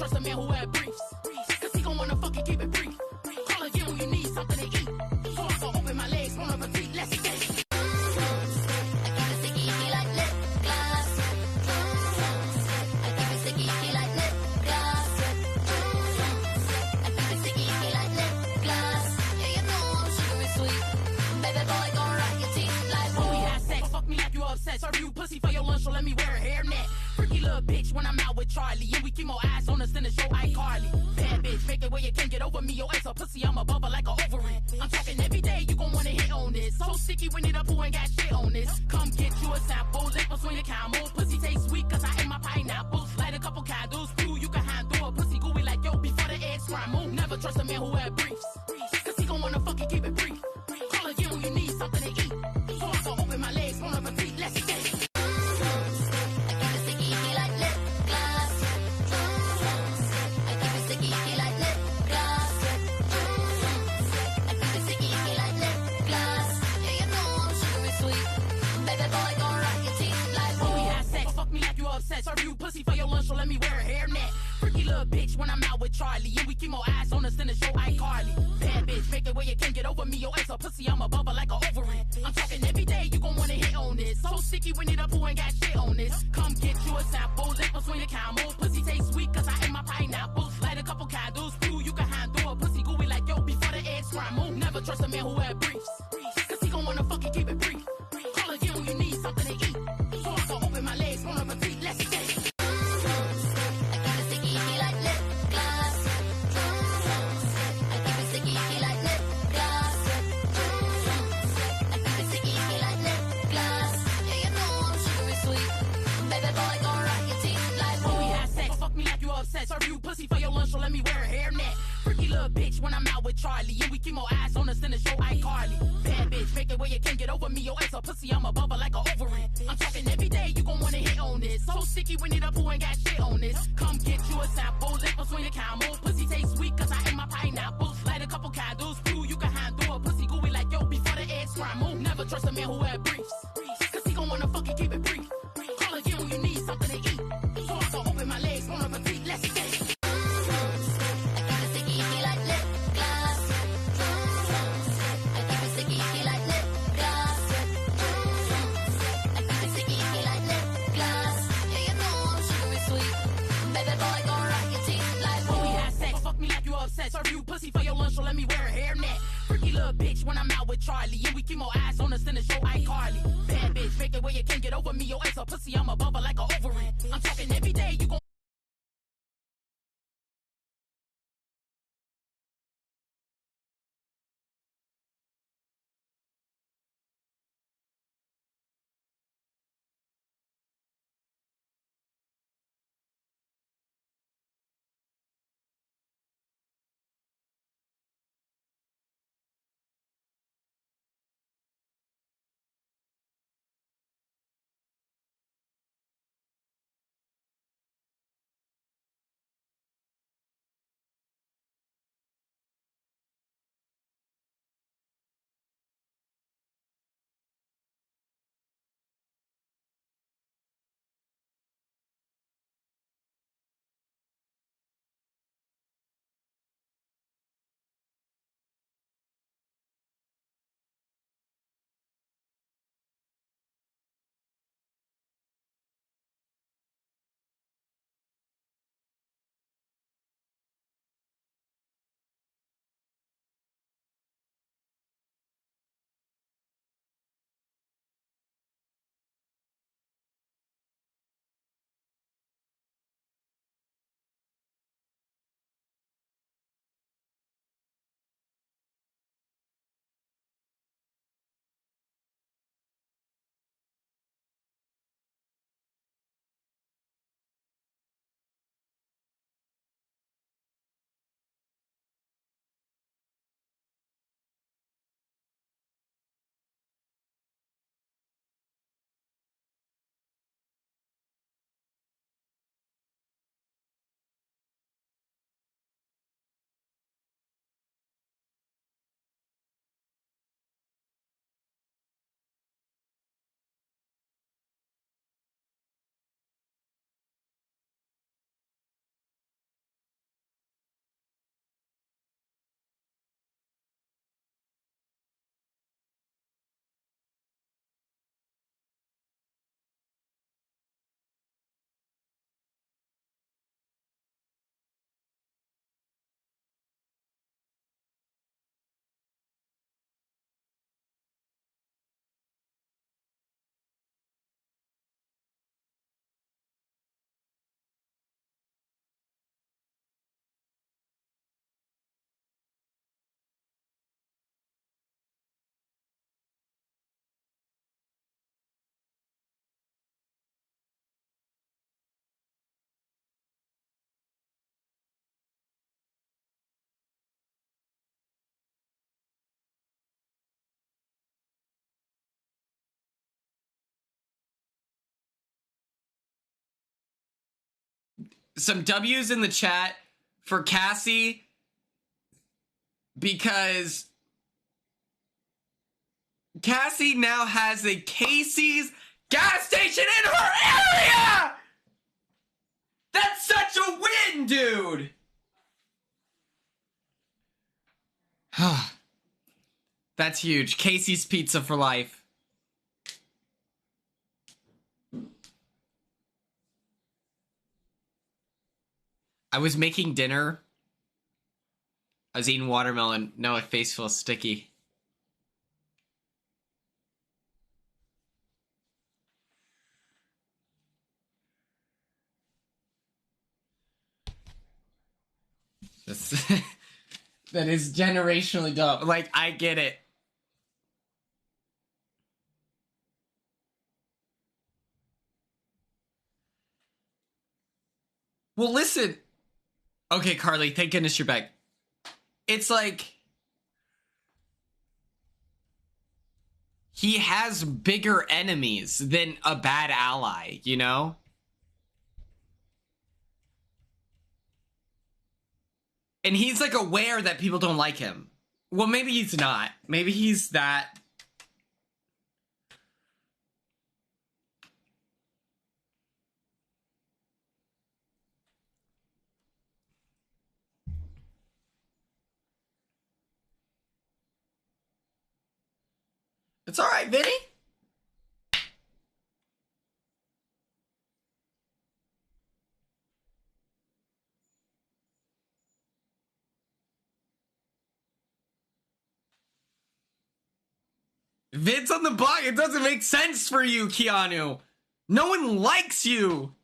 trust a man who wear briefs, cause he gon' wanna fucking keep it brief. Call again when you need something to eat. So I go open my legs, wanna repeat, let's get it. Serve you pussy for your lunch, so let me wear a hairnet. Freaky little bitch when I'm out with Charlie, and we keep more eyes on us than the show iCarly. Bad bitch, make it where you can't get over me. Your ass a pussy, I'm a bubble like a ovary. I'm talking every day, you gon' wanna hit on this. So sticky when it up, who ain't got shit on this. Come get you a sample, lip between the camel. Pussy taste sweet, cause I ate my pineapple. Light a couple candles, cool, you can handle a pussy gooey like yo before the egg scramble. Never trust a man who wear briefs, cause he gon' wanna fucking keep it brief. Call again when you need something to eat. So I go open my legs, wanna repeat, let's get it. Serve you pussy for your lunch, so let me wear a hairnet. Freaky little bitch when I'm out with Charlie, and we keep more eyes on us than the show iCarly. Bad bitch, make it where you can't get over me. Your ass a pussy, I'm a bubble like a ovary. I'm talking every day, you gon' wanna hit on this. So sticky when it up, who ain't got shit on this. Come get you a sample, lip between the camel. Pussy taste sweet, cause I ate my pineapple. Light a couple candles, cool, you can handle a pussy gooey like yo before the egg scramble. Never trust a man who wear briefs, cause he gon' wanna fucking keep it brief. Call again when you need something to eat. So I go open my legs, wanna repeat, let's get it. Serve you pussy for your lunch, so let me wear a hairnet. Freaky little bitch when I'm out with Charlie, and we keep more eyes on us than the show iCarly. Bad bitch, make it where you can't get over me. Your ass a pussy, I'm a bubble like a ovary. I'm talking every day, you gon' wanna hit on this. So sticky when it up, who ain't got shit on this. Come get you a sample, lip between the camel. Pussy taste sweet, cause I ate my pineapple. Light a couple candles, cool, you can handle a pussy gooey like yo before the egg scramble. Never trust a man who wear briefs, cause he gon' wanna fucking keep it brief. Call again when you need something to eat. So I go open my legs, wanna repeat, let's get it. Serve you pussy for your lunch, so let me wear a hairnet. Freaky little bitch when I'm out with Charlie, and we keep more eyes on us than the show iCarly. Bad bitch, make it where you can't get over me. Your ass a pussy, I'm a bubble like a ovary. I'm talking every day, you gon' some W's in the chat for Cassie because Cassie now has a Casey's gas station in her area! That's such a win, dude! That's huge. Casey's Pizza for life. I was making dinner. I was eating watermelon. Now my face feels sticky. That is generationally dumb. Like, I get it. Well, listen. Okay, Carly, thank goodness you're back. It's like he has bigger enemies than a bad ally, you know? And he's like aware that people don't like him. Well, maybe he's not. Maybe he's that. It's all right, Vinny. Vin's on the block. It doesn't make sense for you, Keanu. No one likes you.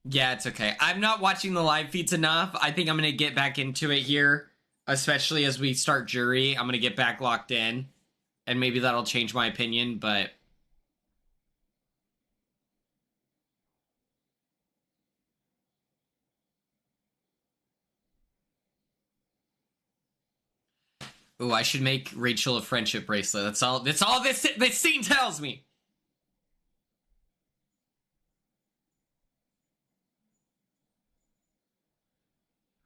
Yeah, it's okay. I'm not watching the live feeds enough. I think I'm going to get back into it here, especially as we start jury. I'm going to get back locked in, and maybe that'll change my opinion, but... Ooh, I should make Rachel a friendship bracelet. That's all this scene tells me.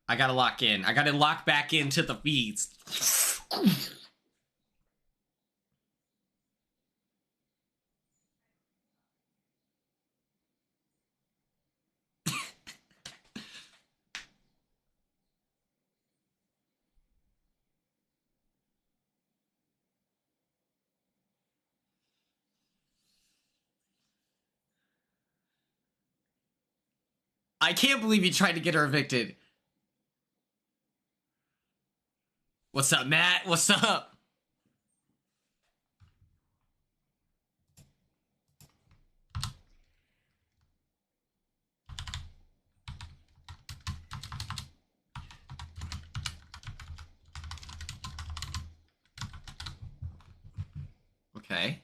I gotta lock in. I gotta lock back into the feeds. I can't believe you tried to get her evicted. What's up, Matt? What's up? Okay.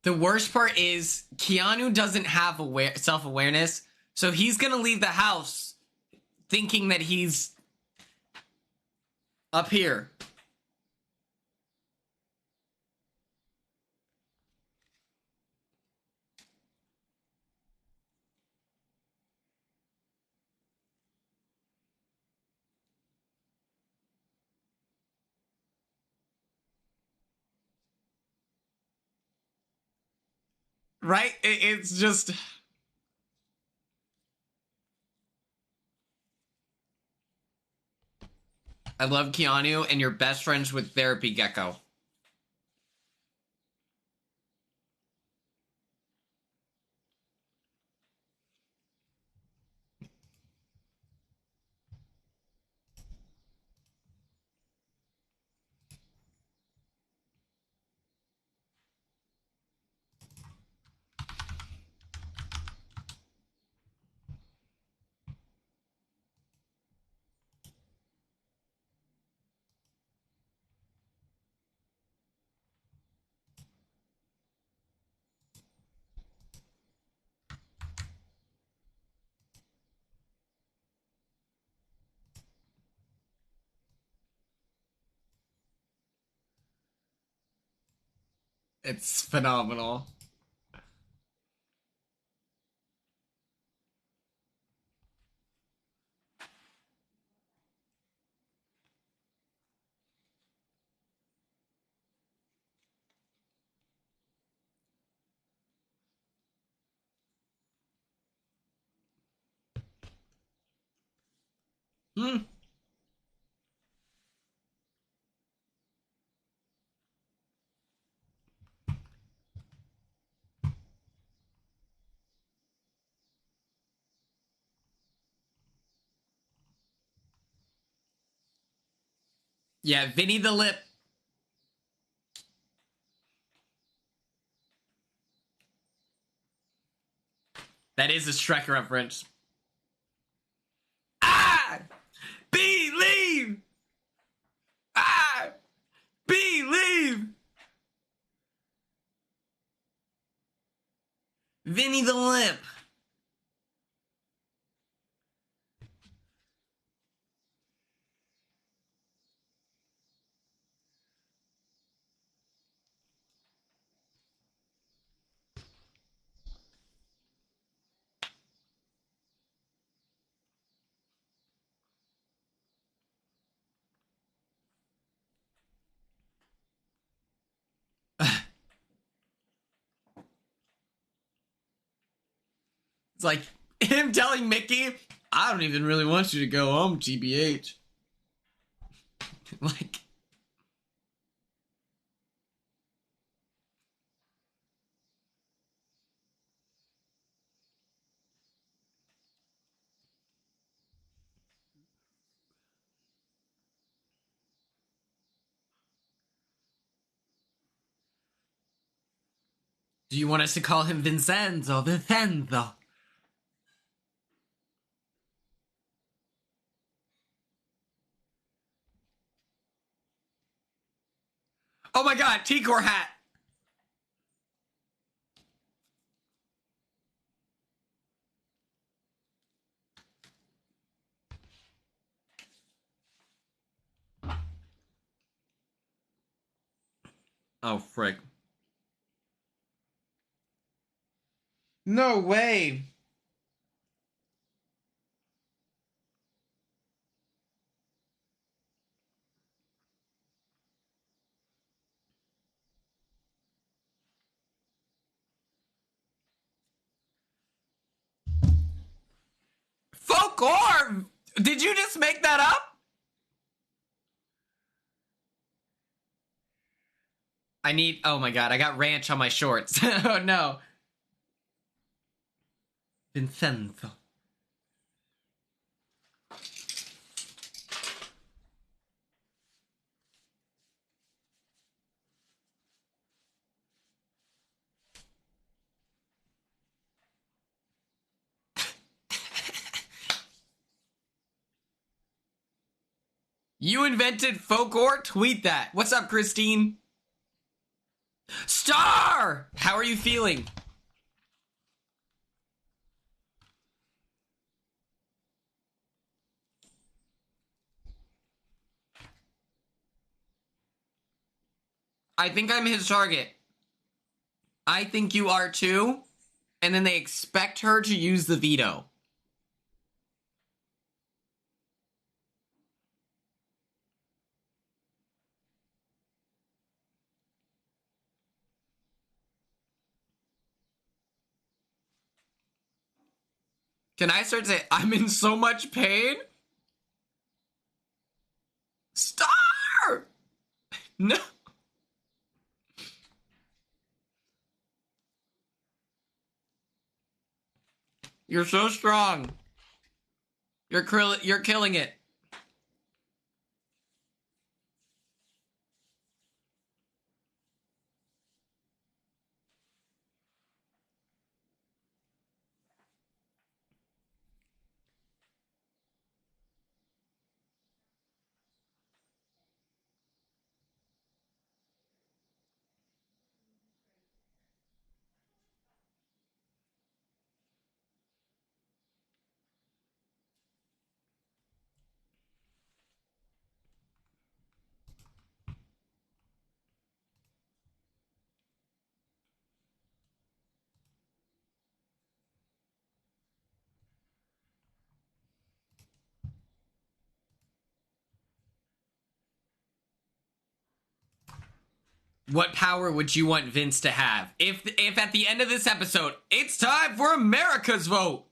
The worst part is Keanu doesn't have self-awareness, so he's gonna leave the house thinking that he's up here. Right? It's just... I love Keanu, and you're best friends with Therapy Gecko. It's phenomenal. Hmm. Yeah, Vinny the Lip. That is a Shrek reference. I believe. I believe. Vinny the Lip. It's like him telling Mickey, I don't even really want you to go home, TBH. Like, do you want us to call him Vincenzo? Vincenzo. Oh my god, T-Core hat. Oh, frick. No way. Folk orb! Did you just make that up? I need, oh my god, I got ranch on my shorts. Oh no. Vincenzo. You invented folklore? Tweet that. What's up, Christine? Star! How are you feeling? I think I'm his target. I think you are too. And then they expect her to use the veto. Can I start saying, I'm in so much pain? Star! No. You're so strong. You're killing it. What power would you want Vince to have? If at the end of this episode, it's time for America's vote.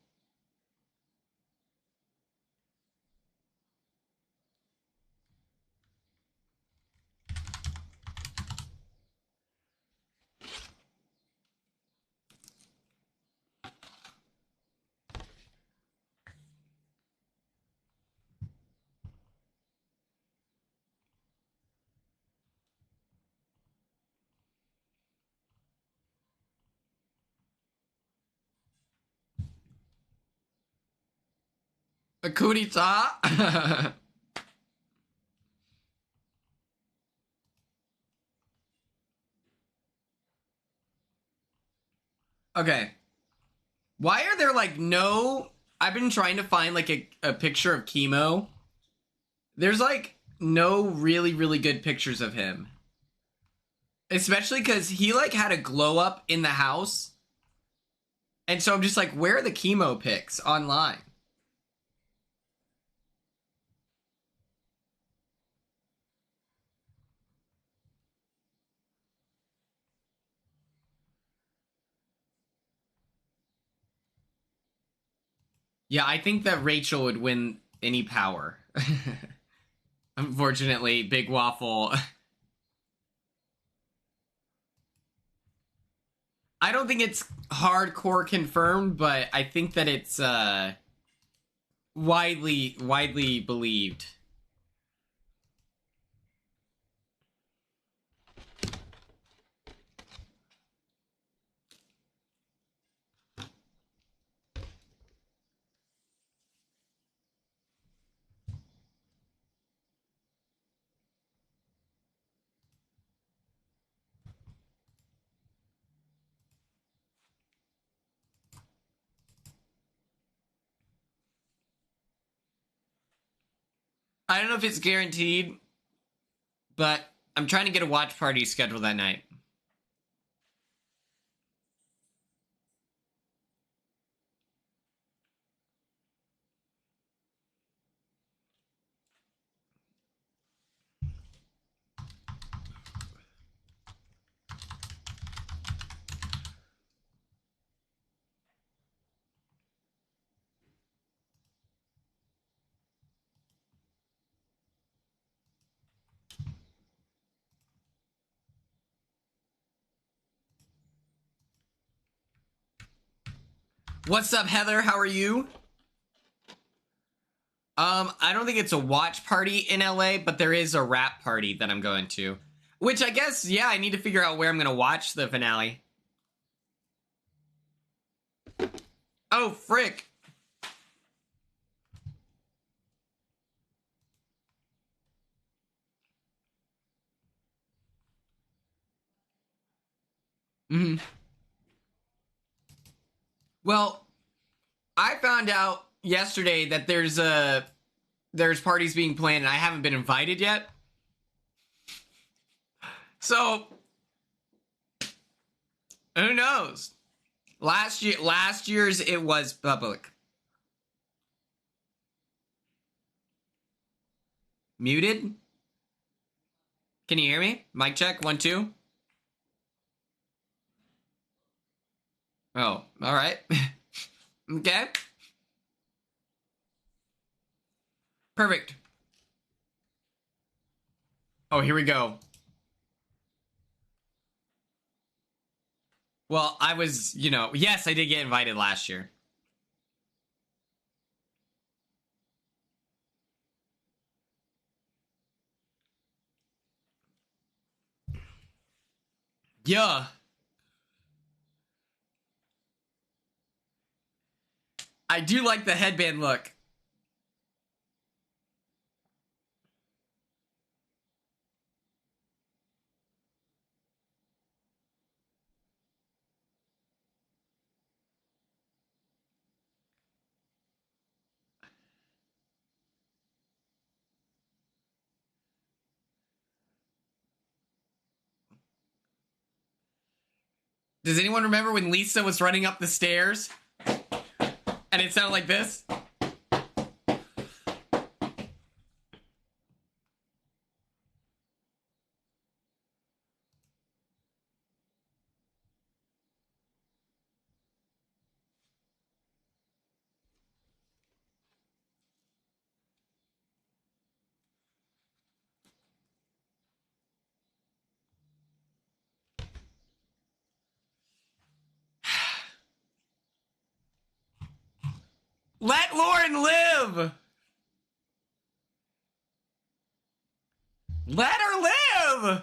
A coup d'etat? Okay. Why are there like no... I've been trying to find like a picture of Chemo. There's like no really, really good pictures of him. Especially because he like had a glow up in the house. And so I'm just like, where are the Chemo pics online? Yeah, I think that Rachel would win any power. Unfortunately, Big Waffle. I don't think it's hardcore confirmed, but I think that it's widely believed. I don't know if it's guaranteed, but I'm trying to get a watch party scheduled that night. What's up, Heather? How are you? I don't think it's a watch party in LA, but there is a rap party that I'm going to. Which I guess, yeah, I need to figure out where I'm going to watch the finale. Oh, frick. Mm-hmm. Well, I found out yesterday that there's parties being planned and I haven't been invited yet. So, who knows? Last year's it was public. Muted? Can you hear me? Mic check, 1, 2. Oh, all right. Okay. Perfect. Oh, here we go. Well, I was, yes, I did get invited last year. Yeah. I do like the headband look. Does anyone remember when Lisa was running up the stairs? And it sounded like this? Let Lauren live! Let her live!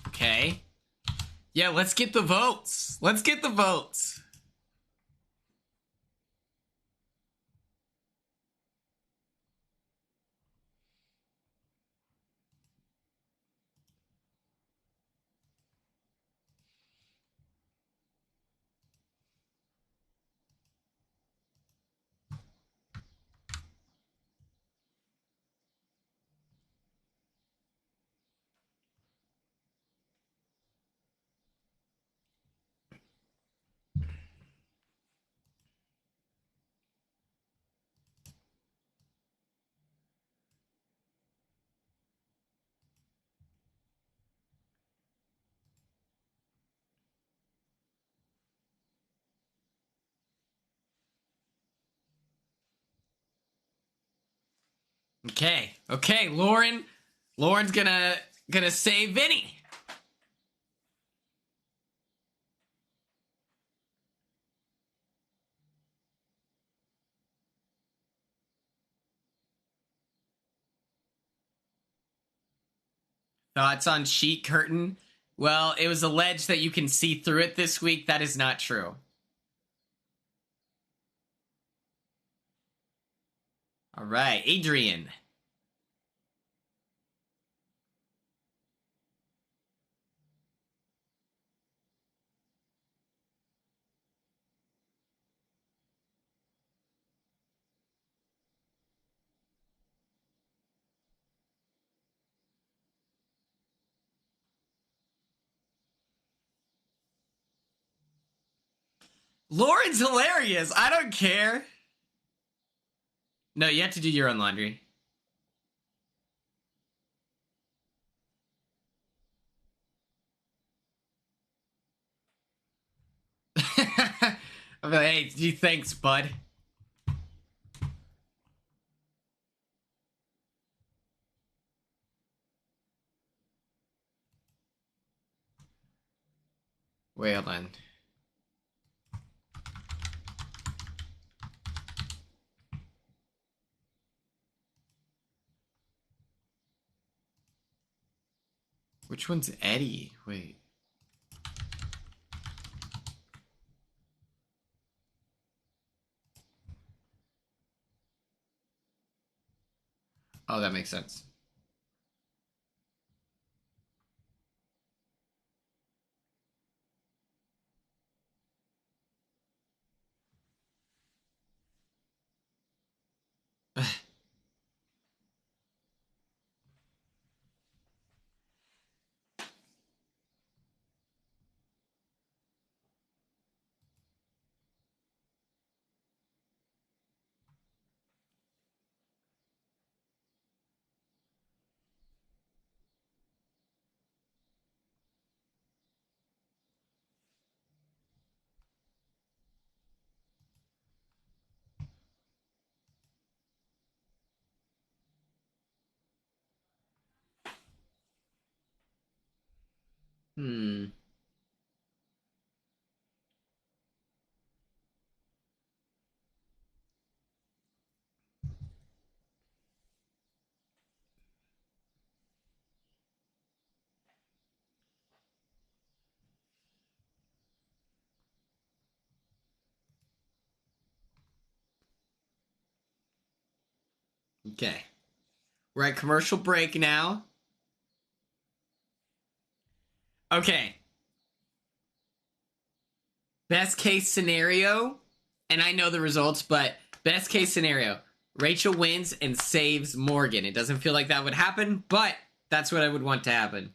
Okay. Yeah, let's get the votes. Let's get the votes. Okay, Lauren's gonna save Vinny. Thoughts on sheet curtain? Well, it was alleged that you can see through it this week. That is not true. All right, Adrian. Lauren's hilarious. I don't care. No, you have to do your own laundry. I'm like, hey, gee, thanks, bud. Wait, hold on. Which one's Eddie? Wait. Oh, that makes sense. Hmm. Okay. We're at commercial break now. Okay. Best case scenario, and I know the results, but best case scenario, Rachel wins and saves Morgan. It doesn't feel like that would happen, but that's what I would want to happen.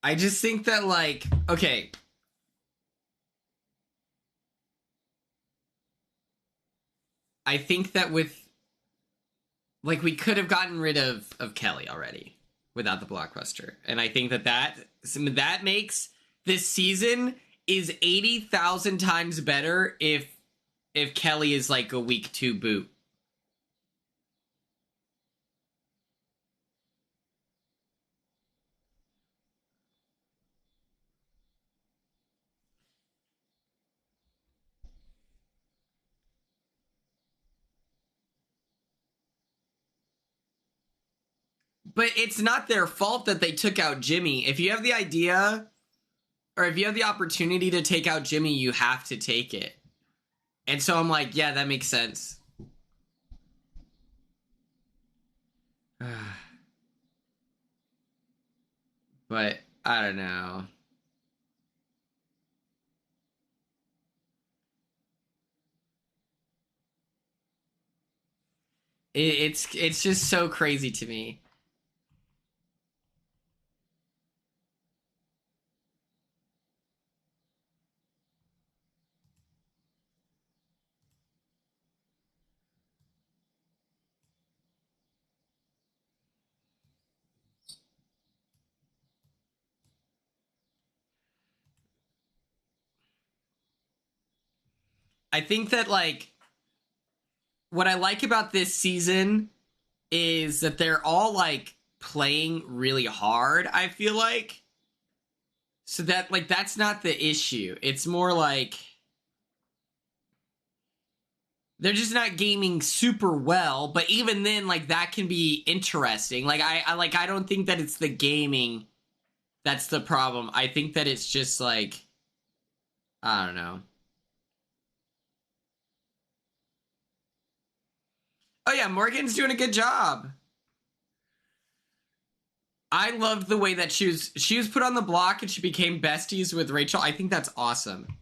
I just think that, like, okay. I think that with, like, we could have gotten rid of Kelly already without the blockbuster. And I think that makes this season is 80,000 times better if Kelly is like a week 2 boot. But it's not their fault that they took out Jimmy. If you have the idea, or if you have the opportunity to take out Jimmy, you have to take it. And so I'm like, yeah, that makes sense. But I don't know. It's just so crazy to me. I think that, like, what I like about this season is that they're all, like, playing really hard, I feel like. So that, like, that's not the issue. It's more like they're just not gaming super well, but even then, like, that can be interesting. Like, I don't think that it's the gaming that's the problem. I think that it's just, like, I don't know. Oh yeah, Morgan's doing a good job. I loved the way that she was put on the block and she became besties with Rachel. I think that's awesome.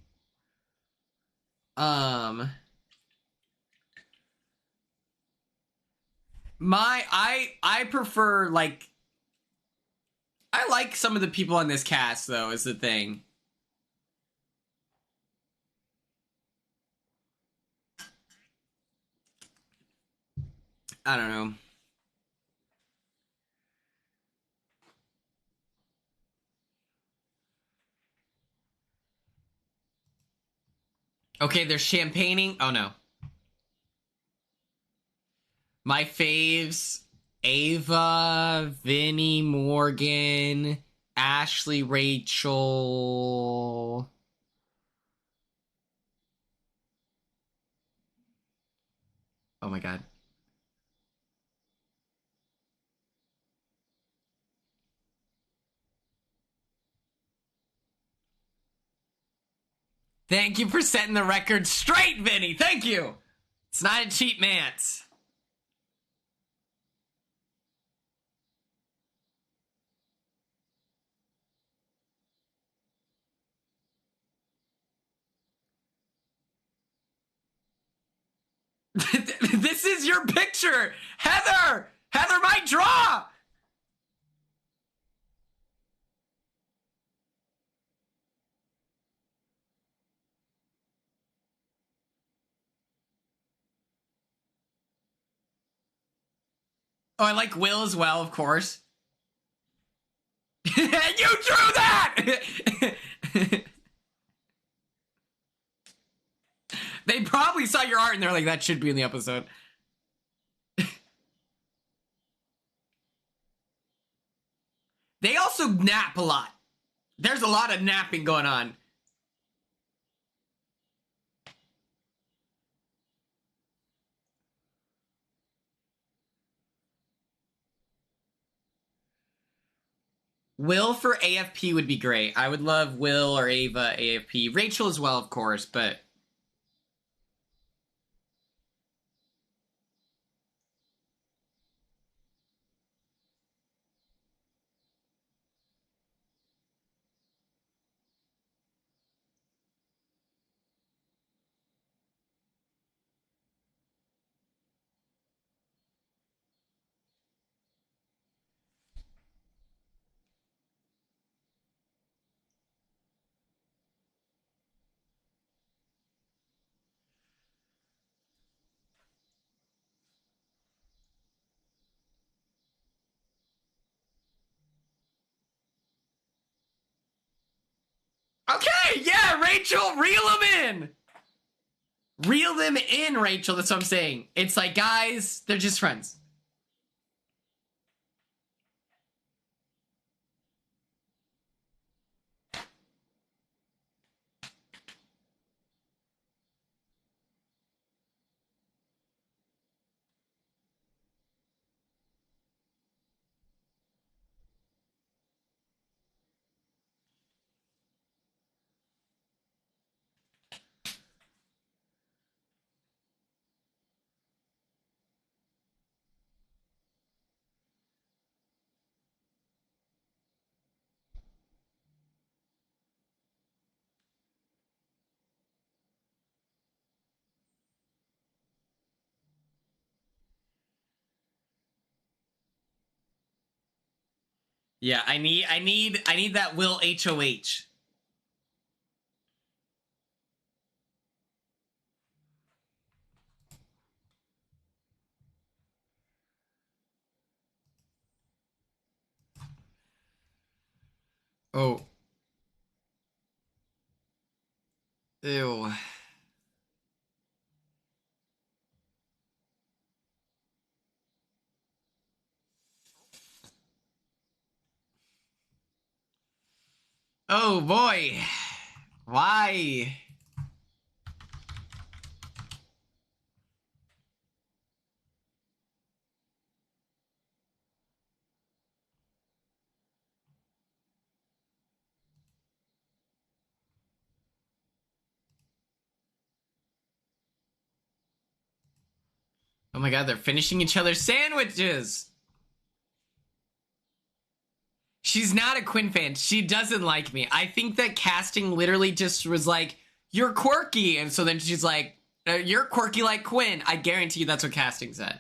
I prefer, like, I like some of the people on this cast, though, is the thing. I don't know. Okay, there's champagning. Oh, no. My faves: Ava, Vinny, Morgan, Ashley, Rachel. Oh my god. Thank you for setting the record straight, Vinny. Thank you. It's not a cheap man's. This is your picture. Heather! Heather might draw! Oh, I like Will as well, of course. You drew that! They probably saw your art and they're like, that should be in the episode. They all also nap a lot. There's a lot of napping going on. Will for AFP would be great. I would love Will or Ava AFP. Rachel as well, of course, but... Okay, yeah, Rachel, reel them in. Reel them in, Rachel, that's what I'm saying. It's like, guys, they're just friends. Yeah, I need that Will HOH. Oh. Ew. Oh boy. Why? Oh my god, they're finishing each other's sandwiches. She's not a Quinn fan. She doesn't like me. I think that casting literally just was like, you're quirky. And so then she's like, you're quirky like Quinn. I guarantee you that's what casting said.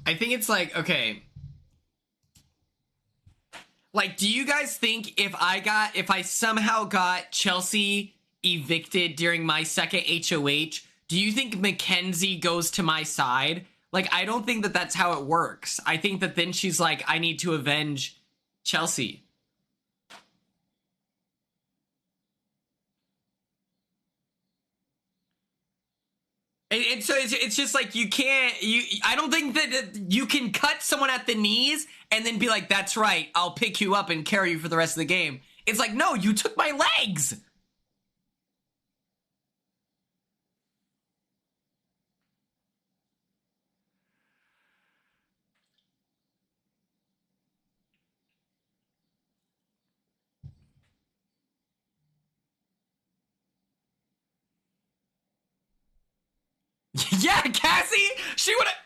I think it's like, okay. Like, do you guys think if I somehow got Chelsea evicted during my second HOH, do you think Mackenzie goes to my side? Like, I don't think that that's how it works. I think that then she's like, I need to avenge Chelsea. And so it's just like I don't think that you can cut someone at the knees and then be like, that's right, I'll pick you up and carry you for the rest of the game. It's like, no, you took my legs. Yeah, Cassie, she would have.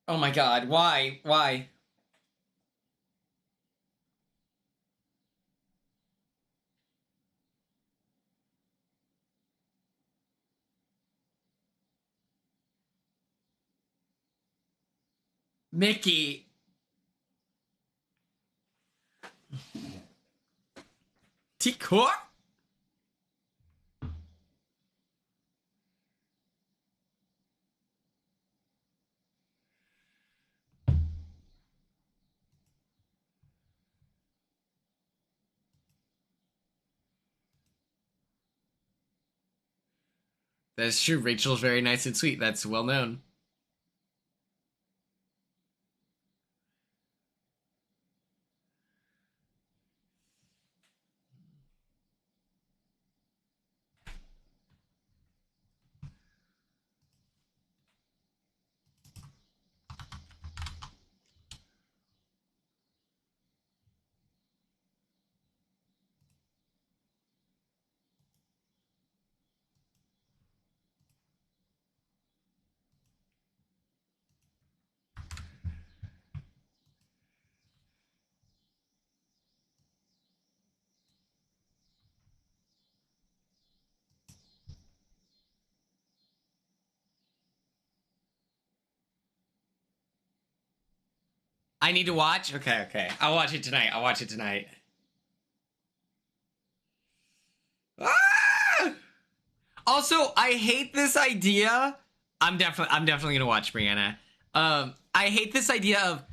Oh my god, why? Why? Mickey. T-Core? That's true. Rachel's very nice and sweet. That's well known. I need to watch? Okay, okay. I'll watch it tonight. I'll watch it tonight. Ah! Also, I hate this idea. I'm definitely gonna watch Brianna. I hate this idea of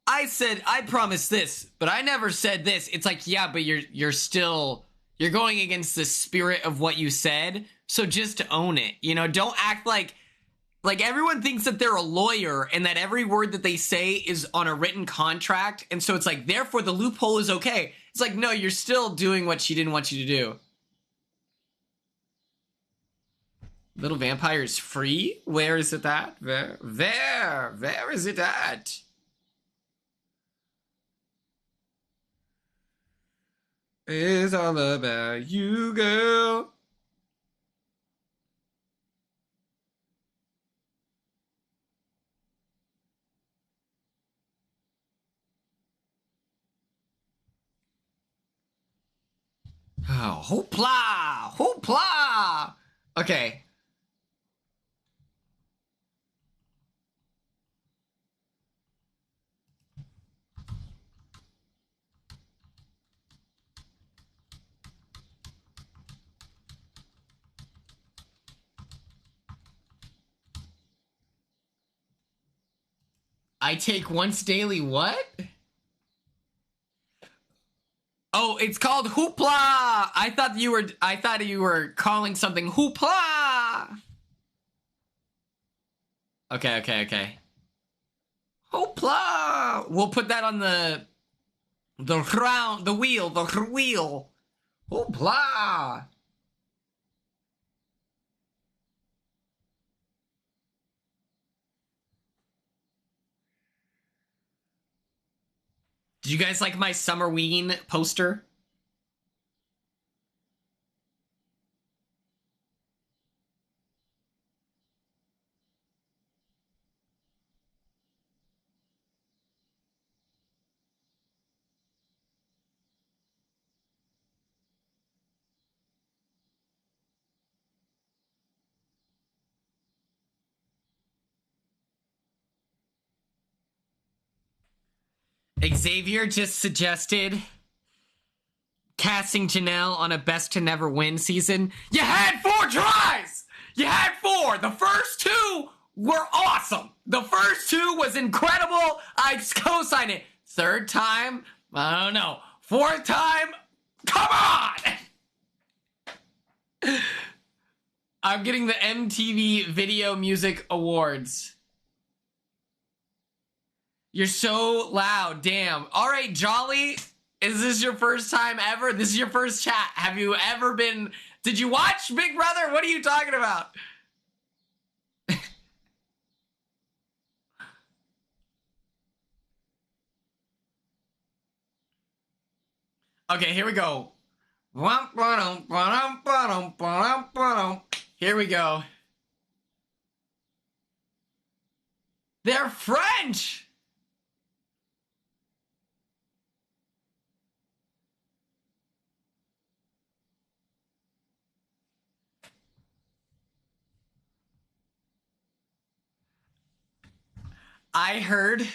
I promised this, but I never said this. It's like, yeah, but you're going against the spirit of what you said. So just own it. You know, don't act like everyone thinks that they're a lawyer and that every word that they say is on a written contract. And so it's like, therefore the loophole is okay. It's like, no, you're still doing what she didn't want you to do. Little Vampire is free? Where is it at? Where is it at? It's all about you, girl. Oh, hoopla! Hoopla! Okay. I take once daily what? Oh, it's called hoopla! I thought you were calling something hoopla! Okay, okay, okay. Hoopla! We'll put that on the wheel. Hoopla! Did you guys like my summerween poster? Xavier just suggested casting Janelle on a best to never win season. You had 4 tries! You had 4! The first 2 were awesome! The first 2 was incredible! I co-sign it. 3rd time, I don't know. 4th time, come on! I'm getting the MTV Video Music Awards. You're so loud, damn. All right, Jolly, is this your first time ever? This is your first chat. Have you ever been... Did you watch Big Brother? What are you talking about? Okay, here we go. Here we go. They're French! I heard...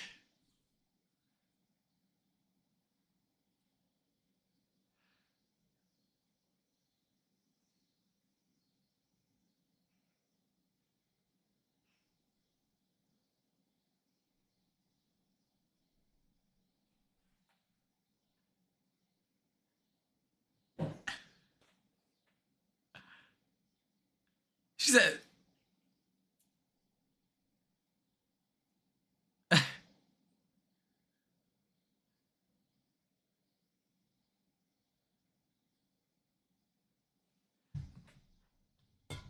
She said...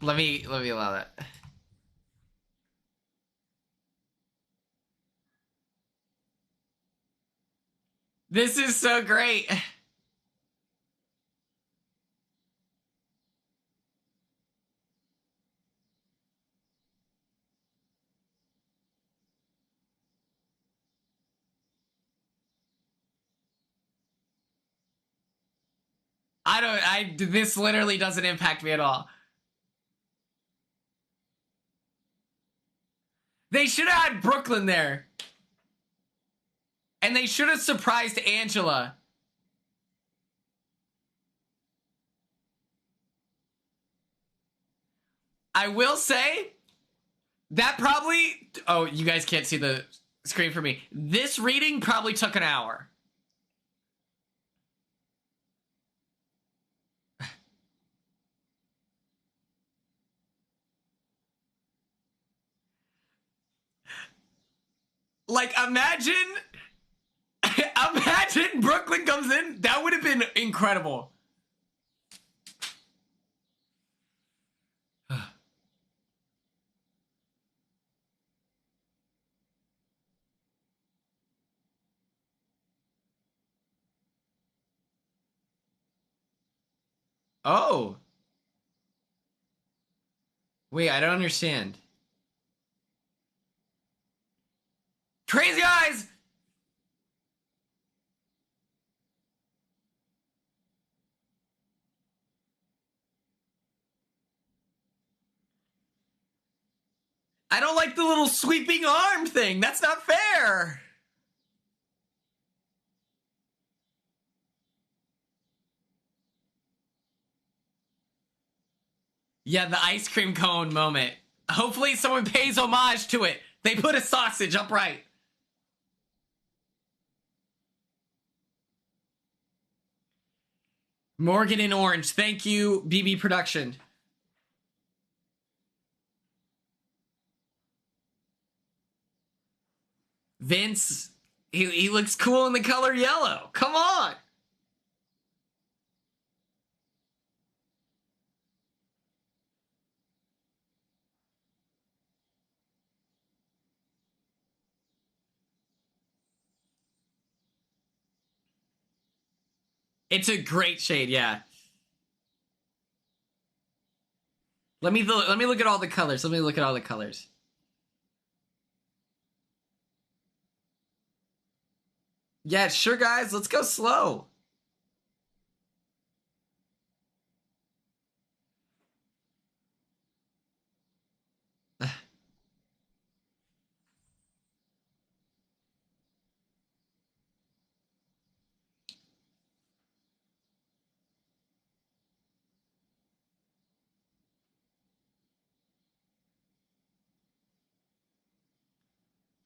Let me allow that. This is so great. This literally doesn't impact me at all. They should have had Brooklyn there. And they should have surprised Angela. I will say, that probably... Oh, you guys can't see the screen for me. This reading probably took an hour. Like, imagine Brooklyn comes in. That would have been incredible. Oh. Wait, I don't understand. Crazy eyes! I don't like the little sweeping arm thing. That's not fair. Yeah, the ice cream cone moment. Hopefully someone pays homage to it. They put a sausage upright. Morgan in orange. Thank you, BB Production. Vince, he looks cool in the color yellow. Come on. It's a great shade, yeah. Let me look at all the colors. Let me look at all the colors. Yeah, sure, guys. Let's go slow.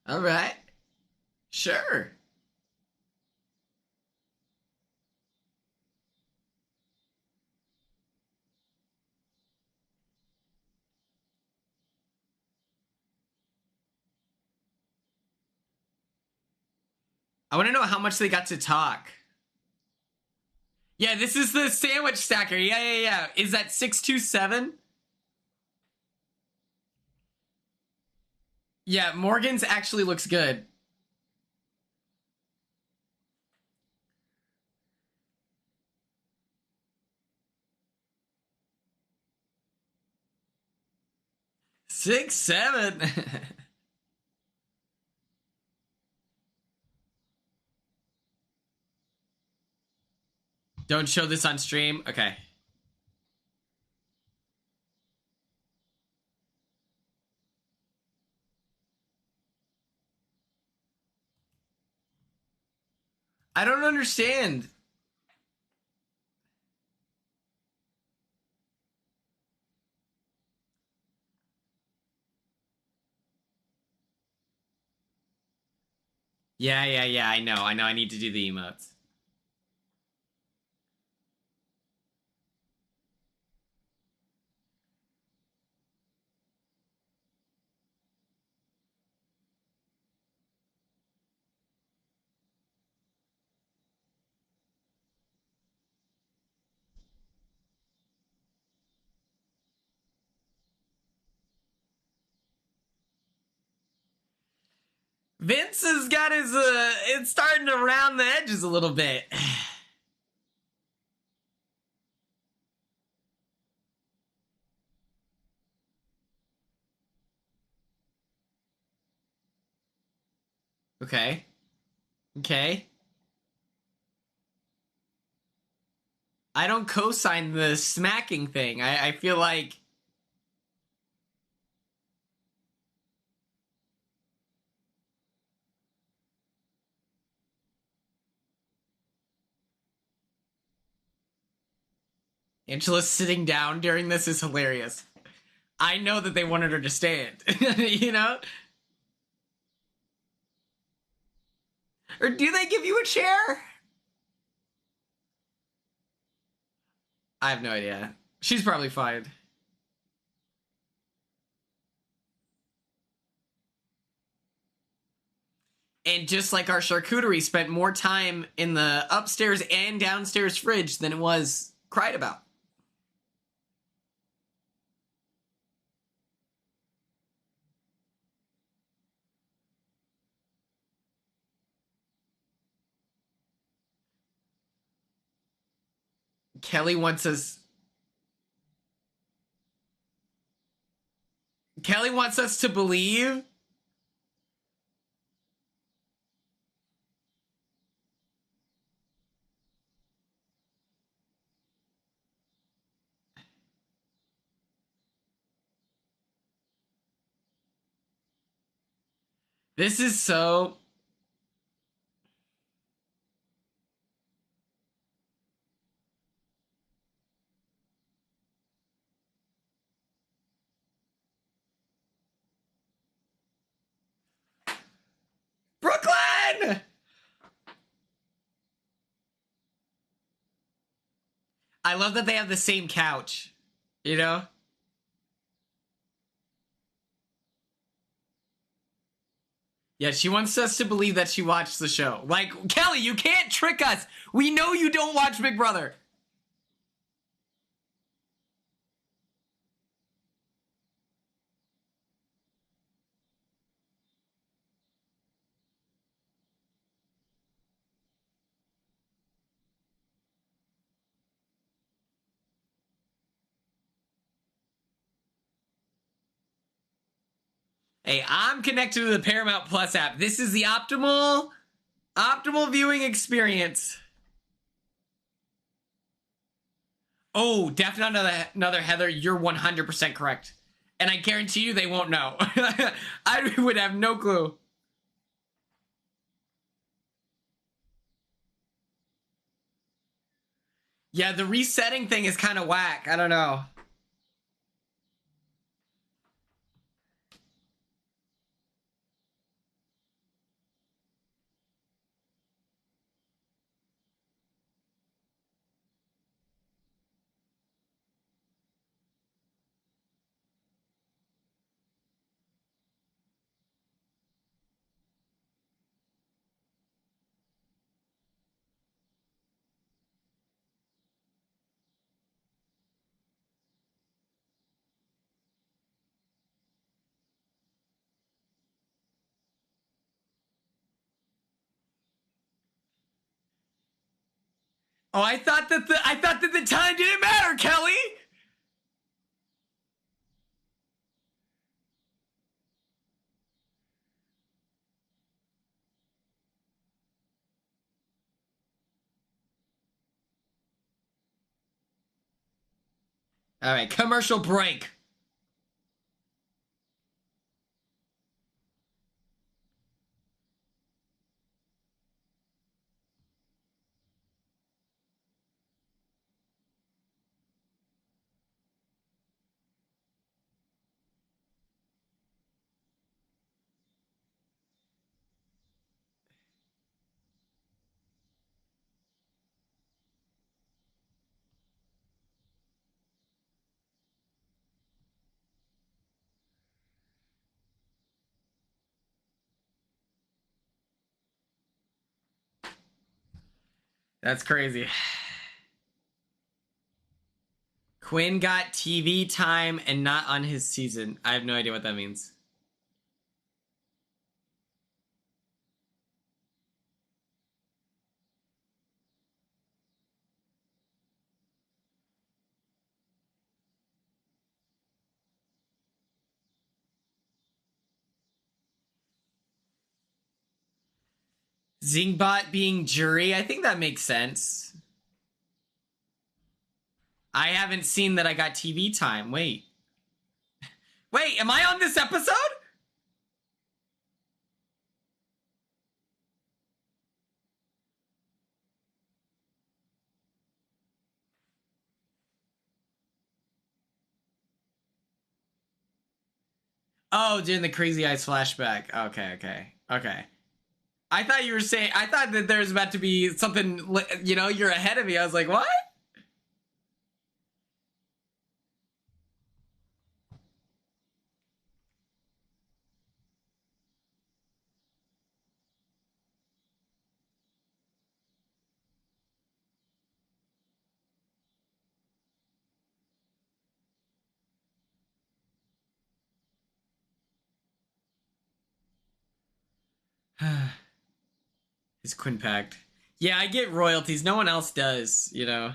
All right. Sure. I want to know how much they got to talk. Yeah, this is the sandwich stacker. Yeah. Is that 627? Yeah, Morgan's actually looks good. Six, seven. Don't show this on stream. Okay. I don't understand. Yeah. I know. I need to do the emotes. Vince has got his, it's starting to round the edges a little bit. Okay. I don't co-sign the smacking thing. I feel like... Angela sitting down during this is hilarious. I know that they wanted her to stand, you know? Or do they give you a chair? I have no idea. She's probably fine. And just like our charcuterie spent more time in the upstairs and downstairs fridge than it was cried about. Kelly wants us... Kelly wants us to believe... This is so... Brooklyn! I love that they have the same couch, you know? Yeah, she wants us to believe that she watched the show. Like, Kelly, you can't trick us. We know you don't watch Big Brother. Hey, I'm connected to the Paramount Plus app. This is the optimal viewing experience. Oh, definitely another Heather. You're 100% correct. And I guarantee you they won't know. I would have no clue. Yeah, the resetting thing is kind of whack. I don't know. Oh, I thought that the time didn't matter, Kelly. All right, commercial break. That's crazy. Quinn got TV time and not on his season. I have no idea what that means. Zingbot being jury, I think that makes sense. I haven't seen that I got TV time. Wait. Wait, am I on this episode? Oh, during the Crazy Eyes flashback. Okay. I thought you were saying, I thought that there was about to be something, you know, you're ahead of me. I was like, what? His Quinn pact. Yeah, I get royalties. No one else does, you know.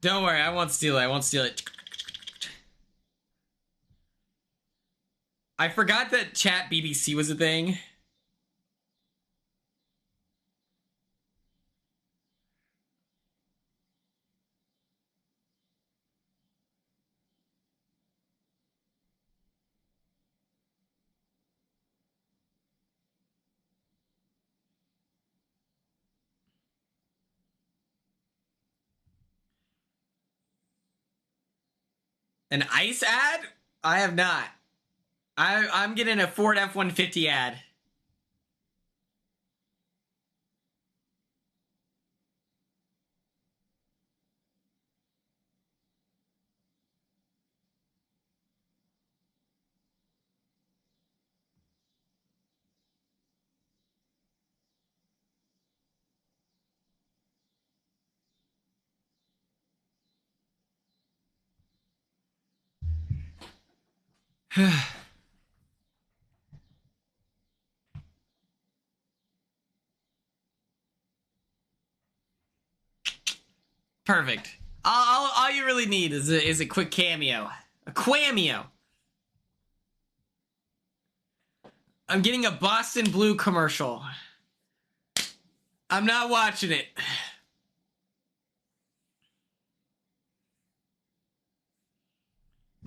Don't worry, I won't steal it. I won't steal it. I forgot that chat BBC was a thing. An ICE ad? I have not. I'm getting a Ford F-150 ad. Perfect. All you really need is a quick cameo. A cameo. I'm getting a Boston Blue commercial. I'm not watching it.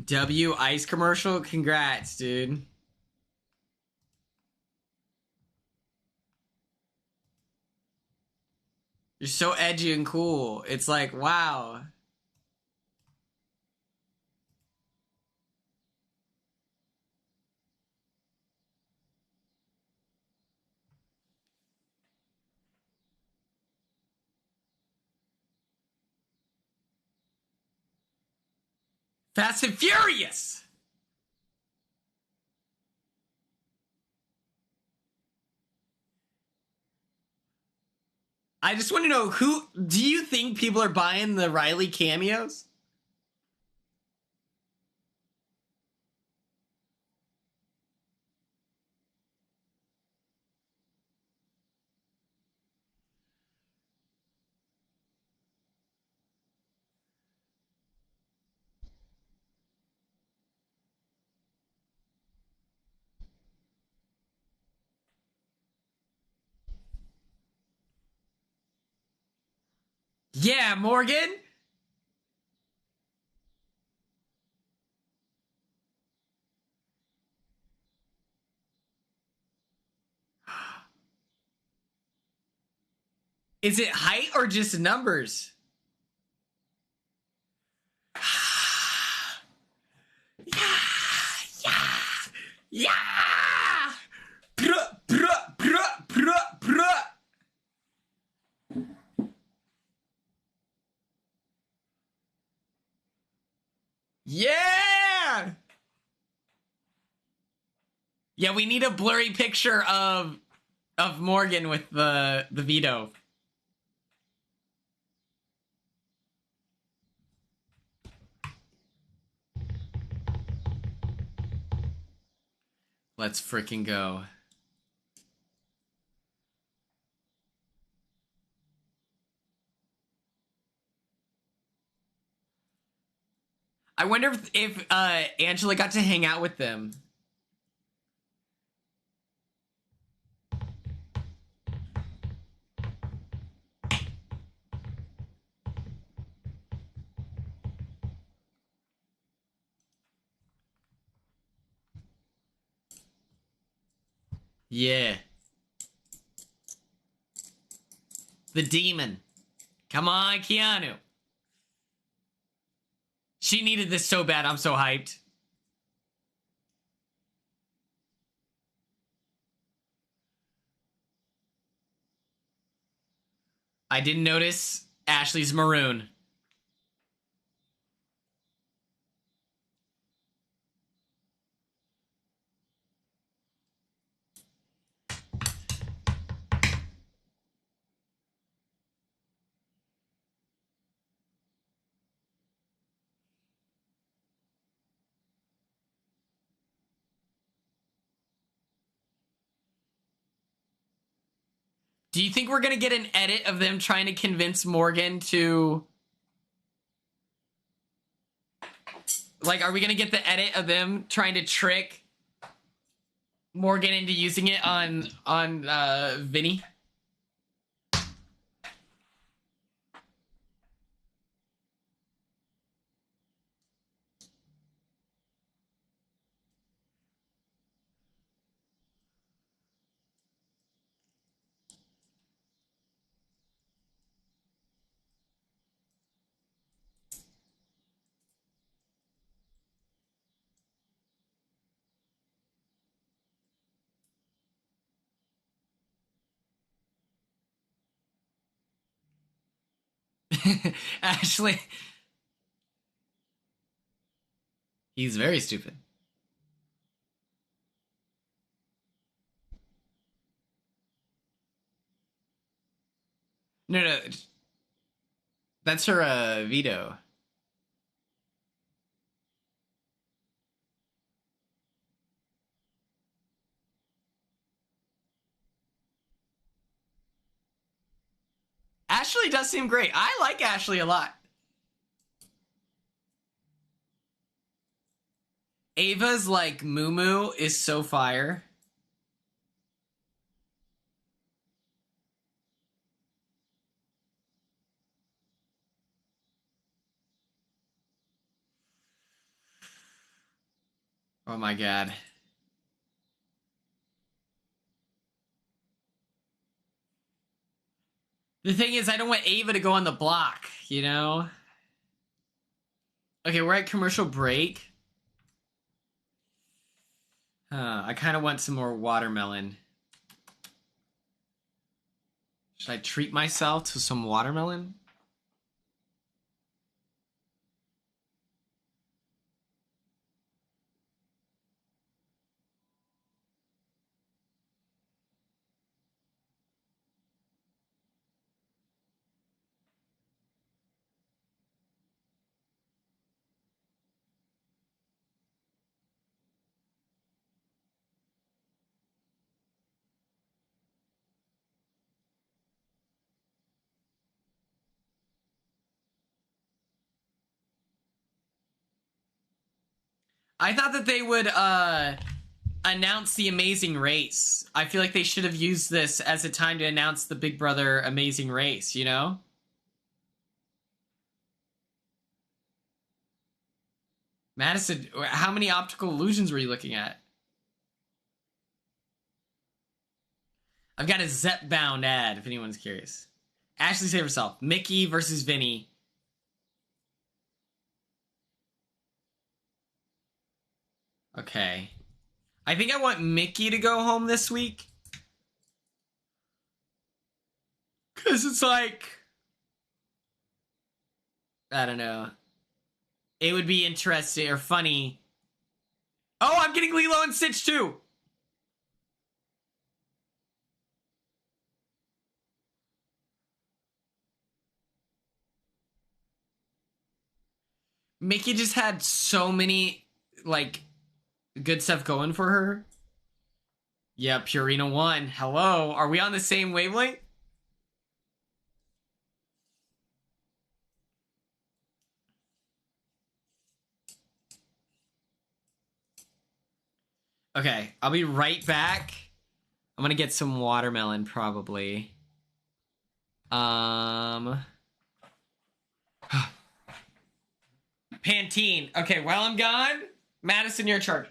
W Ice commercial? Congrats, dude. You're so edgy and cool. It's like, wow. Fast and Furious! I just want to know, who do you think people are buying the Riley cameos? Yeah, Morgan! Is it height or just numbers? Yeah! Yeah! Yeah! Bruh, bruh, bruh, bruh, bruh! Yeah! Yeah, we need a blurry picture of Morgan with the veto. Let's freaking go. I wonder if Angela got to hang out with them. Yeah. The demon. Come on, Keanu. She needed this so bad. I'm so hyped. I didn't notice Ashley's maroon. Do you think we're gonna get an edit of them trying to convince Morgan to... Like, are we gonna get the edit of them trying to trick Morgan into using it on Vinny? Ashley. He's very stupid. No. That's her veto. Ashley does seem great. I like Ashley a lot. Ava's like Moo is so fire. Oh my god. The thing is, I don't want Ava to go on the block, you know? Okay, we're at commercial break. I kind of want some more watermelon. Should I treat myself to some watermelon? I thought that they would announce the Amazing Race. I feel like they should have used this as a time to announce the Big Brother Amazing Race, you know? Madison, how many optical illusions were you looking at? I've got a Zep-bound ad, if anyone's curious. Ashley, save herself. Mickey versus Vinny. Okay. I think I want Mickey to go home this week. Because it's like... I don't know. It would be interesting or funny. Oh, I'm getting Lilo and Stitch too! Mickey just had so many, like, good stuff going for her. Yeah, Purina 1. Hello. Are we on the same wavelength? Okay, I'll be right back. I'm gonna get some watermelon, probably. Pantene. Okay, while I'm gone, Madison, you're in charge.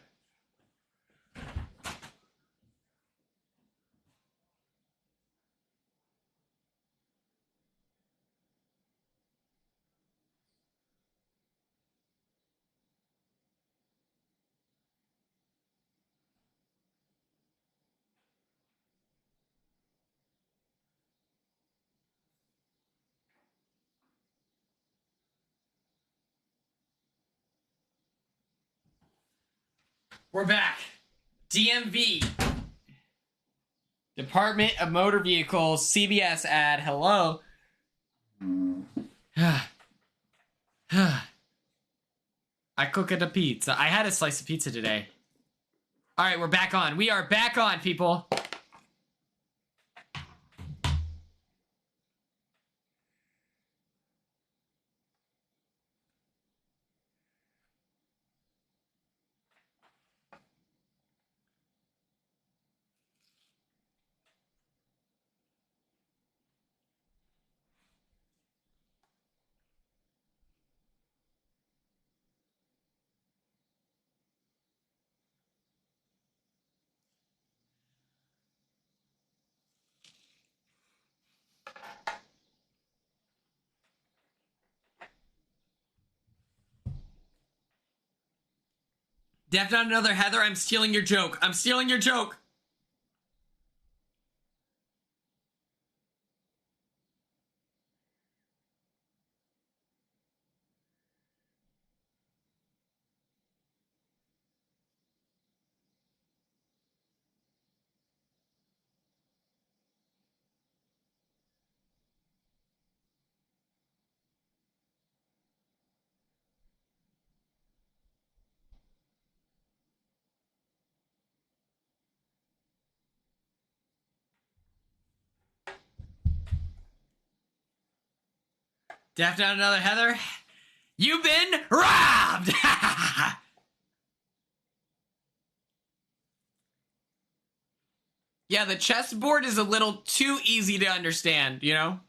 We're back. DMV. Department of Motor Vehicles, CBS ad. Hello. I cooked a pizza. I had a slice of pizza today. All right, we're back on. We are back on, people. Def not another Heather. I'm stealing your joke. I'm stealing your joke. Def not another Heather. You've been robbed. Yeah, the chessboard is a little too easy to understand, you know?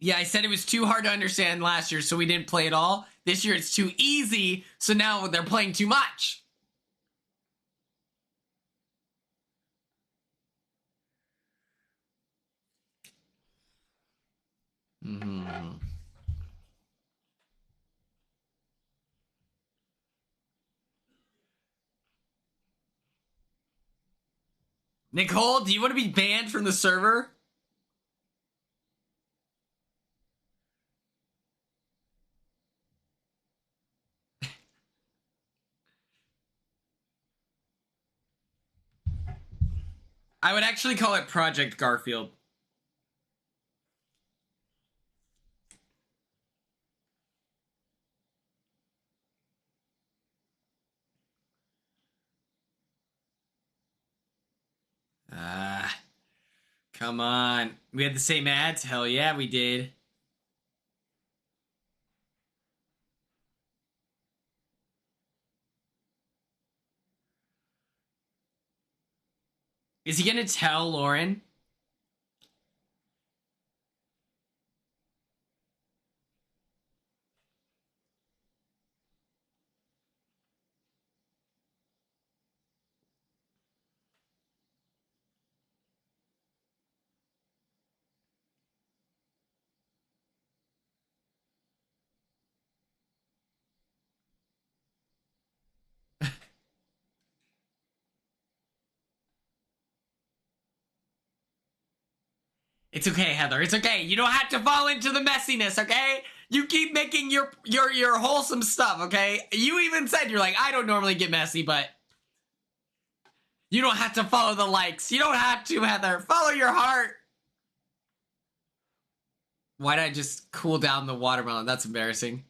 Yeah, I said it was too hard to understand last year, so we didn't play it all. This year it's too easy, so now they're playing too much. Mm-hmm. Nicole, do you want to be banned from the server? I would actually call it Project Garfield. Come on. We had the same ads? Hell yeah, we did. Is he gonna tell Lauren? It's okay, Heather. It's okay. You don't have to fall into the messiness, okay? You keep making your wholesome stuff, okay? You even said you're like, I don't normally get messy, but you don't have to follow the likes. You don't have to, Heather. Follow your heart. Why did I just cool down the watermelon? That's embarrassing.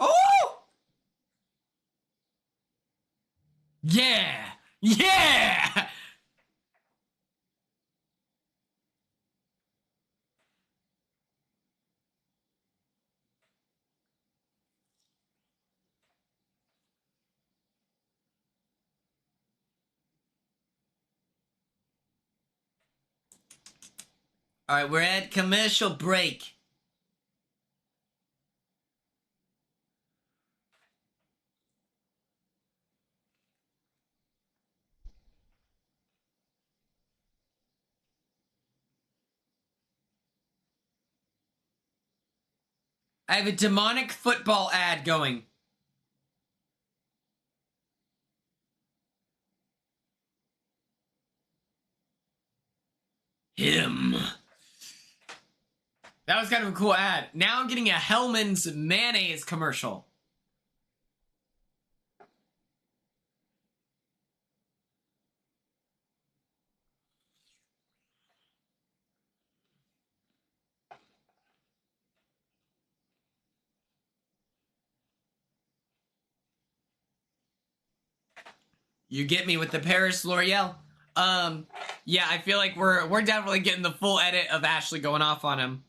Oh! Yeah! Yeah! All right, we're at commercial break. I have a demonic football ad going. Him. That was kind of a cool ad. Now I'm getting a Hellman's mayonnaise commercial. You get me with the Paris L'Oreal. Yeah, I feel like we're definitely getting the full edit of Ashley going off on him.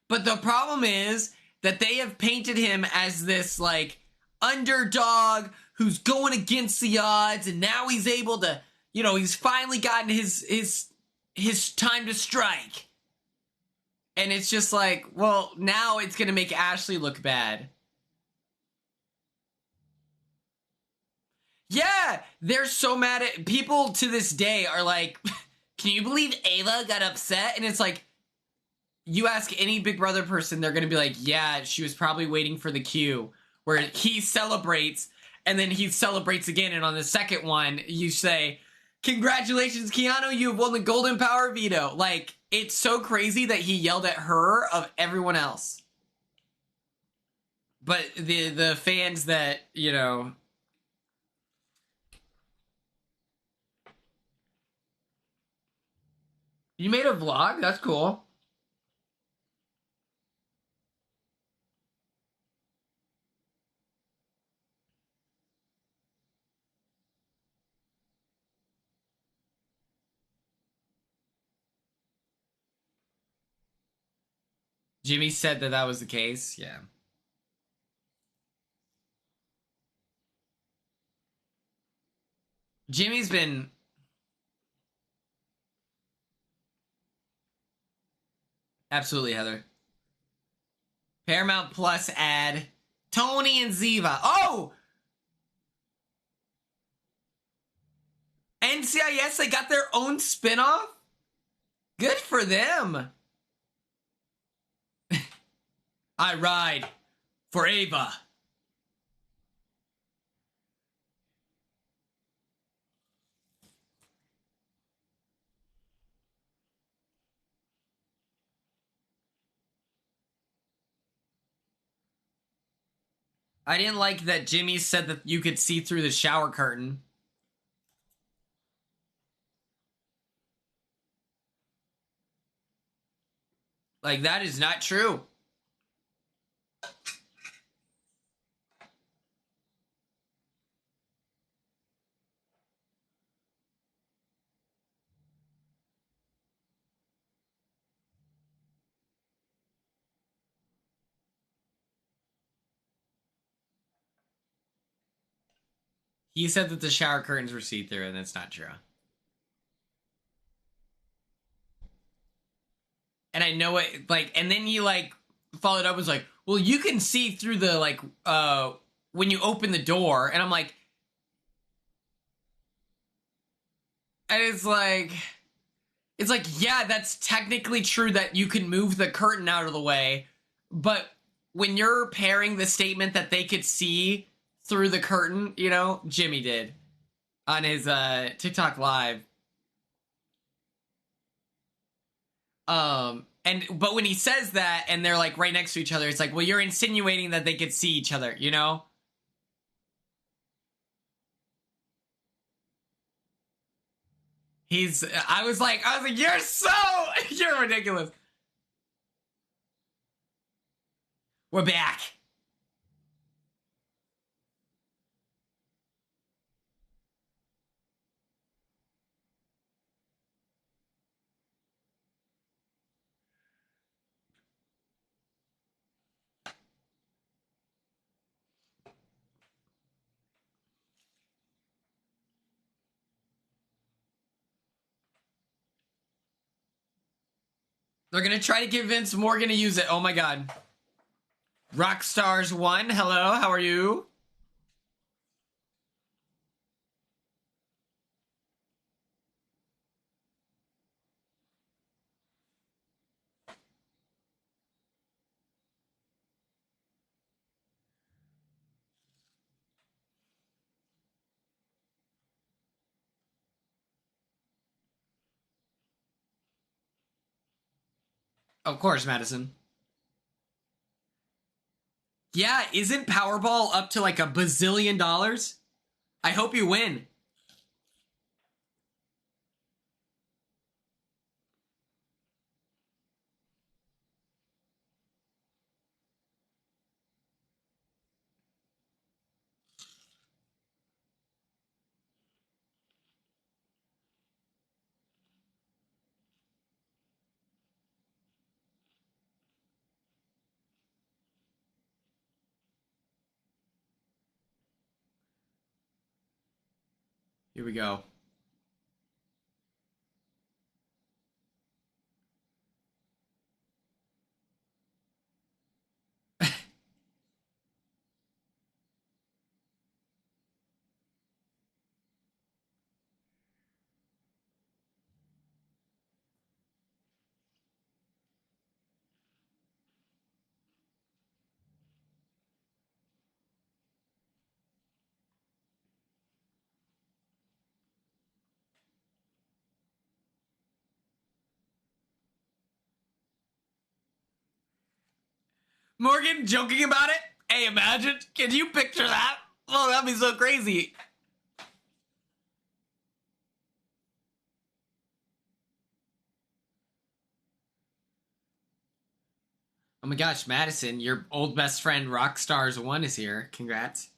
But the problem is that they have painted him as this, like, underdog who's going against the odds, and now he's able to, you know, he's finally gotten his time to strike. And it's just like, well, now it's gonna make Ashley look bad. Yeah, they're so mad at people to this day are like, can you believe Ava got upset? And it's like, you ask any Big Brother person, they're gonna be like, yeah, she was probably waiting for the cue where he celebrates and then he celebrates again. And on the second one, you say, congratulations, Keanu, you have won the Golden Power Veto. Like, it's so crazy that he yelled at her of everyone else. But the fans that, you know... You made a vlog? That's cool. Jimmy said that was the case. Yeah. Jimmy's been... Absolutely, Heather. Paramount Plus ad. Tony and Ziva. Oh! NCIS, they got their own spinoff? Good for them. I ride for Ava. I didn't like that Jimmy said that you could see through the shower curtain. Like, that is not true. He said that the shower curtains were see-through, and that's not true. And I know it, like, and then he, like, followed up, was like, well, you can see through the, like, when you open the door, and I'm like, and it's like, yeah, that's technically true that you can move the curtain out of the way, but when you're pairing the statement that they could see through the curtain, you know, Jimmy did on his TikTok live. But when he says that and they're like right next to each other, it's like, well, you're insinuating that they could see each other, you know? I was like, you're ridiculous. We're back. They're gonna try to convince Morgan to use it. Oh my god. Rockstars1, hello, how are you? Of course, Madison. Yeah, isn't Powerball up to like $1 bazillion? I hope you win. Here we go. Morgan joking about it? Hey, imagine. Can you picture that? Oh, that'd be so crazy. Oh my gosh, Madison, your old best friend Rockstars1 is here. Congrats.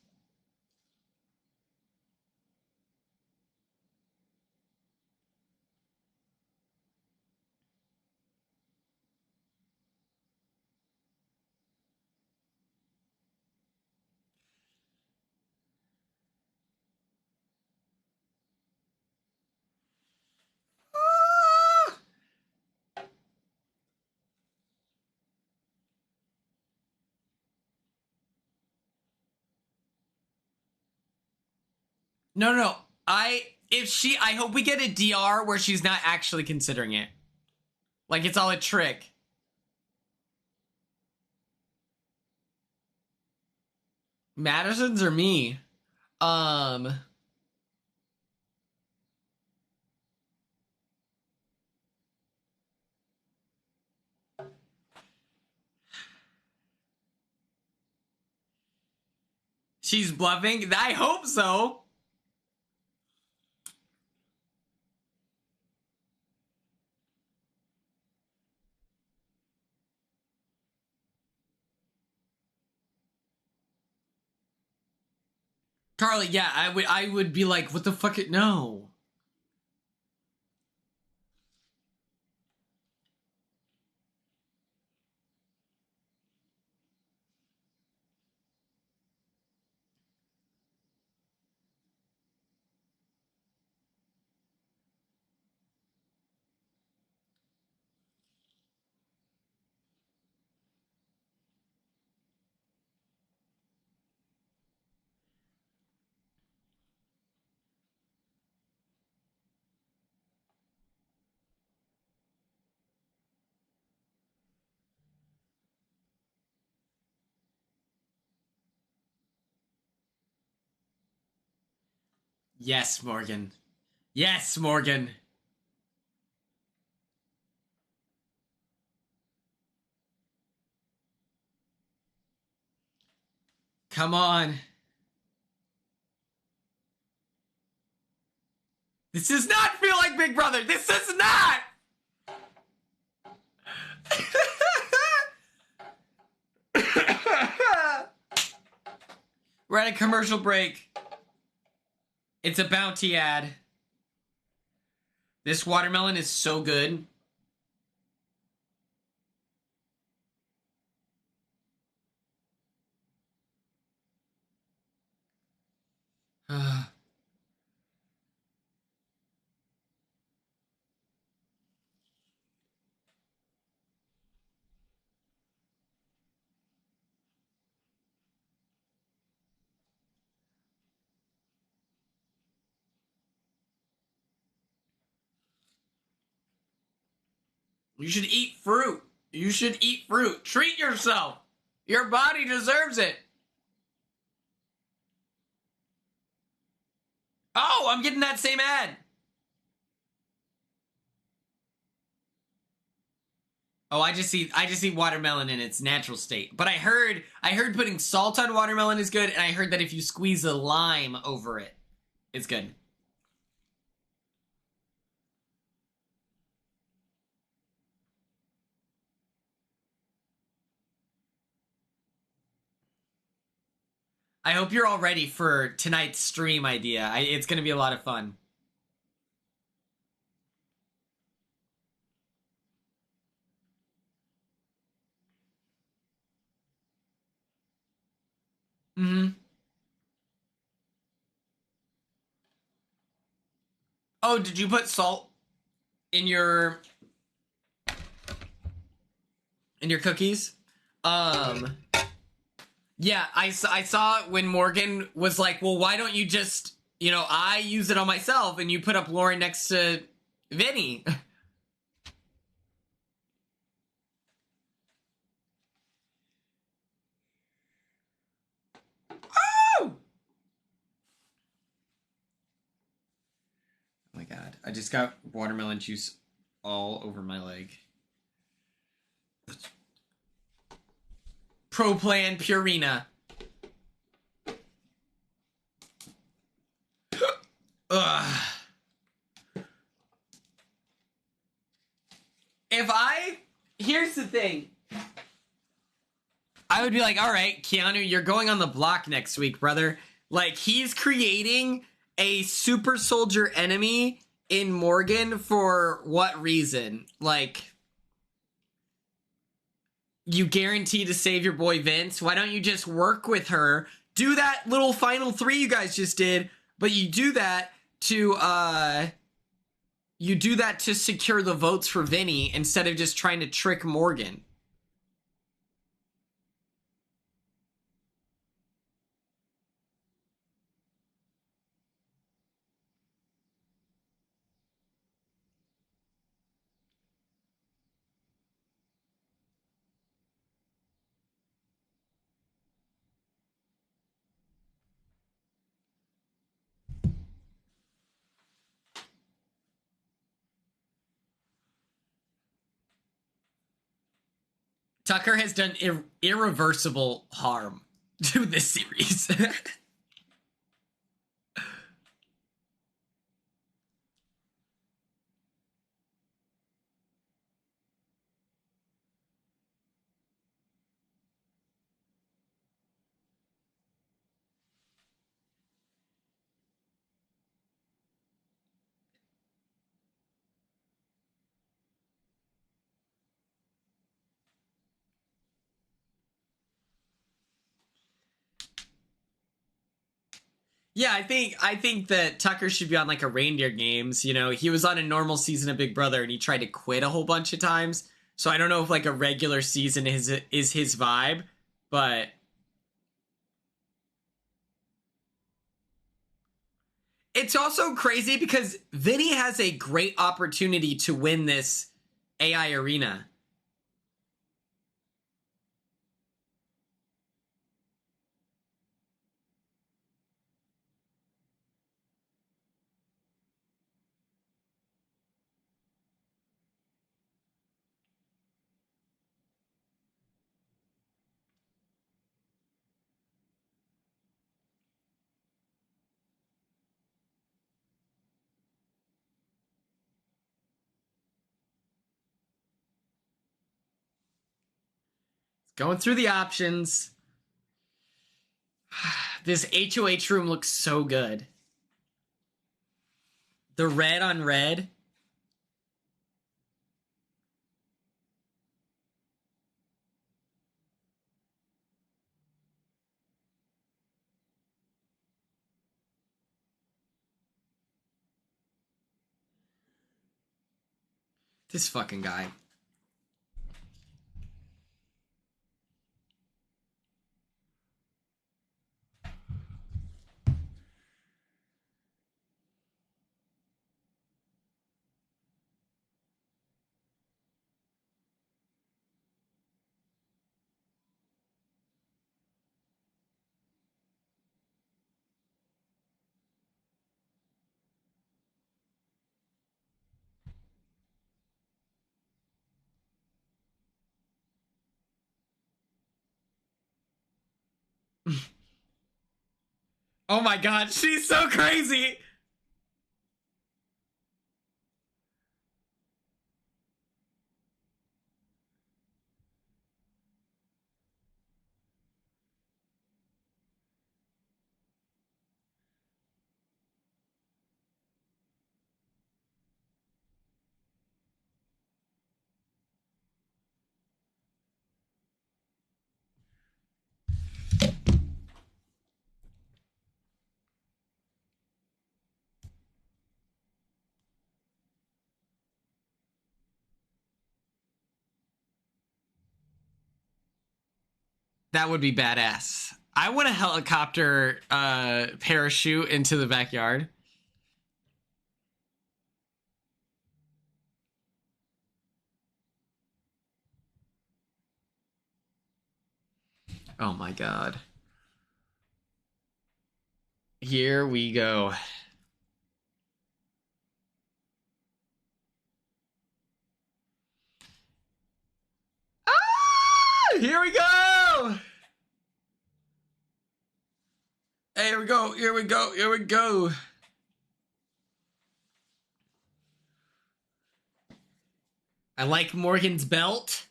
No. I hope we get a DR where she's not actually considering it. Like it's all a trick. Madison's or me? Um, she's bluffing? I hope so. Carly, yeah, I would be like, what the fuck it no. Yes, Morgan. Yes, Morgan. Come on. This does not feel like Big Brother. This does not. We're at a commercial break. It's a bounty ad. This watermelon is so good. You should eat fruit. You should eat fruit. Treat yourself. Your body deserves it. Oh, I'm getting that same ad. Oh, I just see watermelon in its natural state. But I heard putting salt on watermelon is good, and I heard that if you squeeze a lime over it, it's good. I hope you're all ready for tonight's stream idea. It's going to be a lot of fun. Mm-hmm. Oh, did you put salt in your cookies? Yeah, I saw when Morgan was like, well, why don't you just, I use it on myself, and you put up Lauren next to Vinny. Oh! Oh my god, I just got watermelon juice all over my leg. Pro Plan Purina. Ugh. Here's the thing. I would be like, all right, Keanu, you're going on the block next week, brother. Like, he's creating a super soldier enemy in Morgan for what reason? Like, you guarantee to save your boy Vince. Why don't you just work with her? Do that little final 3 you guys just did, but you do that to secure the votes for Vinny instead of just trying to trick Morgan. Tucker has done irreversible harm to this series. Yeah, I think that Tucker should be on like a Reindeer Games. You know, he was on a normal season of Big Brother and he tried to quit a whole bunch of times. So I don't know if like a regular season is his vibe, but it's also crazy because Vinny has a great opportunity to win this AI arena. Going through the options. This HOH room looks so good. The red on red. This fucking guy. Oh my god, she's so crazy! That would be badass. I want a helicopter parachute into the backyard. Oh my god. Here we go. Ah! Here we go! Here we go, here we go, here we go. I like Morgan's belt.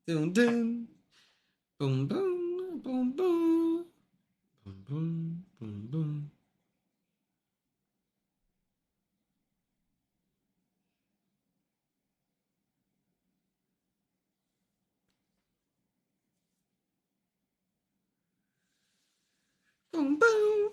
Boom, boom, boom, boom, boom, boom, boom, boom, boom, boom. Boom, boom.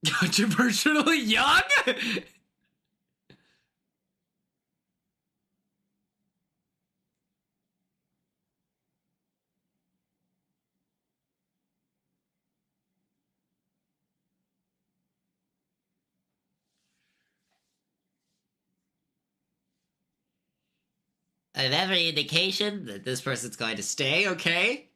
Controversially young? I have every indication that this person's going to stay, okay?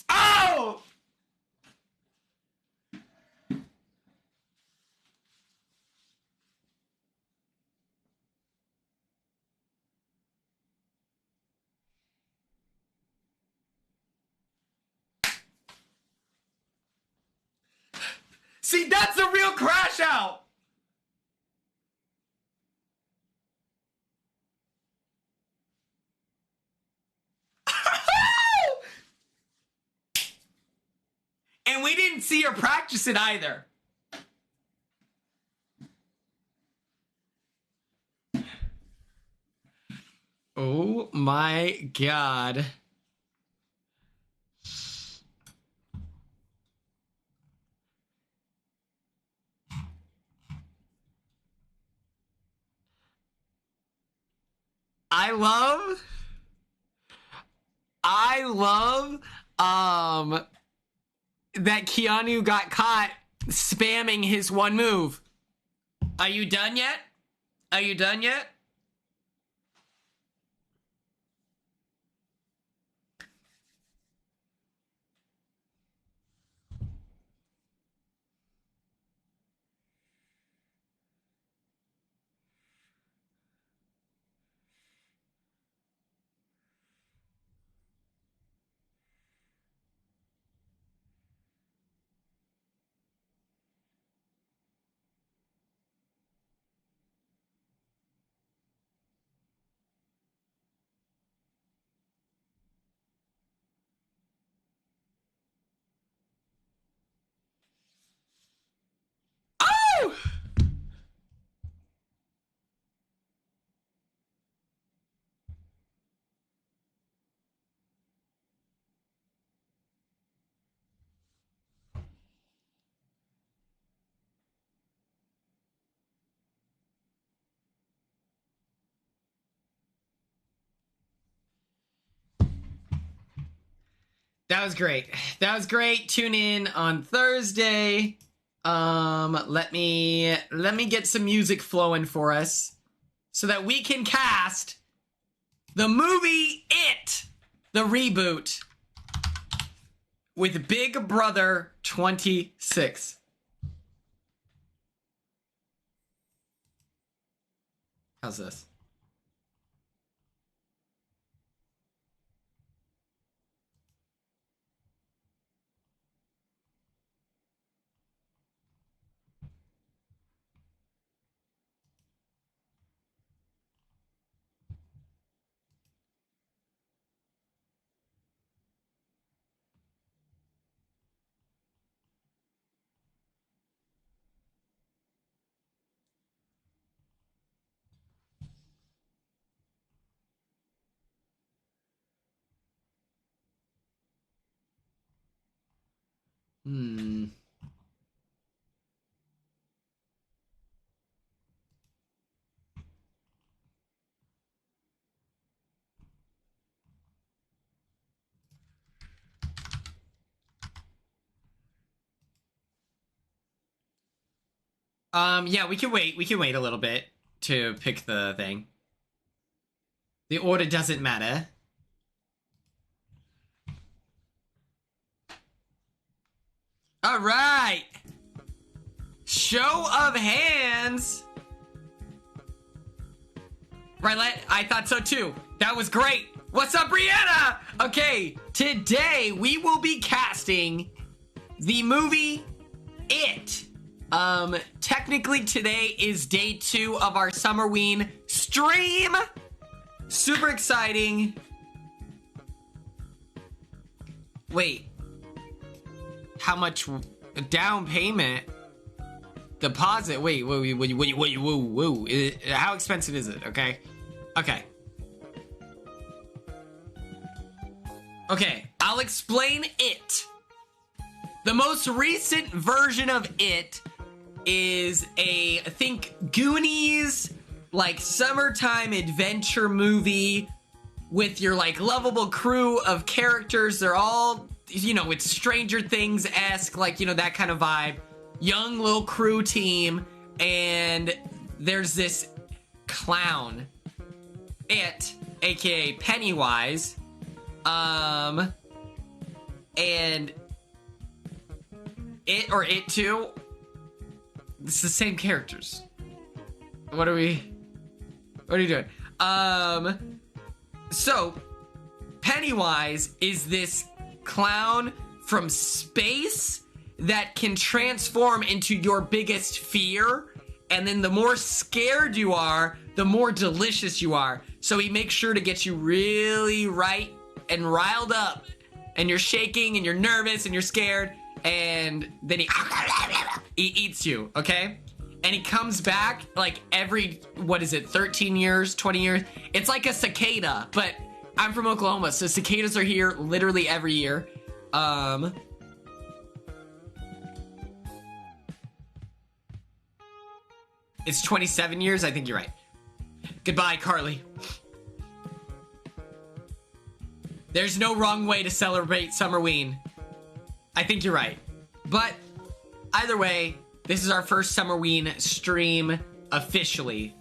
Oh! See, that's a real crash out! And we didn't see her practice it either. Oh my god. I love that Keanu got caught spamming his one move. Are you done yet? Are you done yet? Oh! That was great. That was great. Tune in on Thursday. Let me get some music flowing for us so that we can cast the movie It, the reboot, with Big Brother 26. How's this? Yeah, we can wait. We can wait a little bit to pick the thing. The order doesn't matter. All right. Show of hands. Right, I thought so too. That was great. What's up, Brianna? Okay, today we will be casting the movie It. Technically today is day 2 of our summerween stream. Super exciting. Wait. How much down payment? Deposit? Wait, whoa. How expensive is it? Okay. Okay, I'll explain It. The most recent version of It is I think, Goonies, like, summertime adventure movie with your, like, lovable crew of characters. They're all, you know, it's Stranger Things-esque, like, you know, that kind of vibe. Young little crew team, and there's this clown, It, aka Pennywise, and It or It 2, it's the same characters. What are you doing? So Pennywise is this clown from space that can transform into your biggest fear, and then the more scared you are, the more delicious you are. So he makes sure to get you really right and riled up, and you're shaking and you're nervous and you're scared, and then he eats you, okay? And he comes back like every, 13 years, 20 years? It's like a cicada, but I'm from Oklahoma, so cicadas are here literally every year. It's 27 years? I think you're right. Goodbye, Carly. There's no wrong way to celebrate Summerween. I think you're right. But either way, this is our first Summerween stream officially.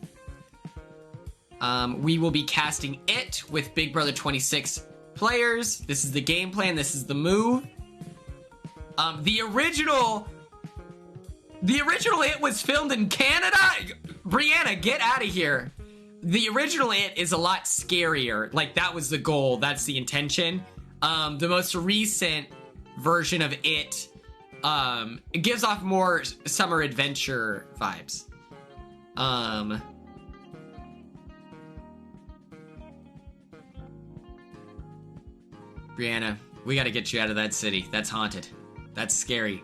We will be casting It with Big Brother 26 players. This is the game plan. This is the move. The original It was filmed in Canada. Brianna, get out of here. The original It is a lot scarier. Like, that was the goal. That's the intention. The most recent version of It, it gives off more summer adventure vibes. Brianna, we gotta get you out of that city. That's haunted. That's scary.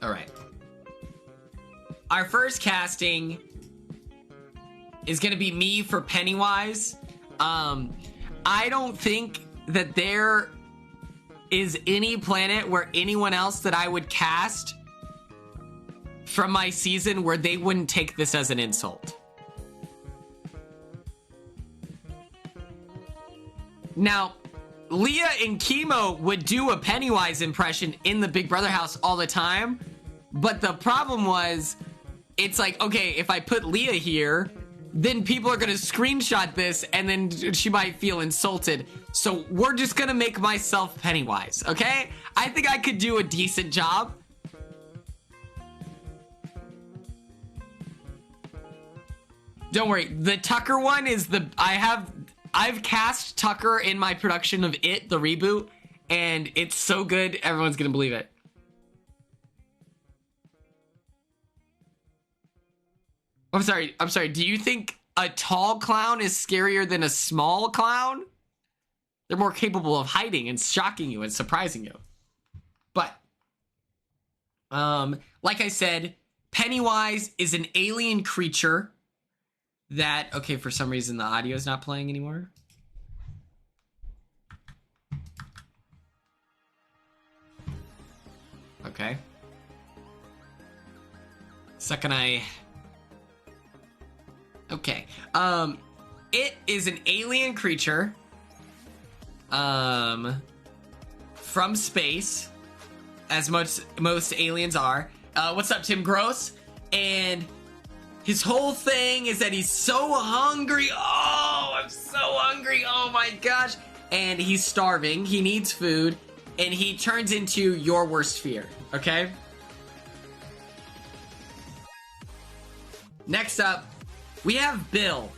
All right. Our first casting is gonna be me for Pennywise. I don't think that there is any planet where anyone else that I would cast from my season where they wouldn't take this as an insult. Now, Leah and Chemo would do a Pennywise impression in the Big Brother house all the time, but the problem was, it's like, okay, if I put Leah here, then people are gonna screenshot this and then she might feel insulted. So we're just gonna make myself Pennywise, okay? I think I could do a decent job. Don't worry, the Tucker one is I've cast Tucker in my production of It, the reboot, and it's so good, everyone's gonna believe it. I'm sorry, do you think a tall clown is scarier than a small clown? They're more capable of hiding and shocking you and surprising you. But, like I said, Pennywise is an alien creature that, okay, for some reason the audio is not playing anymore. Okay. Okay. It is an alien creature, from space, as most aliens are. What's up, Tim Gross? And his whole thing is that he's so hungry. Oh, I'm so hungry. Oh my gosh. And he's starving. He needs food. And he turns into your worst fear. Okay? Next up, we have Bill.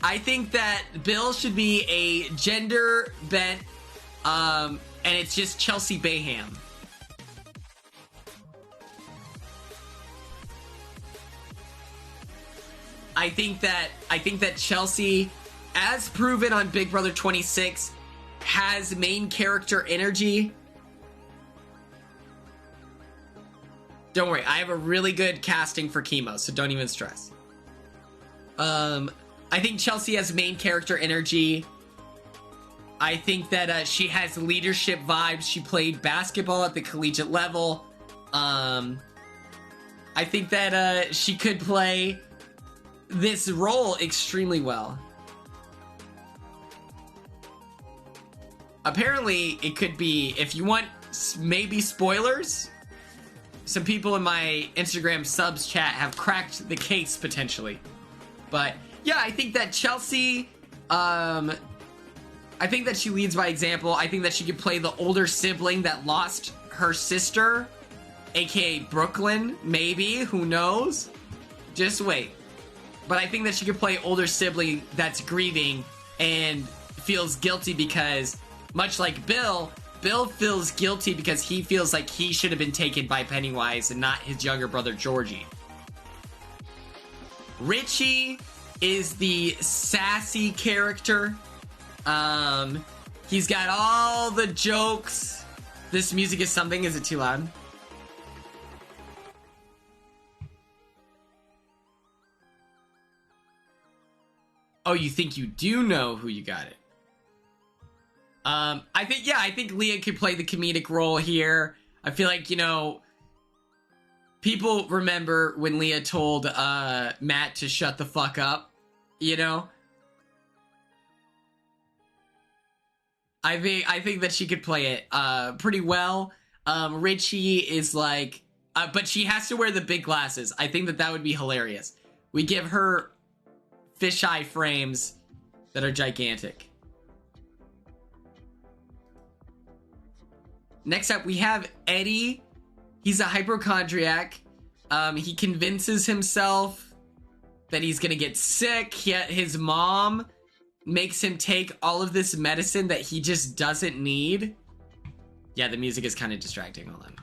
I think that Bill should be a gender bent, and it's just Chelsea Bayham. I think that Chelsea, as proven on Big Brother 26, has main character energy. Don't worry, I have a really good casting for Chemo, so don't even stress. I think Chelsea has main character energy. I think that she has leadership vibes. She played basketball at the collegiate level. I think that she could play this role extremely well. Apparently, it could be, if you want maybe spoilers, some people in my Instagram subs chat have cracked the case potentially. But yeah, I think that Chelsea, I think that she leads by example. I think that she could play the older sibling that lost her sister, aka Brooklyn, maybe, who knows? Just wait. But I think that she could play older sibling that's grieving and feels guilty because, much like Bill feels guilty because he feels like he should have been taken by Pennywise and not his younger brother Georgie. Richie is the sassy character. He's got all the jokes. This music is something. Is it too loud? Oh, you think you do know who you got it? I think Leah could play the comedic role here. I feel like, you know, people remember when Leah told Matt to shut the fuck up, you know? I think that she could play it pretty well. Richie is like, but she has to wear the big glasses. I think that would be hilarious. We give her fisheye frames that are gigantic. Next up, we have Eddie. He's a hypochondriac. He convinces himself that he's gonna get sick, yet his mom makes him take all of this medicine that he just doesn't need. Yeah, the music is kind of distracting. Hold on.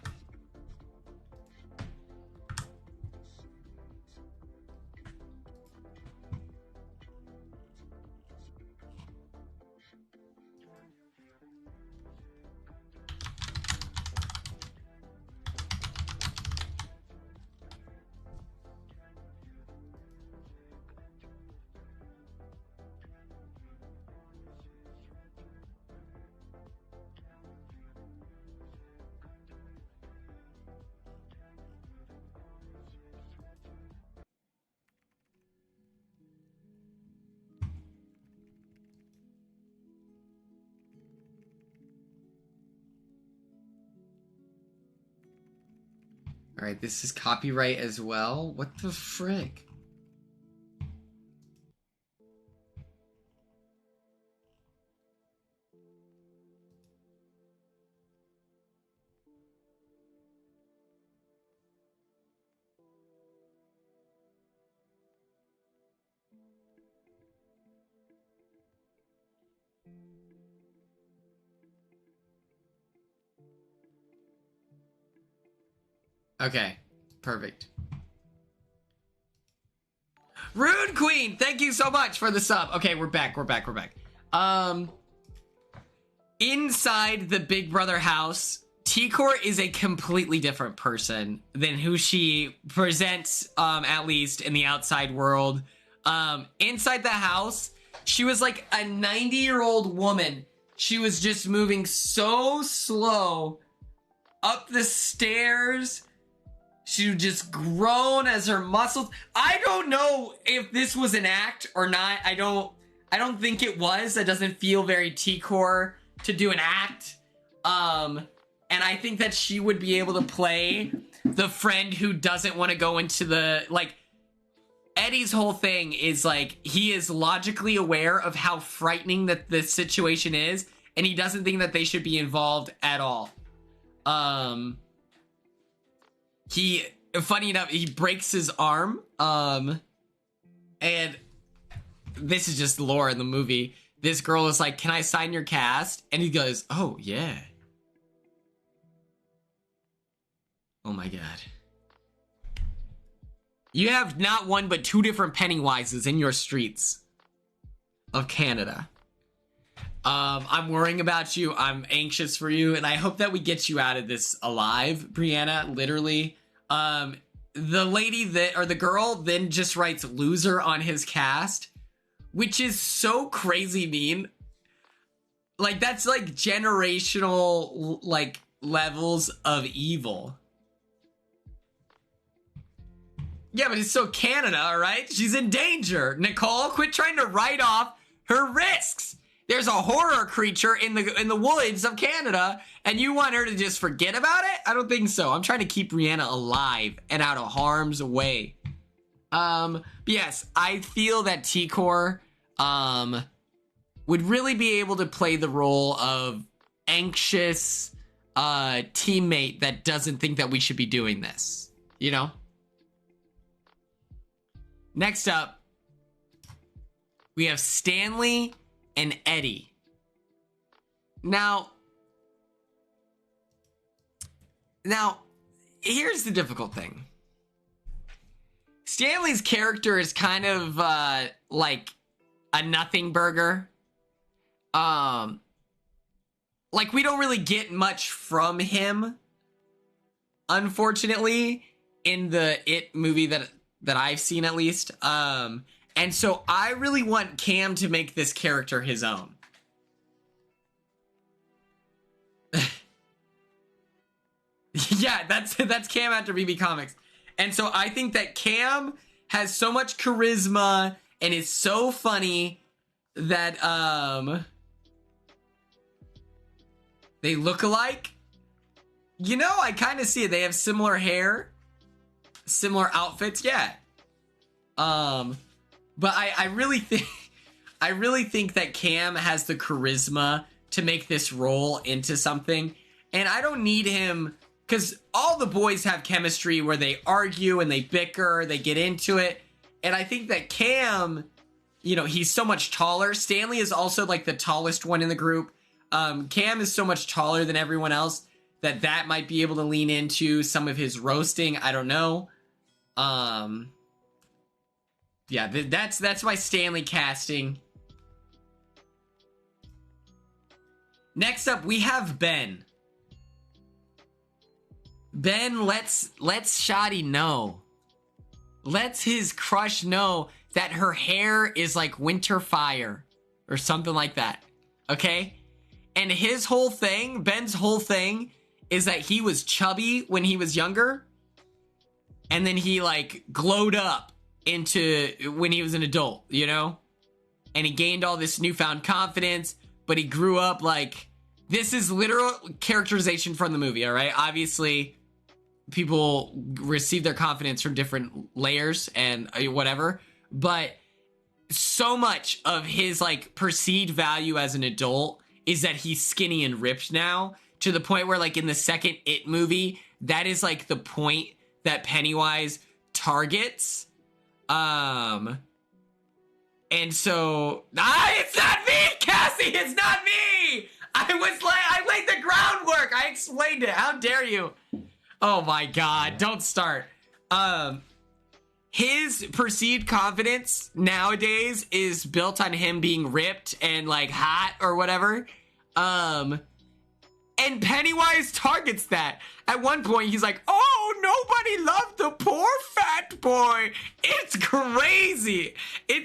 All right, this is copyright as well. What the frick? Okay, perfect. Rude Queen, thank you so much for the sub. Okay, we're back. Inside the Big Brother house, T-Core is a completely different person than who she presents, at least in the outside world. Inside the house, she was like a 90-year-old woman. She was just moving so slow up the stairs. She just grown as her muscles. I don't know if this was an act or not. I don't think it was. That doesn't feel very T-Core to do an act. And I think that she would be able to play the friend who doesn't want to go into the, like, Eddie's whole thing is like, he is logically aware of how frightening that this situation is, and he doesn't think that they should be involved at all. Funny enough, he breaks his arm, and this is just lore in the movie. This girl is like, can I sign your cast? And he goes, oh, yeah. Oh my god. You have not one but two different Pennywises in your streets of Canada. I'm worrying about you. I'm anxious for you, and I hope that we get you out of this alive, Brianna, literally. The lady that, or the girl, then just writes loser on his cast, which is so crazy mean. Like, that's like generational, like, levels of evil. Yeah, but it's still Canada, all right? She's in danger. Nicole, quit trying to write off her risks. there's a horror creature in the woods of Canada, and you want her to just forget about it? I don't think so. I'm trying to keep Rihanna alive and out of harm's way. Yes, I feel that T-Core would really be able to play the role of anxious teammate that doesn't think that we should be doing this, you know? Next up, we have Stanley and Eddie. Now, here's the difficult thing. Stanley's character is kind of like a nothing burger. Like, we don't really get much from him, unfortunately, in the It movie that I've seen, at least. And so I really want Cam to make this character his own. Yeah, that's Cam after BB Comics. And so I think that Cam has so much charisma and is so funny that they look alike. You know, I kind of see it. They have similar hair, similar outfits, yeah. But I really think that Cam has the charisma to make this role into something. And I don't need him, because all the boys have chemistry where they argue and they bicker, they get into it. And I think that Cam, you know, he's so much taller. Stanley is also like the tallest one in the group. Cam is so much taller than everyone else that might be able to lean into some of his roasting. I don't know. Yeah, that's my Stanley casting. Next up, we have Ben. Ben lets Shotty know. Lets his crush know that her hair is like winter fire or something like that. Okay? And his whole thing, Ben's whole thing, is that he was chubby when he was younger. And then he like glowed up into when he was an adult, you know? And he gained all this newfound confidence, but he grew up like, this is literal characterization from the movie, all right? Obviously, people receive their confidence from different layers and whatever, but so much of his like perceived value as an adult is that he's skinny and ripped now, to the point where like in the second It movie, that is like the point that Pennywise targets. And so, it's not me, Cassie, it's not me. I laid the groundwork. I explained it. How dare you? Oh my God, don't start. His perceived confidence nowadays is built on him being ripped and like hot or whatever. And Pennywise targets that. At one point, he's like, oh, nobody loved the poor fat boy. It's crazy.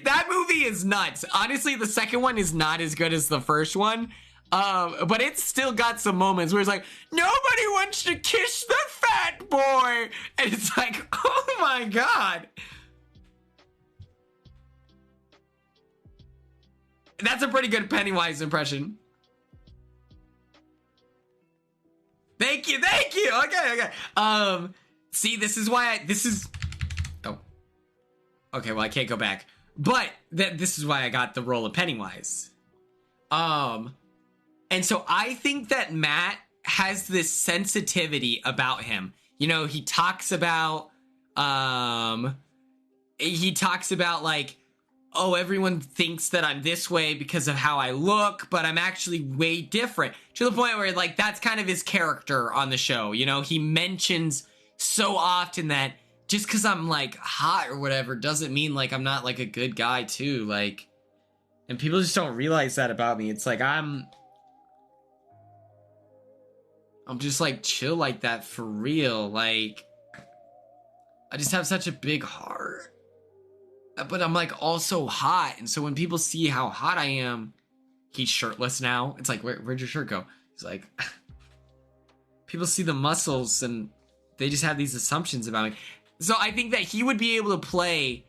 That movie is nuts. Honestly, the second one is not as good as the first one. But it's still got some moments where it's like, nobody wants to kiss the fat boy. And it's like, oh my God. That's a pretty good Pennywise impression. Thank you. Okay. See, this is why oh. Okay, well, I can't go back. But this is why I got the role of Pennywise. And so I think that Matt has this sensitivity about him. You know, he talks about like, oh, everyone thinks that I'm this way because of how I look, but I'm actually way different. To the point where, like, that's kind of his character on the show. You know, he mentions so often that just because I'm, like, hot or whatever doesn't mean, like, I'm not, like, a good guy, too. Like, and people just don't realize that about me. It's like, I'm just, like, chill like that for real. Like, I just have such a big heart. But I'm, like, also hot. And so when people see how hot I am, he's shirtless now. It's like, where'd your shirt go? He's like, people see the muscles and they just have these assumptions about me. So I think that he would be able to play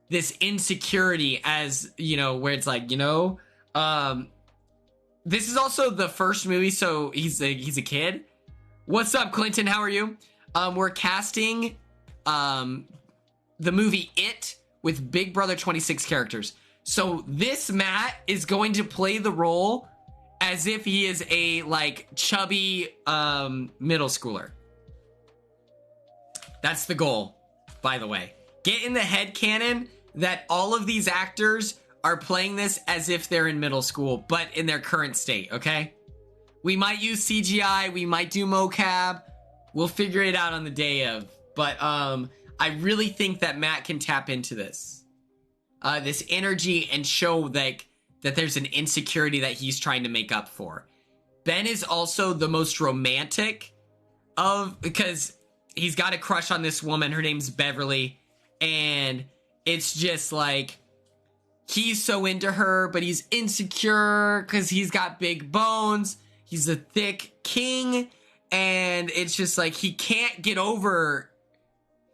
this insecurity as, you know, where it's like, you know, this is also the first movie, so he's a kid. What's up, Clinton? How are you? We're casting the movie It with Big Brother 26 characters. So this Matt is going to play the role as if he is a like chubby middle schooler. That's the goal, by the way. Get in the headcanon that all of these actors are playing this as if they're in middle school, but in their current state, okay? We might use CGI, we might do mocap. We'll figure it out on the day of. But I really think that Matt can tap into this. This energy and show like that there's an insecurity that he's trying to make up for. Ben is also the most romantic because he's got a crush on this woman. Her name's Beverly. And it's just like, he's so into her, but he's insecure because he's got big bones. He's a thick king. And it's just like, he can't get over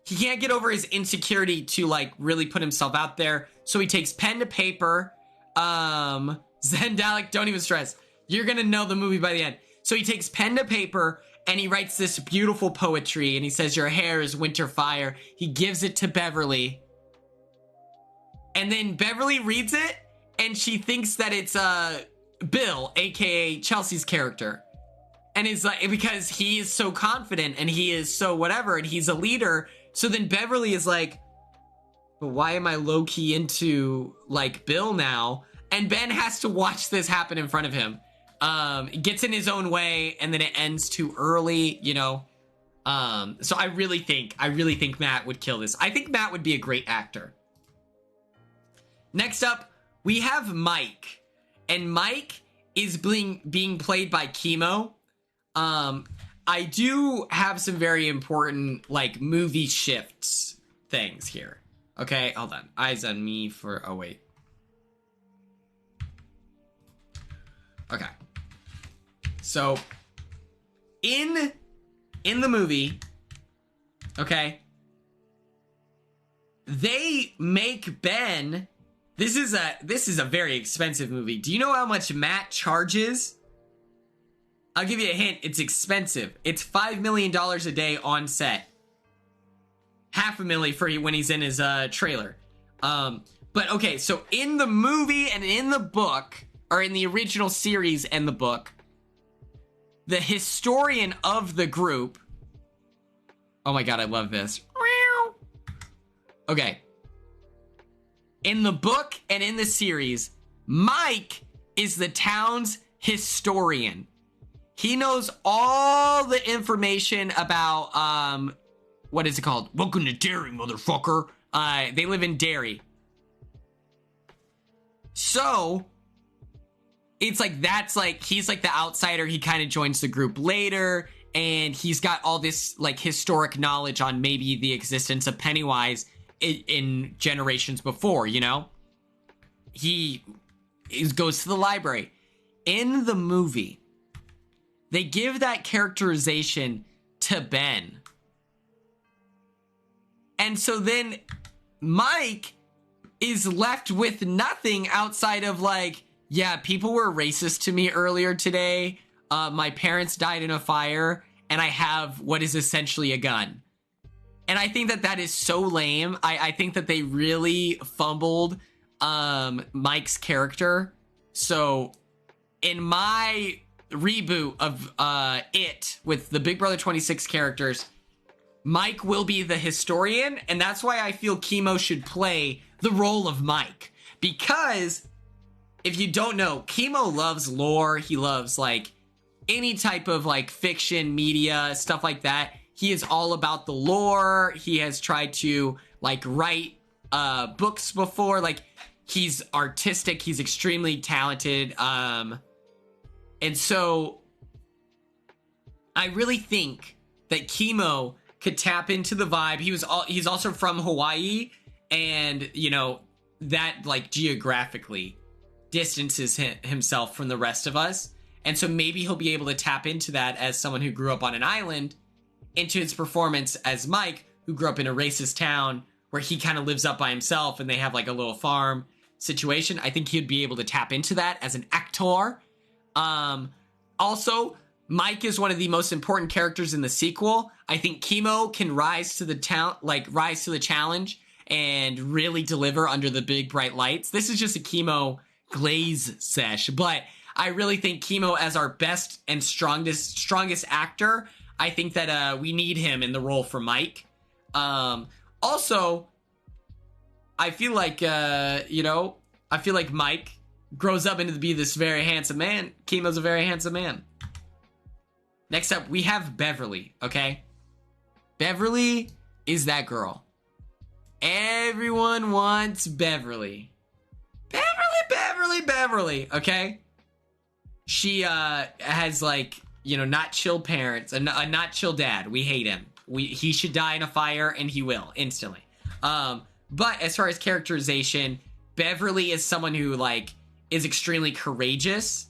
his insecurity to like really put himself out there. So he takes pen to paper. Zendalic, don't even stress. You're going to know the movie by the end. So he takes pen to paper and he writes this beautiful poetry and he says, your hair is winter fire. He gives it to Beverly. And then Beverly reads it and she thinks that it's Bill, aka Chelsea's character. And is like, because he is so confident and he is so whatever and he's a leader. So then Beverly is like, but why am I low-key into like Bill now? And Ben has to watch this happen in front of him. It gets in his own way and then it ends too early, you know. So I really think Matt would kill this. I think Matt would be a great actor. Next up, we have Mike. And Mike is being played by Chemo. I do have some very important like movie shifts things here. Okay, hold on. Eyes on me for, oh wait. Okay. So in the movie, okay, they make Ben, this is a very expensive movie. Do you know how much Matt charges? I'll give you a hint. It's expensive. It's $5 million a day on set. $500,000 for when he's in his trailer. But okay, so in the movie and in the book, or in the original series and the book, the historian of the group. Oh my god, I love this. Okay. In the book and in the series, Mike is the town's historian. He knows all the information about, what is it called? Welcome to Derry, motherfucker. They live in Derry. So, it's like, that's like, he's like the outsider. He kind of joins the group later. And he's got all this like historic knowledge on maybe the existence of Pennywise in generations before, you know? He goes to the library. In the movie, they give that characterization to Ben. And so then Mike is left with nothing outside of like, yeah, people were racist to me earlier today. My parents died in a fire and I have what is essentially a gun. And I think that is so lame. I think that they really fumbled Mike's character. So in my reboot of It with the Big Brother 26 characters, Mike will be the historian, and that's why I feel Chemo should play the role of Mike. Because if you don't know, Chemo loves lore. He loves like any type of like fiction, media, stuff like that. He is all about the lore. He has tried to like write books before. Like, he's artistic. He's extremely talented. And so I really think that Chemo could tap into the vibe. He's also from Hawaii, and you know, that like geographically distances himself from the rest of us. And so maybe he'll be able to tap into that as someone who grew up on an island, into his performance as Mike, who grew up in a racist town where he kind of lives up by himself and they have like a little farm situation. I think he'd be able to tap into that as an actor. Also, Mike is one of the most important characters in the sequel. I think Chemo can rise to the challenge and really deliver under the big bright lights. This is just a Chemo glaze sesh, but I really think Chemo as our best and strongest actor. I think that we need him in the role for Mike. Also, I feel like Mike grows up into be this very handsome man. Chemo's a very handsome man. Next up, we have Beverly, okay? Beverly is that girl. Everyone wants Beverly. Beverly, okay? She has, like, you know, not chill parents, a not chill dad. We hate him. He should die in a fire, and he will, instantly. But as far as characterization, Beverly is someone who, like, is extremely courageous.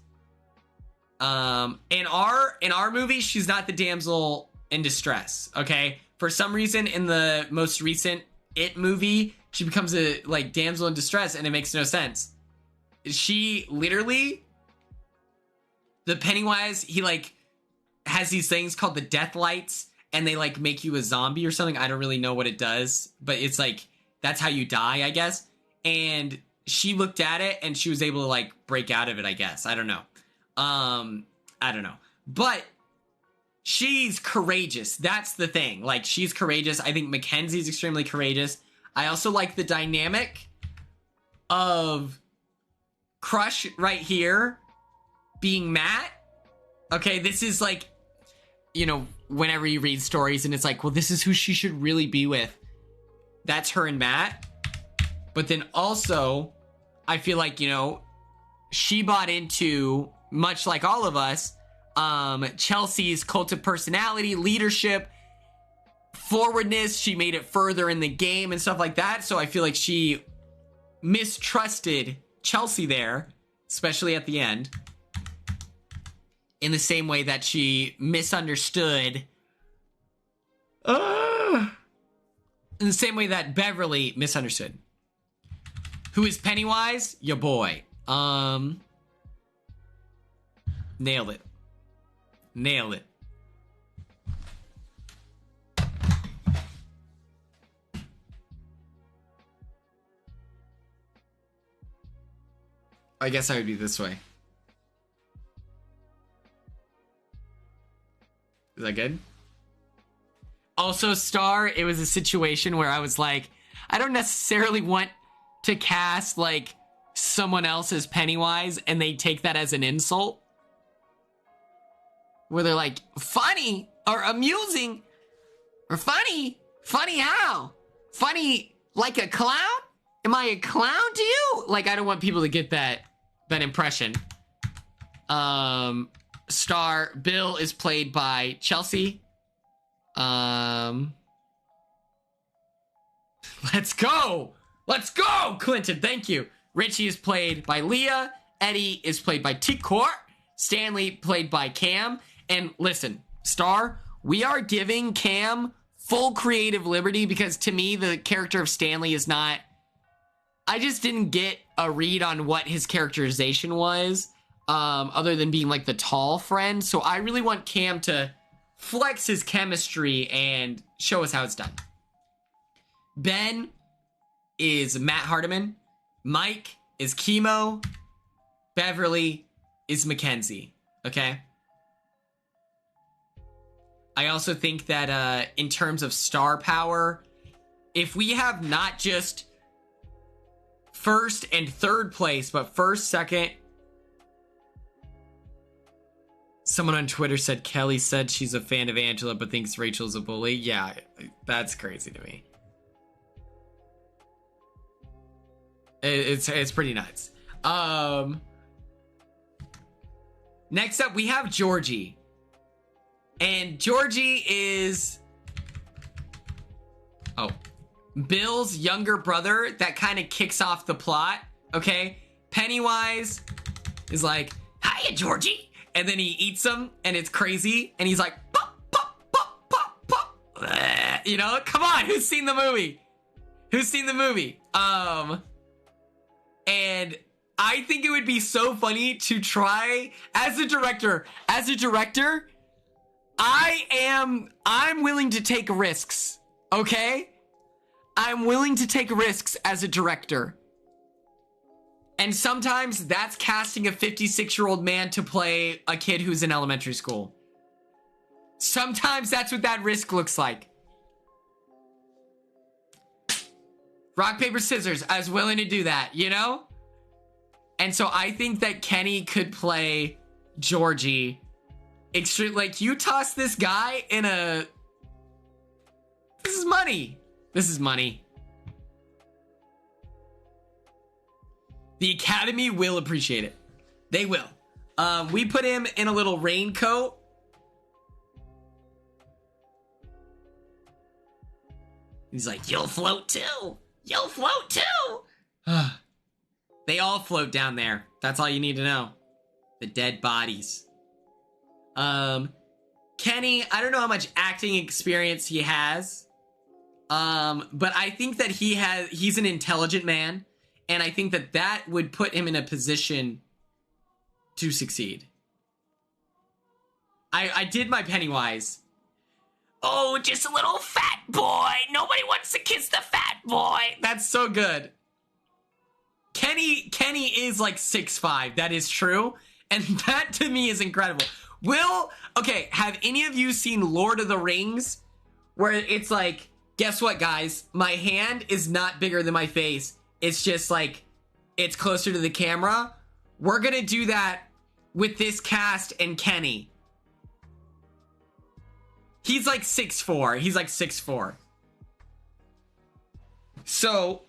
In our movie, she's not the damsel in distress, okay? For some reason, in the most recent It movie, she becomes a, like, damsel in distress, and it makes no sense. She literally, the Pennywise, he, like, has these things called the death lights, and they, like, make you a zombie or something. I don't really know what it does, but it's, like, that's how you die, I guess. And she looked at it, and she was able to, like, break out of it, I guess. I don't know. But she's courageous. That's the thing. Like, she's courageous. I think Mackenzie's extremely courageous. I also like the dynamic of Crush right here being Matt. Okay, this is like, you know, whenever you read stories and it's like, well, this is who she should really be with. That's her and Matt. But then also, I feel like, you know, she bought into, much like all of us, Chelsea's cult of personality, leadership, forwardness. She made it further in the game and stuff like that. So I feel like she mistrusted Chelsea there, especially at the end, in the same way that she misunderstood, in the same way that Beverly misunderstood. Who is Pennywise? Your boy. Nailed it. I guess I would be this way. Is that good? Also, Star, it was a situation where I was like, I don't necessarily want to cast, like, someone else as Pennywise, and they take that as an insult. Where they're like, funny, or amusing, or funny. Funny how? Funny like a clown? Am I a clown to you? Like, I don't want people to get that impression. Star, Bill is played by Chelsea. Let's go, Clinton, thank you. Richie is played by Leah. Eddie is played by T-Court. Stanley played by Cam. And listen, Star, we are giving Cam full creative liberty because to me, the character of Stanley is not... I just didn't get a read on what his characterization was, other than being like the tall friend. So I really want Cam to flex his chemistry and show us how it's done. Ben is Matt Hardiman. Mike is Chemo. Beverly is Mackenzie. Okay? I also think that in terms of star power, if we have not just first and third place, but first, second... Someone on Twitter said Kelly said she's a fan of Angela but thinks Rachel's a bully. Yeah, that's crazy to me. It's pretty nuts. Next up, we have Georgie. And Georgie is... Bill's younger brother that kind of kicks off the plot, okay? Pennywise is like, hiya, Georgie. And then he eats him, and it's crazy. And he's like, pop, pop, pop, pop, pop. You know, come on, who's seen the movie? And I think it would be so funny to try as a director. As a director, I'm willing to take risks, okay? I'm willing to take risks as a director. And sometimes that's casting a 56-year-old man to play a kid who's in elementary school. Sometimes that's what that risk looks like. Rock, paper, scissors. I was willing to do that, you know? And so I think that Kenny could play Georgie. Extreme, like, you toss this guy in a... This is money. This is money. The Academy will appreciate it. They will. We put him in a little raincoat. He's like, you'll float too. You'll float too. They all float down there. That's all you need to know. The dead bodies. Kenny, I don't know how much acting experience he has. But I think that he's an intelligent man. And I think that that would put him in a position to succeed. I did my Pennywise. Oh, just a little fat boy. Nobody wants to kiss the fat boy. That's so good. Kenny is like 6'5". That is true. And that to me is incredible. Okay, have any of you seen Lord of the Rings? Where it's like, guess what, guys? My hand is not bigger than my face. It's just like, it's closer to the camera. We're gonna do that with this cast and Kenny. He's like 6'4". He's like 6'4". So,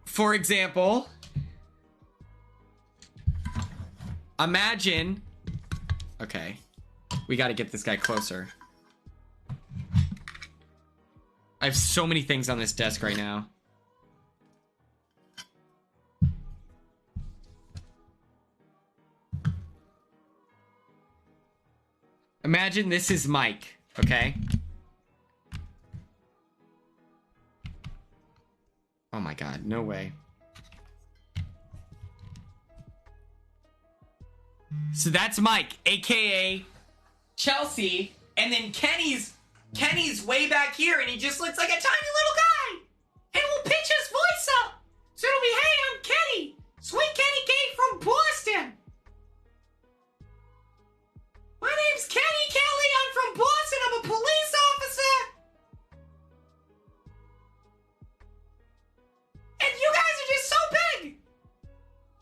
for example, imagine... Okay, we gotta get this guy closer. I have so many things on this desk right now. Imagine this is Mike, okay? Oh my god, no way. So that's Mike, aka Chelsea, and then Kenny's way back here, and he just looks like a tiny little guy. And we'll pitch his voice up. So it'll be, hey, I'm Kenny. Sweet Kenny Gate from Boston. My name's Kenny Kelly. I'm from Boston. I'm a police officer. And you guys are just so big.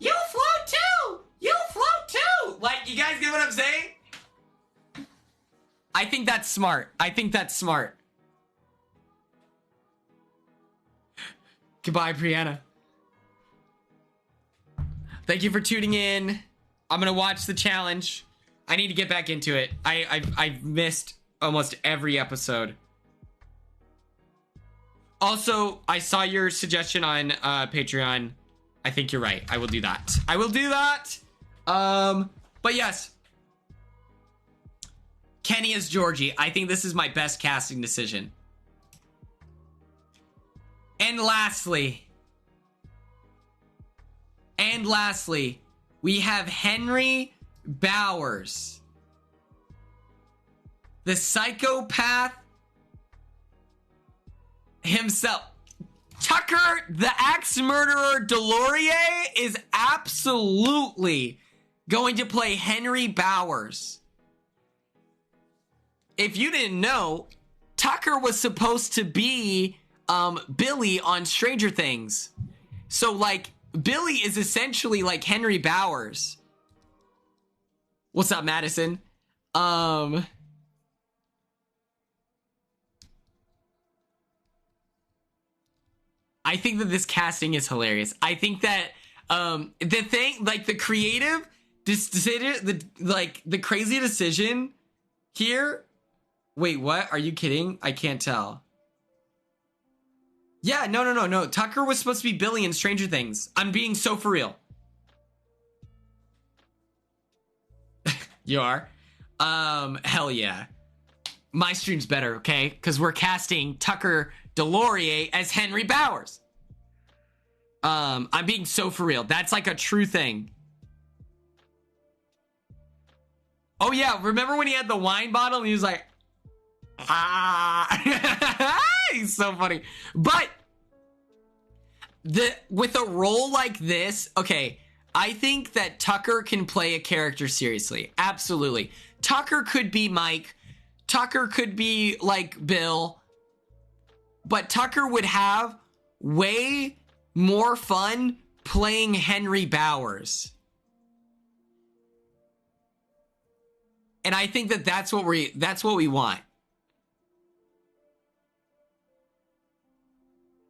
You'll float too. You'll float too. Like, you guys get what I'm saying? I think that's smart. I think that's smart. Goodbye, Brianna. Thank you for tuning in. I'm gonna watch the challenge. I need to get back into it. I've missed almost every episode. Also, I saw your suggestion on Patreon. I think you're right. I will do that. I will do that. But yes. Kenny as Georgie. I think this is my best casting decision. And lastly, we have Henry Bowers, the psychopath himself. Tucker, the axe murderer Delorier, is absolutely going to play Henry Bowers. If you didn't know, Tucker was supposed to be Billy on Stranger Things. So, like, Billy is essentially like Henry Bowers. What's up, Madison? I think that this casting is hilarious. I think that the thing, like, the creative decision, the crazy decision here. Wait, what? Are you kidding? I can't tell. Yeah, no. Tucker was supposed to be Billy in Stranger Things. I'm being so for real. You are? Hell yeah. My stream's better, okay? Because we're casting Tucker Delorier as Henry Bowers. I'm being so for real. That's like a true thing. Oh yeah, remember when he had the wine bottle and he was like, ah. He's so funny. But with a role like this, okay, I think that Tucker can play a character seriously. Absolutely. Tucker could be Mike. Tucker could be like Bill. But Tucker would have way more fun playing Henry Bowers. And I think that that's what we want.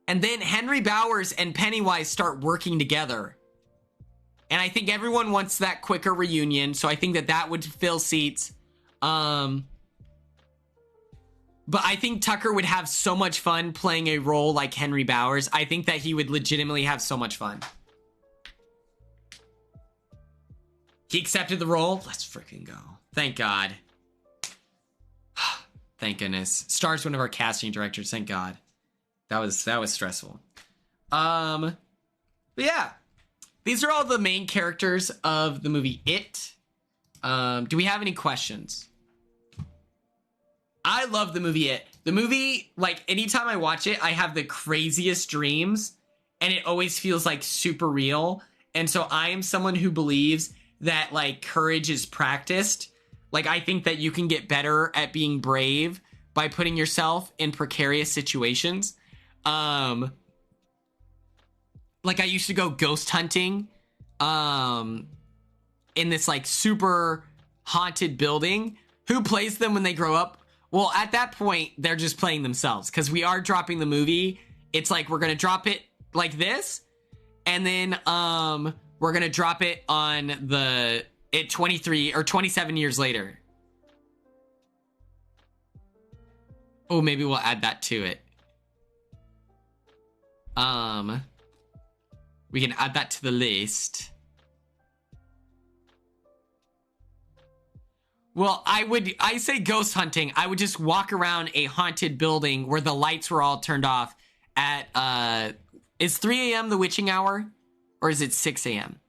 And then Henry Bowers and Pennywise start working together. And I think everyone wants that quicker reunion, so I think that would fill seats. But I think Tucker would have so much fun playing a role like Henry Bowers. I think that he would legitimately have so much fun. He accepted the role. Let's freaking go. Thank God. Thank goodness. Star's one of our casting directors. Thank God. That was stressful. But yeah. These are all the main characters of the movie It. Do we have any questions? I love the movie It. The movie, like, anytime I watch it, I have the craziest dreams, and it always feels, like, super real. And so I am someone who believes that, like, courage is practiced. Like, I think that you can get better at being brave by putting yourself in precarious situations. Like, I used to go ghost hunting, in this, like, super haunted building. Who plays them when they grow up? Well, at that point, they're just playing themselves, because we are dropping the movie. It's like, we're going to drop it like this, and then, we're going to drop it on 23 or 27 years later. Oh, maybe we'll add that to it. We can add that to the list. Well, I say ghost hunting. I would just walk around a haunted building where the lights were all turned off at, is 3 a.m. the witching hour? Or is it 6 a.m.?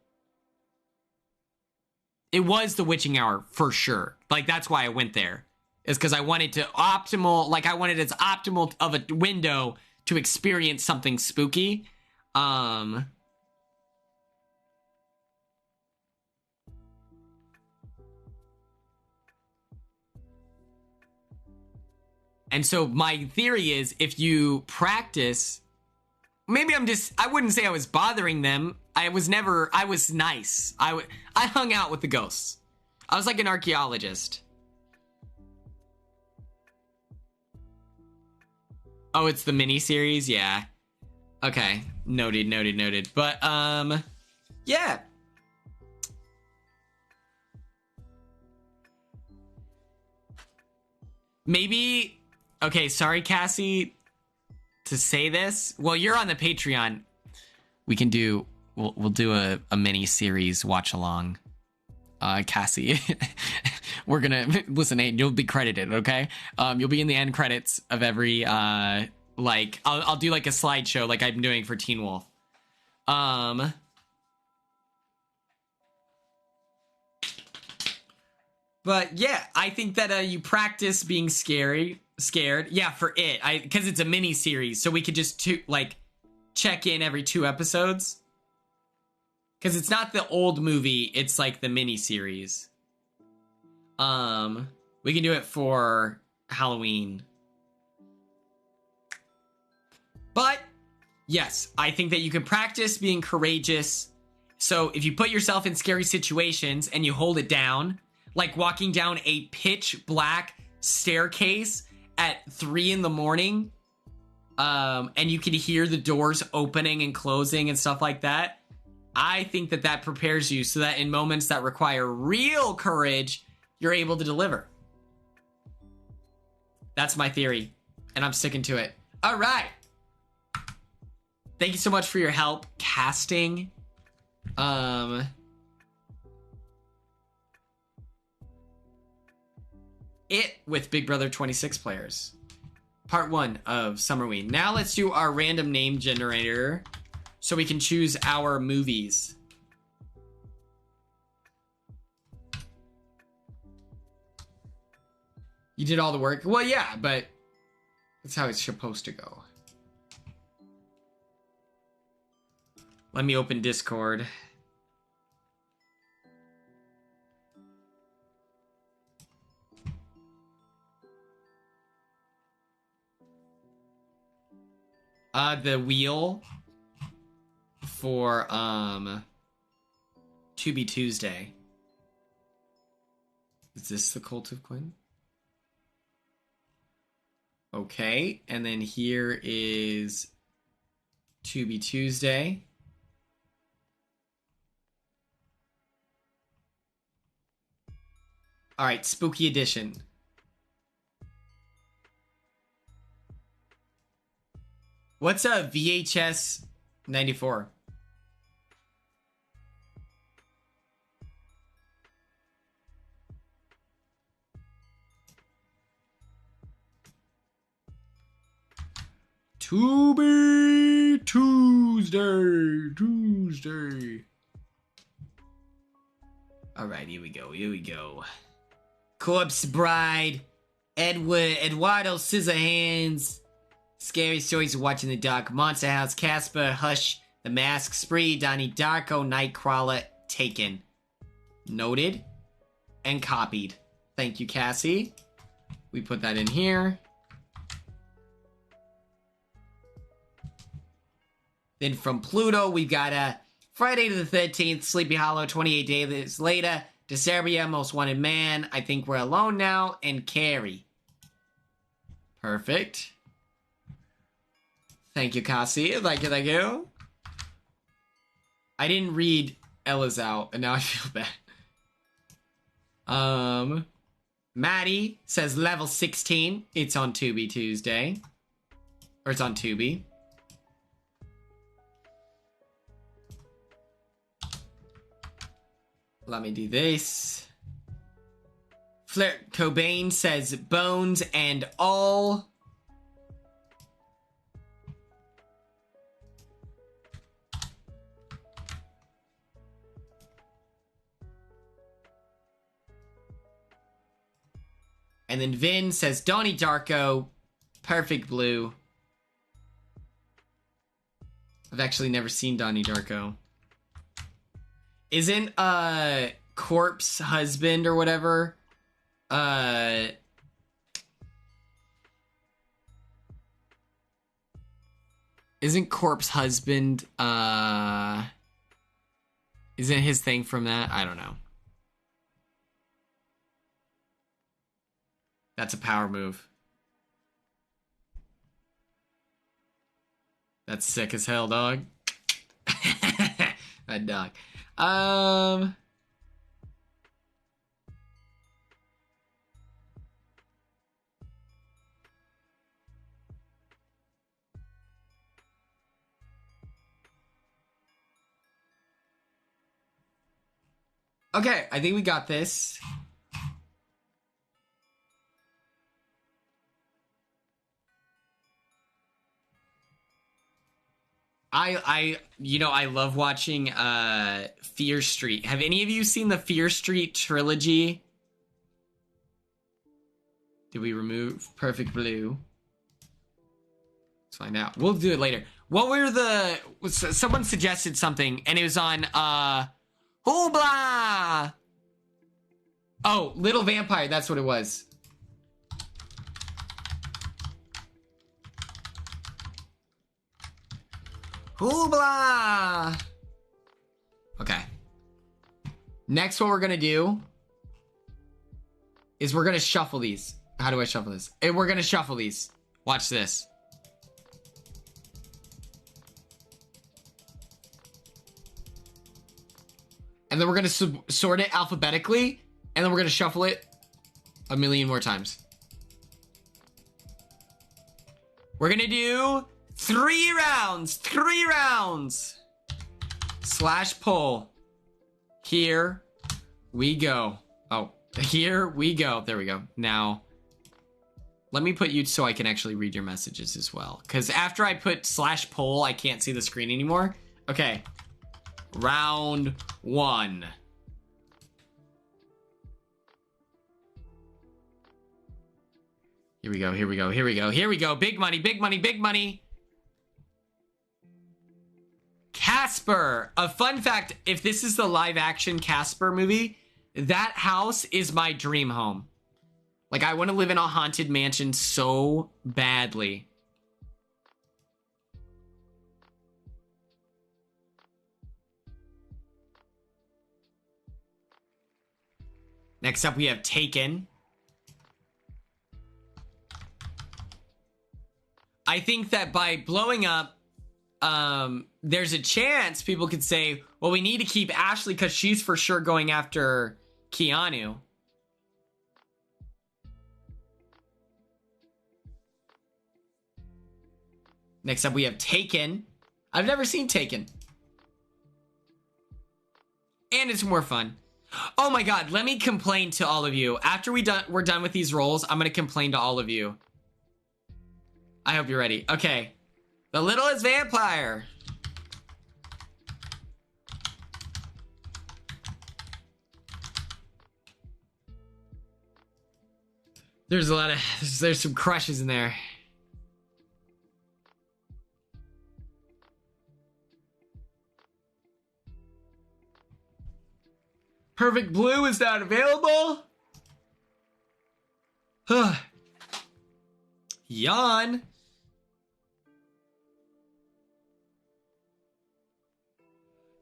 It was the witching hour for sure. Like, that's why I went there. Is because I wanted as optimal of a window to experience something spooky. And so my theory is, if you practice, maybe I wouldn't say I was bothering them. I was nice. I hung out with the ghosts. I was like an archaeologist. Oh, it's the mini-series? Yeah. Okay. Noted. But, yeah. Maybe... Okay, sorry, Cassie, to say this. Well, you're on the Patreon. We can do... We'll do a mini-series watch-along. Cassie. We're gonna... Listen, hey, you'll be credited, okay? You'll be in the end credits of every, like... I'll do, like, a slideshow like I'm doing for Teen Wolf. But, yeah, I think that you practice being scared. Yeah, for It. Because it's a mini-series, so we could just, check in every 2 episodes. Because it's not the old movie, it's like the mini-series. We can do it for Halloween. But, yes, I think that you can practice being courageous. So if you put yourself in scary situations and you hold it down, like walking down a pitch black staircase at 3 a.m, and you can hear the doors opening and closing and stuff like that, I think that prepares you so that in moments that require real courage, you're able to deliver. That's my theory, and I'm sticking to it. All right. Thank you so much for your help casting. It with Big Brother 26 players. Part 1 of Summerween. Now let's do our random name generator. so we can choose our movies. You did all the work? Well, yeah, but that's how it's supposed to go. Let me open Discord. The wheel for 2B Tuesday. Is this the Cult of Quinn? Okay, and then here is 2B Tuesday. All right, Spooky Edition. What's a VHS 94? To be Tuesday. All right, here we go. Corpse Bride, Eduardo Scissorhands, Scary Stories of Watching the Dark, Monster House, Casper, Hush, The Mask, Spree, Donnie Darko, Nightcrawler, Taken. Noted and copied. Thank you, Cassie. We put that in here. Then from Pluto, we've got Friday the 13th, Sleepy Hollow, 28 Days Later, Disturbia, Most Wanted Man, I Think We're Alone Now, and Carrie. Perfect. Thank you, Cassie. Thank you. I didn't read Ella's out, and now I feel bad. Maddie says level 16. It's on Tubi Tuesday. Or it's on Tubi. Let me do this. Flirt Cobain says Bones and All. And then Vin says Donnie Darko, Perfect Blue. I've actually never seen Donnie Darko. Isn't Corpse Husband or whatever isn't Corpse Husband isn't his thing from that? I don't know. That's a power move. That's sick as hell, dog. That dog. Okay, I think we got this. I love watching Fear Street. Have any of you seen the Fear Street trilogy? Did we remove Perfect Blue? Let's find out. We'll do it later. What were someone suggested something and it was on Hoobla! Oh, Little Vampire, that's what it was. Hoobla! Okay. Next, what we're gonna do is we're gonna shuffle these. How do I shuffle this? And we're gonna shuffle these. Watch this. And then we're gonna sort it alphabetically, and then we're gonna shuffle it a million more times. We're gonna do 3 rounds. Slash pull. Here we go. Oh, here we go. There we go. Now, let me put you so I can actually read your messages as well. Because after I put slash pull, I can't see the screen anymore. Okay. Round 1. Here we go, here we go, here we go, here we go. Big money, big money, big money. Casper. A fun fact, if this is the live action Casper movie, that house is my dream home. Like, I want to live in a haunted mansion so badly. Next up, we have Taken. I think that by blowing up, there's a chance people could say, well, we need to keep Ashley because she's for sure going after Keanu. Next up, we have Taken. I've never seen Taken. And it's more fun. Oh my god, let me complain to all of you. After we're done with these roles, I'm gonna complain to all of you. I hope you're ready. Okay. The Littlest Vampire. There's some crushes in there. Perfect Blue is not available. Yawn.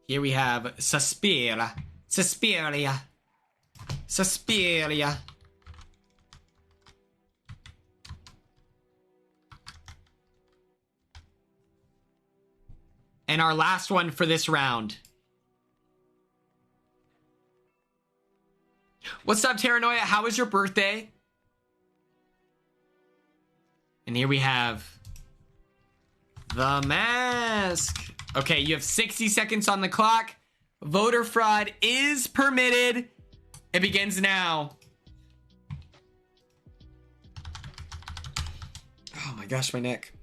Here we have Suspiria. Suspiria. Suspiria. And our last one for this round. What's up, Terranoia? How was your birthday? And here we have The Mask. Okay, you have 60 seconds on the clock. Voter fraud is permitted. It begins now. Oh my gosh, my neck.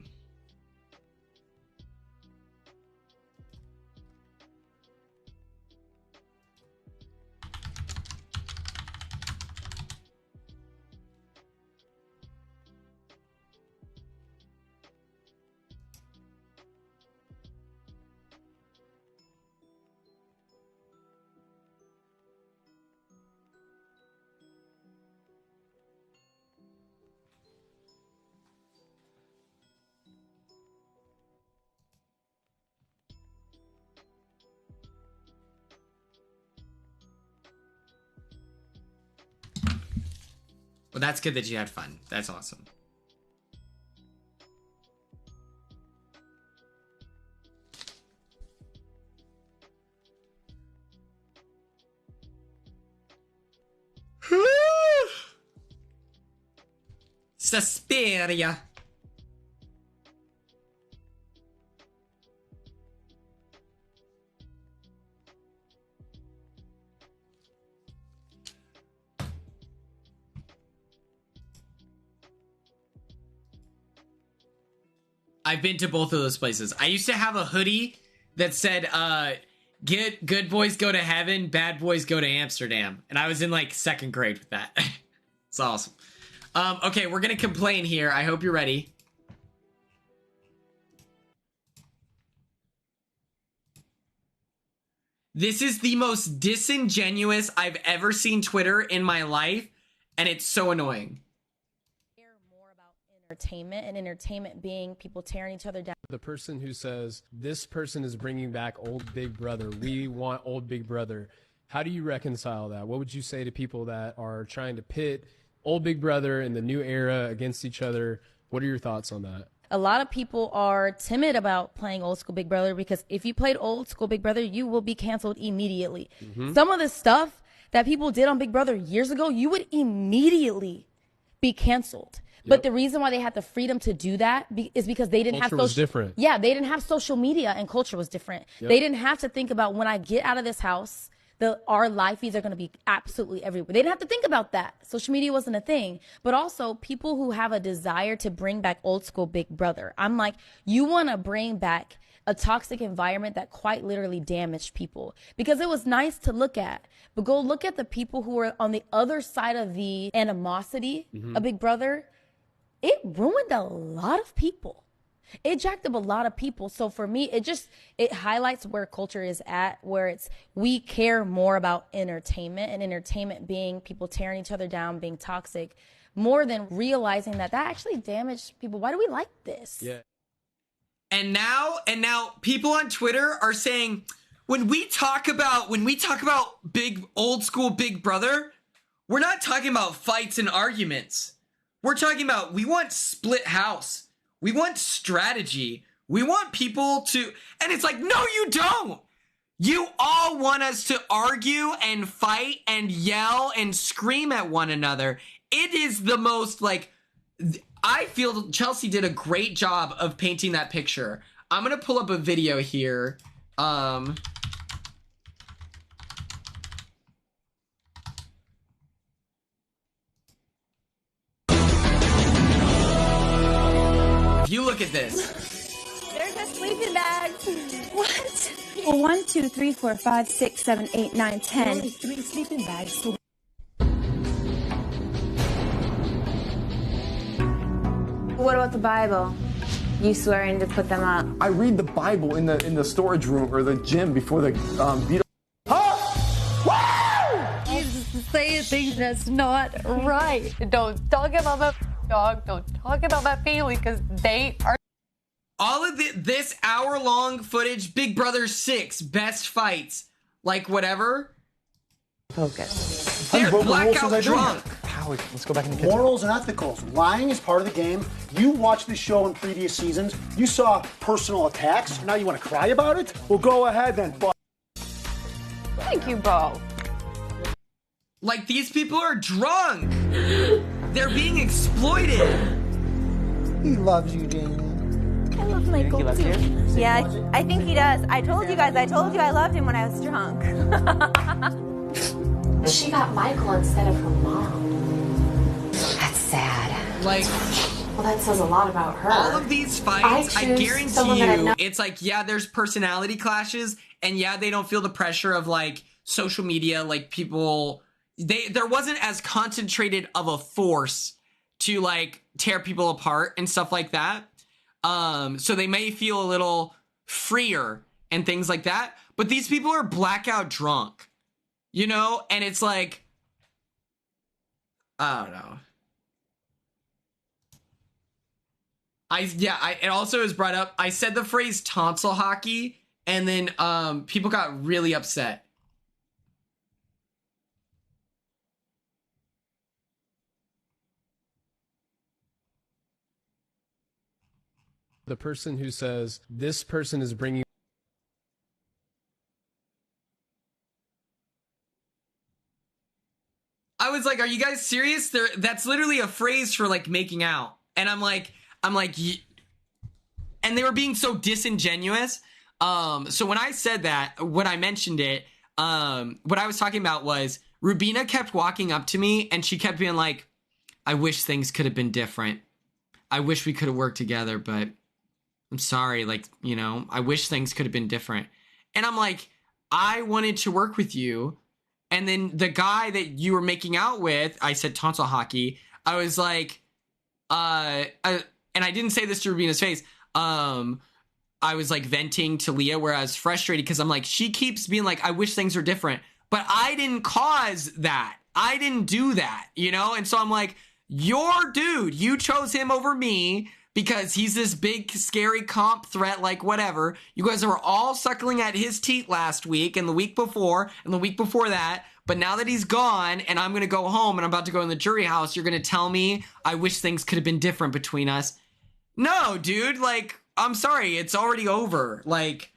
Well, that's good that you had fun. That's awesome. Suspiria. I've been to both of those places. I used to have a hoodie that said, "Get good boys go to heaven, bad boys go to Amsterdam." And I was in like 2nd grade with that. It's awesome. Okay, we're gonna complain here. I hope you're ready. This is the most disingenuous I've ever seen Twitter in my life, and it's so annoying. More about entertainment, and entertainment being people tearing each other down. The person who says, this person is bringing back old Big Brother. We want old Big Brother. How do you reconcile that? What would you say to people that are trying to pit old Big Brother and the new era against each other? What are your thoughts on that? A lot of people are timid about playing old school Big Brother because if you played old school Big Brother, you will be canceled immediately. Some of the stuff that people did on Big Brother years ago, you would immediately be canceled. But the reason why they had the freedom to do that is because they didn't have social. Was different. Yeah, they didn't have social media, and culture was different. They didn't have to think about, when I get out of this house, our live feeds are going to be absolutely everywhere. They didn't have to think about that. Social media wasn't a thing. But also people who have a desire to bring back old school Big Brother. I'm like, you want to bring back a toxic environment that quite literally damaged people, because it was nice to look at, but go look at the people who are on the other side of the animosity of Big Brother. It ruined a lot of people. It jacked up a lot of people. So for me, it highlights where culture is at, where we care more about entertainment, and entertainment being people tearing each other down, being toxic, more than realizing that actually damaged people. Why do we like this? Yeah. And now people on Twitter are saying, when we talk about big old school Big Brother, we're not talking about fights and arguments. We're talking about, we want split house. We want strategy. We want people to, and it's like, no, you don't. You all want us to argue and fight and yell and scream at one another. It is the most, like, I feel Chelsea did a great job of painting that picture. I'm going to pull up a video here. If you look at this. There's a sleeping bag. What? Well, 1, 2, 3, 4, 5, 6, 7, 8, 9, 10. Only 3 sleeping bags. What about the Bible? You swearing to put them up? I read the Bible in the storage room or the gym before the Beatles. He's saying things that's not right. Don't talk about my dog. Don't talk about my family, because they are. All of this hour-long footage, Big Brother 6, best fights, like whatever. Focus. They're blackout drunk. Howie, let's go back in the kitchen. Morals and ethicals. Lying is part of the game. You watched the show in previous seasons. You saw personal attacks. Now you want to cry about it? Well, go ahead then. Thank you, Bo. Like, these people are drunk. They're being exploited. He loves you, Daniel. I love Michael too. Yeah, I think he does. I told you guys. I told you I loved him when I was drunk. She got Michael instead of her mom. That's sad. Like, Well, that says a lot about her. all of these fights, I choose guarantee someone that I've you, known- it's like, yeah, there's personality clashes, and yeah, they don't feel the pressure of, like, social media, like, people, there wasn't as concentrated of a force to, like, tear people apart and stuff like that. So they may feel a little freer and things like that, but these people are blackout drunk, you know? And it's like, I don't know. It also is brought up. I said the phrase tonsil hockey, and then people got really upset. The person who says this person is bringing. I was like, are you guys serious? That's literally a phrase for, like, making out. And I'm like, and they were being so disingenuous. So when I said that, when I mentioned it, what I was talking about was Rubina kept walking up to me and she kept being like, I wish things could have been different. I wish we could have worked together, but I'm sorry. Like, you know, I wish things could have been different. And I'm like, I wanted to work with you. And then the guy that you were making out with, I said tonsil hockey. I was like, and I didn't say this to Rubina's face. I was like venting to Leah where I was frustrated because I'm like, she keeps being like, I wish things were different, but I didn't cause that. I didn't do that, you know? And so I'm like, your dude, you chose him over me because he's this big, scary comp threat, like whatever. You guys were all suckling at his teat last week and the week before and the week before that. But now that he's gone and I'm going to go home and I'm about to go in the jury house, you're going to tell me I wish things could have been different between us. No, dude, like, I'm sorry. It's already over. Like,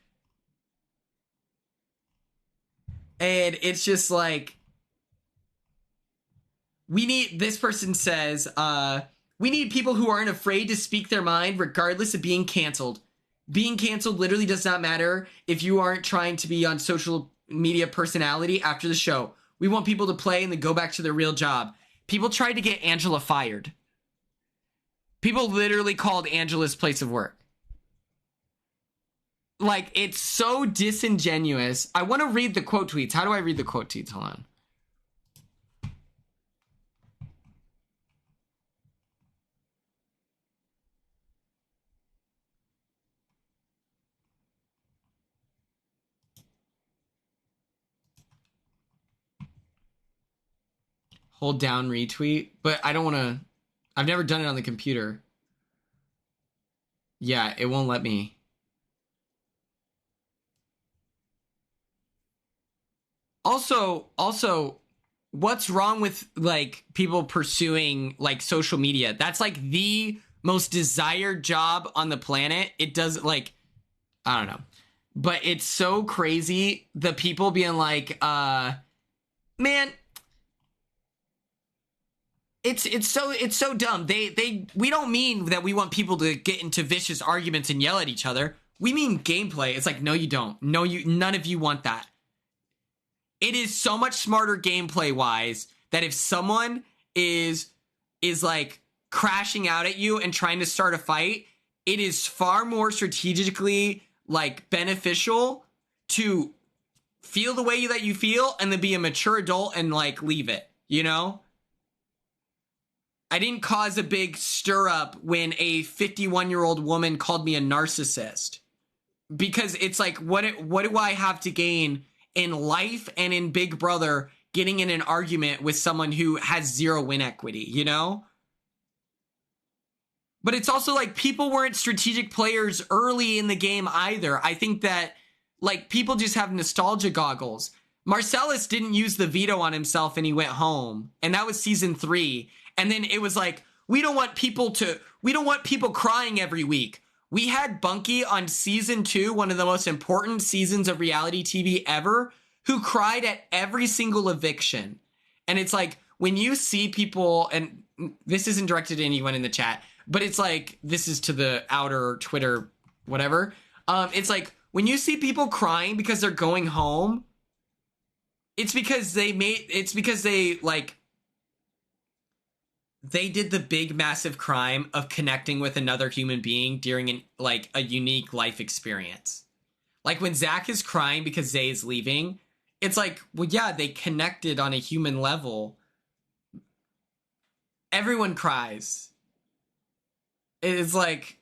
and it's just like, this person says, we need people who aren't afraid to speak their mind regardless of being canceled. Being canceled literally does not matter if you aren't trying to be on social media personality after the show. We want people to play and then go back to their real job. People tried to get Angela fired. People literally called Angela's place of work. Like, it's so disingenuous. I want to read the quote tweets. How do I read the quote tweets? Hold on. Hold down retweet, but I don't want to. I've never done it on the computer. Yeah, it won't let me. Also, what's wrong with like people pursuing like social media? That's like the most desired job on the planet. It does like, I don't know, but it's so crazy. The people being like, man, it's so dumb. We don't mean that we want people to get into vicious arguments and yell at each other. We mean gameplay. It's like, no, you don't. No, none of you want that. It is so much smarter gameplay wise that if someone is like crashing out at you and trying to start a fight, it is far more strategically like beneficial to feel the way that you feel and then be a mature adult and like leave it, you know? I didn't cause a big stir up when a 51-year-old woman called me a narcissist, because it's like, what do I have to gain in life and in Big Brother getting in an argument with someone who has zero win equity, you know? But it's also like people weren't strategic players early in the game either. I think that like people just have nostalgia goggles. Marcellus didn't use the veto on himself and he went home. And that was season 3. And then it was like, we don't want people crying every week. We had Bunky on season 2, one of the most important seasons of reality TV ever, who cried at every single eviction. And it's like, when you see people, and this isn't directed to anyone in the chat, but it's like, this is to the outer Twitter, whatever. It's like, when you see people crying because they're going home, it's because they did the big massive crime of connecting with another human being during a unique life experience. Like when Zach is crying because Zay is leaving, it's like, well, yeah, they connected on a human level. Everyone cries. It's like,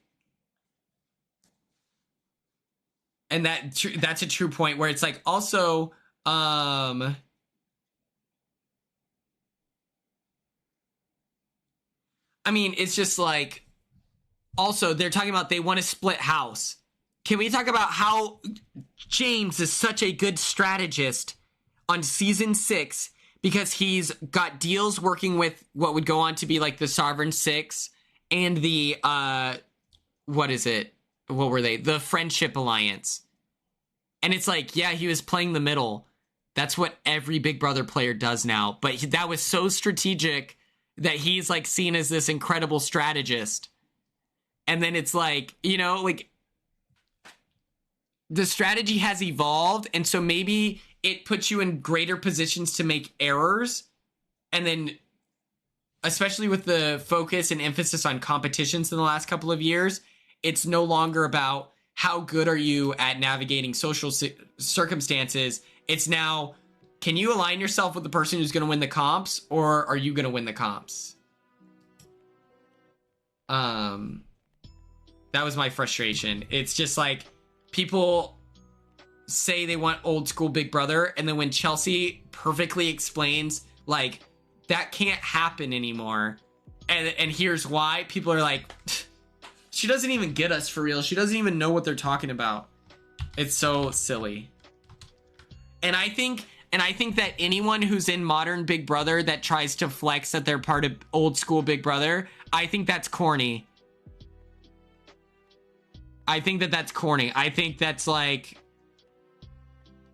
and that's a true point where it's like also, I mean, it's just like, also, they're talking about they want to split house. Can we talk about how James is such a good strategist on season 6 because he's got deals working with what would go on to be like the Sovereign Six and the, what is it? What were they? The Friendship Alliance. And it's like, yeah, he was playing the middle. That's what every Big Brother player does now. But that was so strategic that he's like seen as this incredible strategist. And then it's like, you know, like the strategy has evolved. And so maybe it puts you in greater positions to make errors. And then especially with the focus and emphasis on competitions in the last couple of years, it's no longer about how good are you at navigating social circumstances. It's now, can you align yourself with the person who's going to win the comps, or are you going to win the comps? That was my frustration. It's just like people say they want old school Big Brother, and then when Chelsea perfectly explains like that can't happen anymore, and here's why, people are like, she doesn't even get us for real. She doesn't even know what they're talking about. It's so silly. And I think that anyone who's in modern Big Brother that tries to flex that they're part of old school Big Brother, I think that's corny. I think that's corny. I think that's like,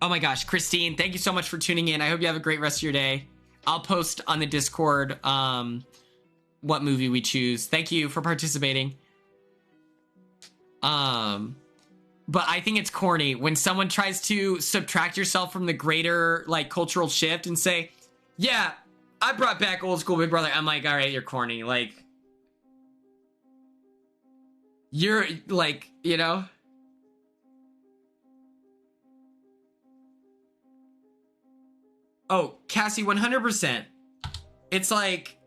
oh my gosh, Christine, thank you so much for tuning in. I hope you have a great rest of your day. I'll post on the Discord what movie we choose. Thank you for participating. But but I think it's corny when someone tries to subtract yourself from the greater like cultural shift and say, yeah, I brought back old school Big Brother. I'm like, all right, you're corny. Like, you're like, you know? Oh, Cassie, 100%. It's like,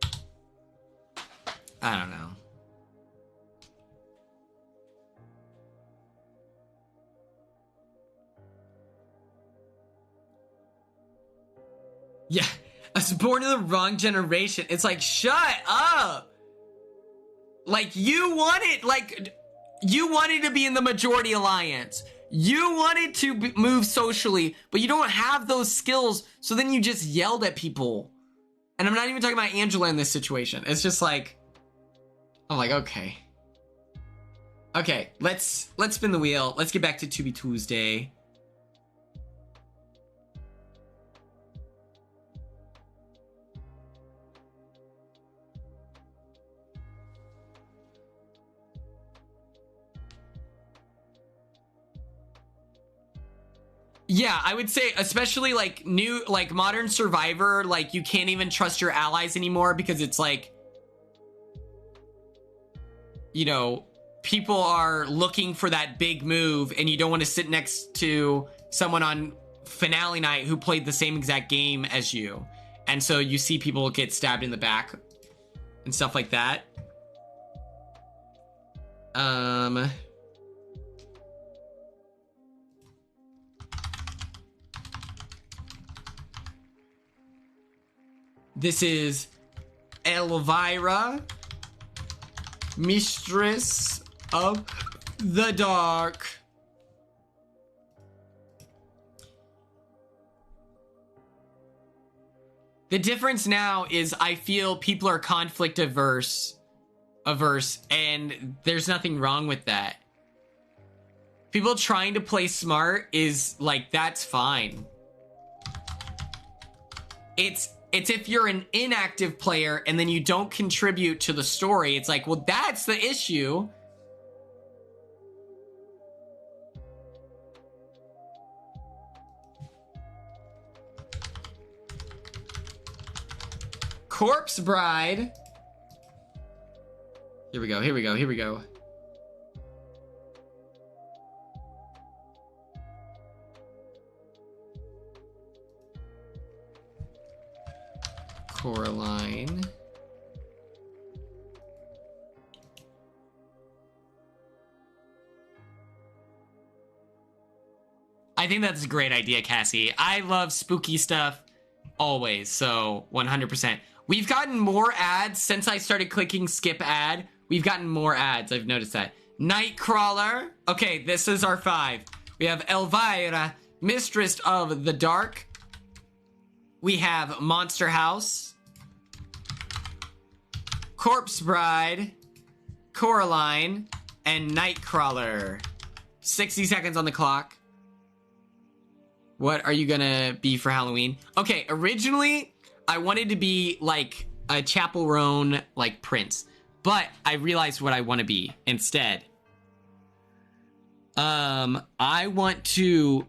I don't know. Yeah, I was born in the wrong generation. It's like, shut up. Like, you wanted to be in the majority alliance. You wanted to move socially, but you don't have those skills. So then you just yelled at people. And I'm not even talking about Angela in this situation. It's just like, I'm like, okay. Okay, let's spin the wheel. Let's get back to To Be Tuesday. Yeah, I would say especially like new, like modern Survivor, like you can't even trust your allies anymore because it's like, you know, people are looking for that big move and you don't want to sit next to someone on finale night who played the same exact game as you. And so you see people get stabbed in the back and stuff like that. This is Elvira, Mistress of the Dark. The difference now is I feel people are conflict averse, and there's nothing wrong with that. People trying to play smart is like, that's fine. It's if you're an inactive player and then you don't contribute to the story, it's like, well, that's the issue. Corpse Bride. Here we go, here we go, here we go. Coraline. I think that's a great idea, Cassie. I love spooky stuff always, so 100%. We've gotten more ads since I started clicking skip ad. We've gotten more ads, I've noticed that. Nightcrawler. Okay, this is our 5. We have Elvira, Mistress of the Dark. We have Monster House, Corpse Bride, Coraline, and Nightcrawler. 60 seconds on the clock. What are you gonna be for Halloween? Okay, originally, I wanted to be like a Chapel Roan, like prince. But I realized what I want to be instead. I want to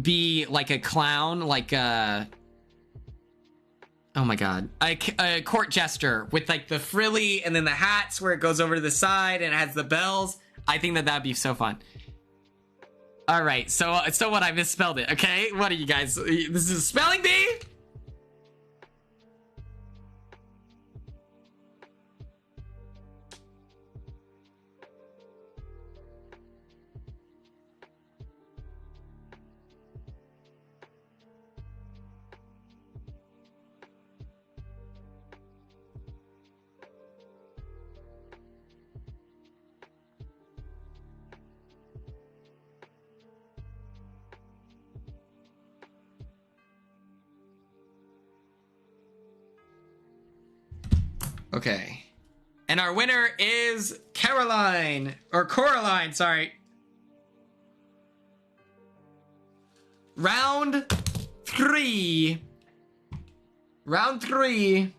be like a clown, like a... Oh my god. A court jester with like the frilly and then the hats where it goes over to the side and it has the bells. I think that that'd be so fun. All right, so what? I misspelled it, okay? What are you guys? This is a spelling bee? Okay. And our winner is Coraline, sorry. Round 3. Round 3.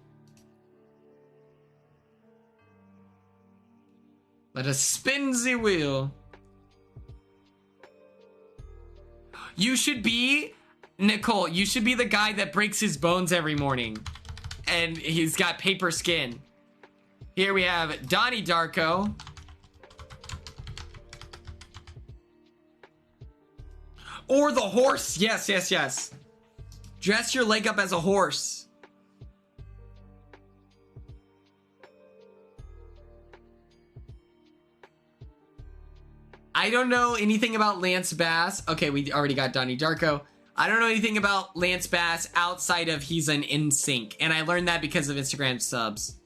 Let us spin the wheel. You should be, Nicole, you should be the guy that breaks his bones every morning. And he's got paper skin. Here we have Donnie Darko. Or the horse. Yes, yes, yes. Dress your leg up as a horse. I don't know anything about Lance Bass. Okay, we already got Donnie Darko. I don't know anything about Lance Bass outside of he's an NSYNC. And I learned that because of Instagram subs.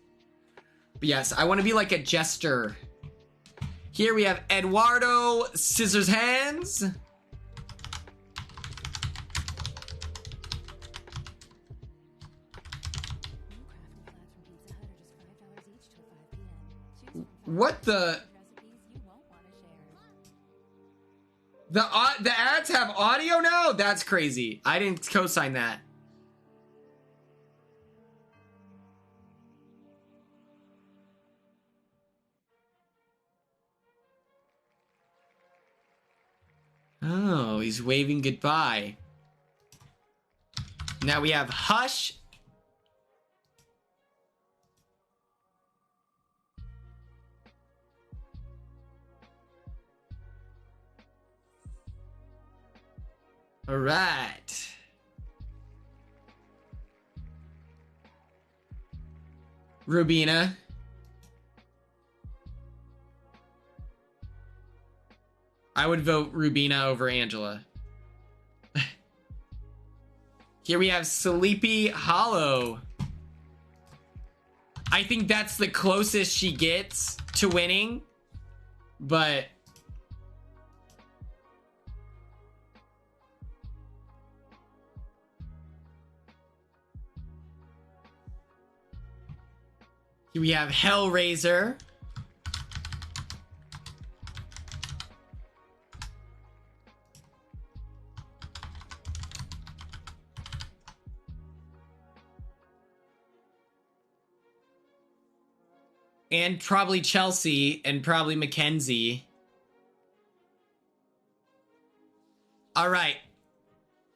But yes, I want to be like a jester. Here we have Eduardo Scissors Hands. What the? The ads have audio now? That's crazy. I didn't co-sign that. Oh, he's waving goodbye. Now we have Hush. All right. Rubina. I would vote Rubina over Angela. Here we have Sleepy Hollow. I think that's the closest she gets to winning, but here we have Hellraiser. And probably Chelsea and probably Mackenzie. All right.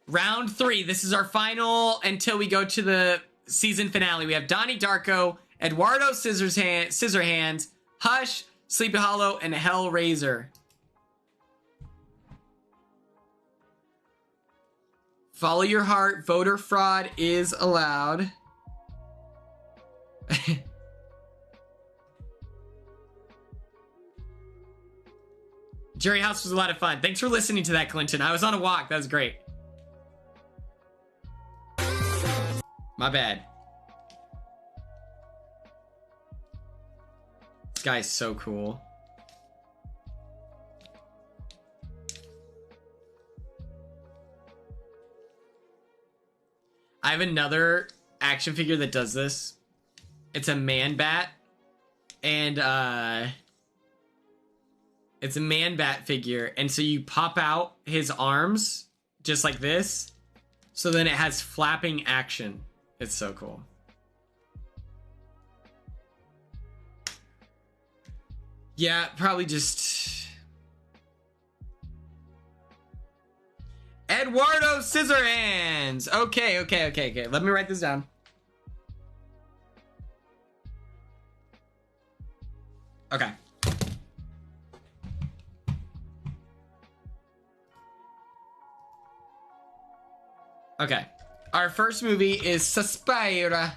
Round 3. This is our final until we go to the season finale. We have Donnie Darko, Eduardo Scissorhands, Hush, Sleepy Hollow, and Hellraiser. Follow your heart. Voter fraud is allowed. Jerry House was a lot of fun. Thanks for listening to that, Clinton. I was on a walk. That was great. My bad. This guy's so cool. I have another action figure that does this. It's a man bat. And, it's a man bat figure, and so you pop out his arms just like this, so then it has flapping action. It's so cool. Yeah, probably just Eduardo Scissorhands. Okay. Let me write this down. Okay. Okay. Our first movie is Suspira.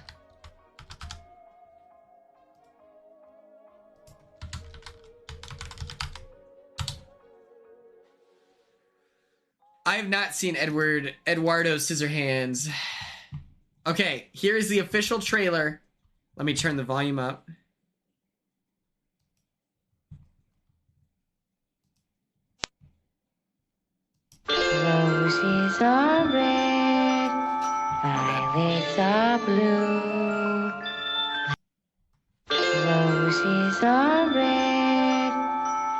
I have not seen Eduardo Scissorhands. Okay, here is the official trailer. Let me turn the volume up. Roses are red, violets are blue. Roses are red,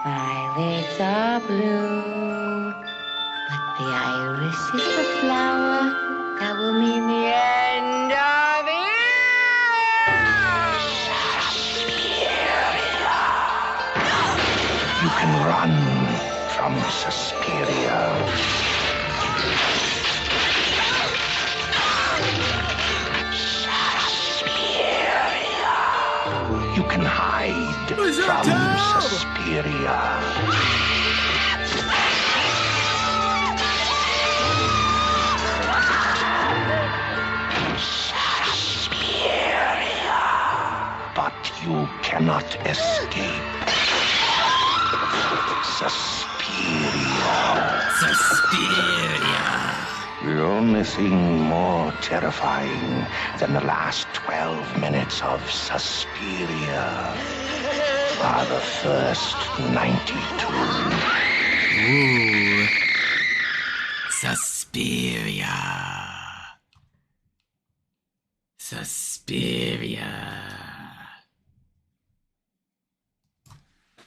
violets are blue. But the iris is the flower that will mean the end of it. You can run from Suspiria. You can hide from Suspiria. But you cannot escape. Suspiria. The only thing more terrifying than the last 12 minutes of Suspiria are the first 92. Ooh. Suspiria.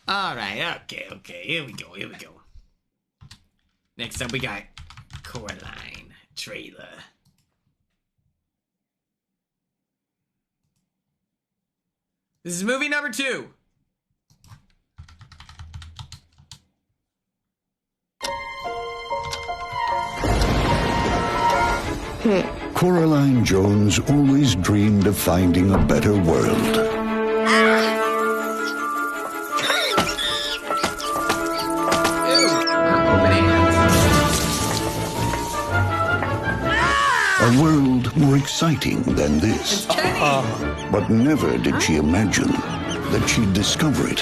All right, okay, here we go. Next up, we got Coraline trailer. This is movie number 2. Coraline Jones always dreamed of finding a better world. A world more exciting than this. But never did she imagine that she'd discover it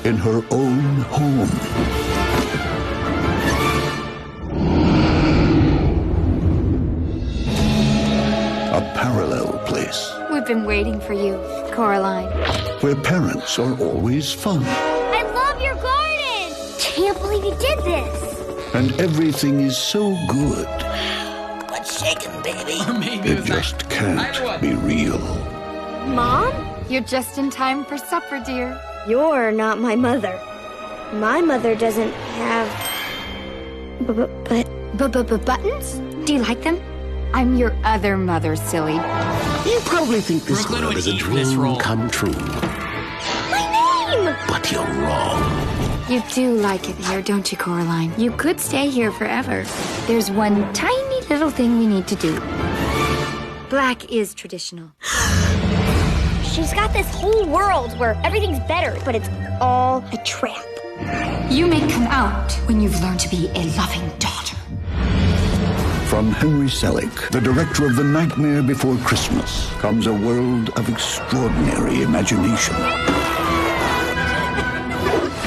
in her own home. A parallel place We've been waiting for you, Coraline. where parents are always fun I love your garden! Can't believe you did this! and everything is so good What's shaking, baby? Or maybe it just can't be real. Mom? You're just in time for supper, dear. You're not my mother. My mother doesn't have... Buttons? Do you like them? I'm your other mother, silly. You probably think this Brooklyn world would is a eat this role. dream come true. My name! But you're wrong. You do like it here, don't you, Coraline? You could stay here forever. There's one tiny little thing we need to do. Black is traditional. She's got this whole world where everything's better, but it's all a trap. You may come out when you've learned to be a loving daughter. From Henry Selick, the director of The Nightmare Before Christmas, comes a world of extraordinary imagination.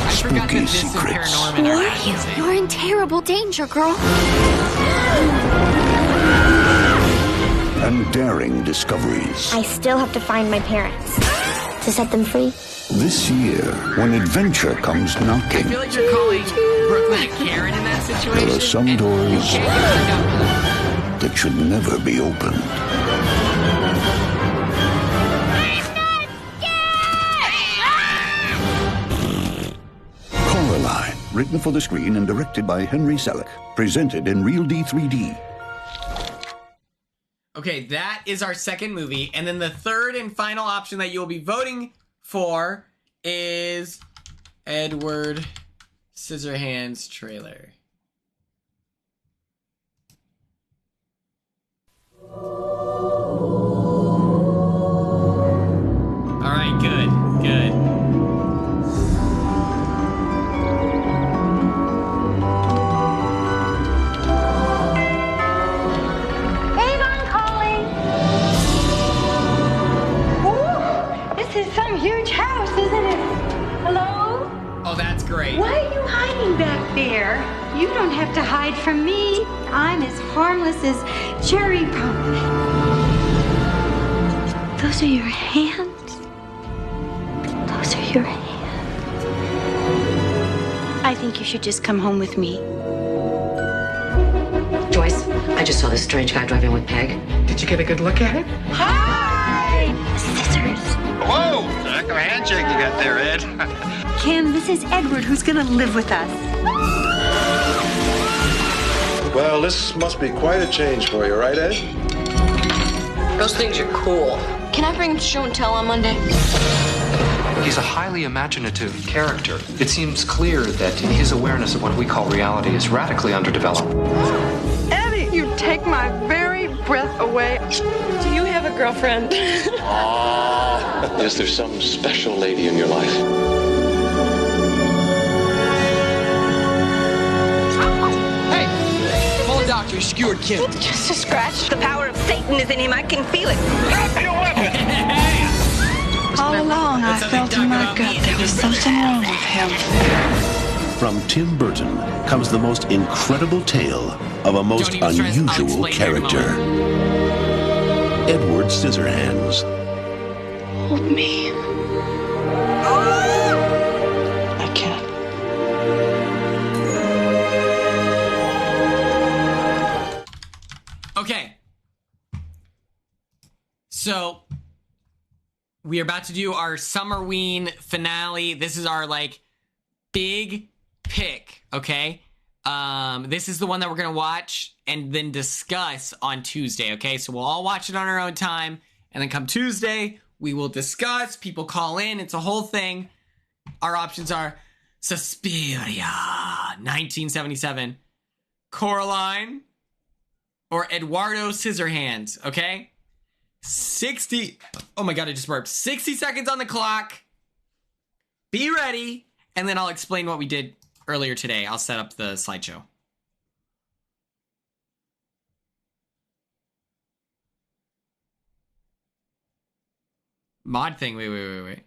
Spooky secrets. Who are you? You're in terrible danger, girl. And daring discoveries. I still have to find my parents. To set them free? This year, when adventure comes knocking, I feel like you're calling Brooklyn a Karen in that situation. there are some doors that should never be opened. Coraline, written for the screen and directed by Henry Selick, presented in Real D 3D. Okay, that is our second movie. And then the third and final option that you'll be voting for is Edward Scissorhands trailer. All right, good. Avon calling. Ooh, this is some huge house, isn't it? Hello? Oh, that's great. Why are you hiding back there? You don't have to hide from me. I'm as harmless as cherry pie. Those are your hands. Those are your hands. I think you should just come home with me. Joyce, I just saw this strange guy driving with Peg. Did you get a good look at it? Hi! Scissors. Whoa! Heck of a handshake you got there, Ed. Kim, this is Edward who's gonna live with us. Well, this must be quite a change for you, right, Ed? Those things are cool. Can I bring show and tell on Monday? He's a highly imaginative character. It seems clear that his awareness of what we call reality is radically underdeveloped. Eddie, you take my very breath away. Do you have a girlfriend? Is there some special lady in your life? Hey, call a doctor. He skewered Kim. Just a scratch. The power of Satan is in him. I can feel it. Drop your weapon! All along, I felt in my gut there was something wrong with him. From Tim Burton comes the most incredible tale of a most unusual character. Edward Scissorhands. Hold me. I can't. Okay. So we are about to do our summerween finale. This is our like big pick, okay? This is the one that we're gonna watch and then discuss on Tuesday, okay? So we'll all watch it on our own time, and then come Tuesday, we will discuss. People call in. It's a whole thing. Our options are Suspiria, 1977, Coraline, or Eduardo Scissorhands, okay? 60, oh my God, I just burped. 60 seconds on the clock. Be ready, and then I'll explain what we did earlier today. I'll set up the slideshow. Mod thing, wait.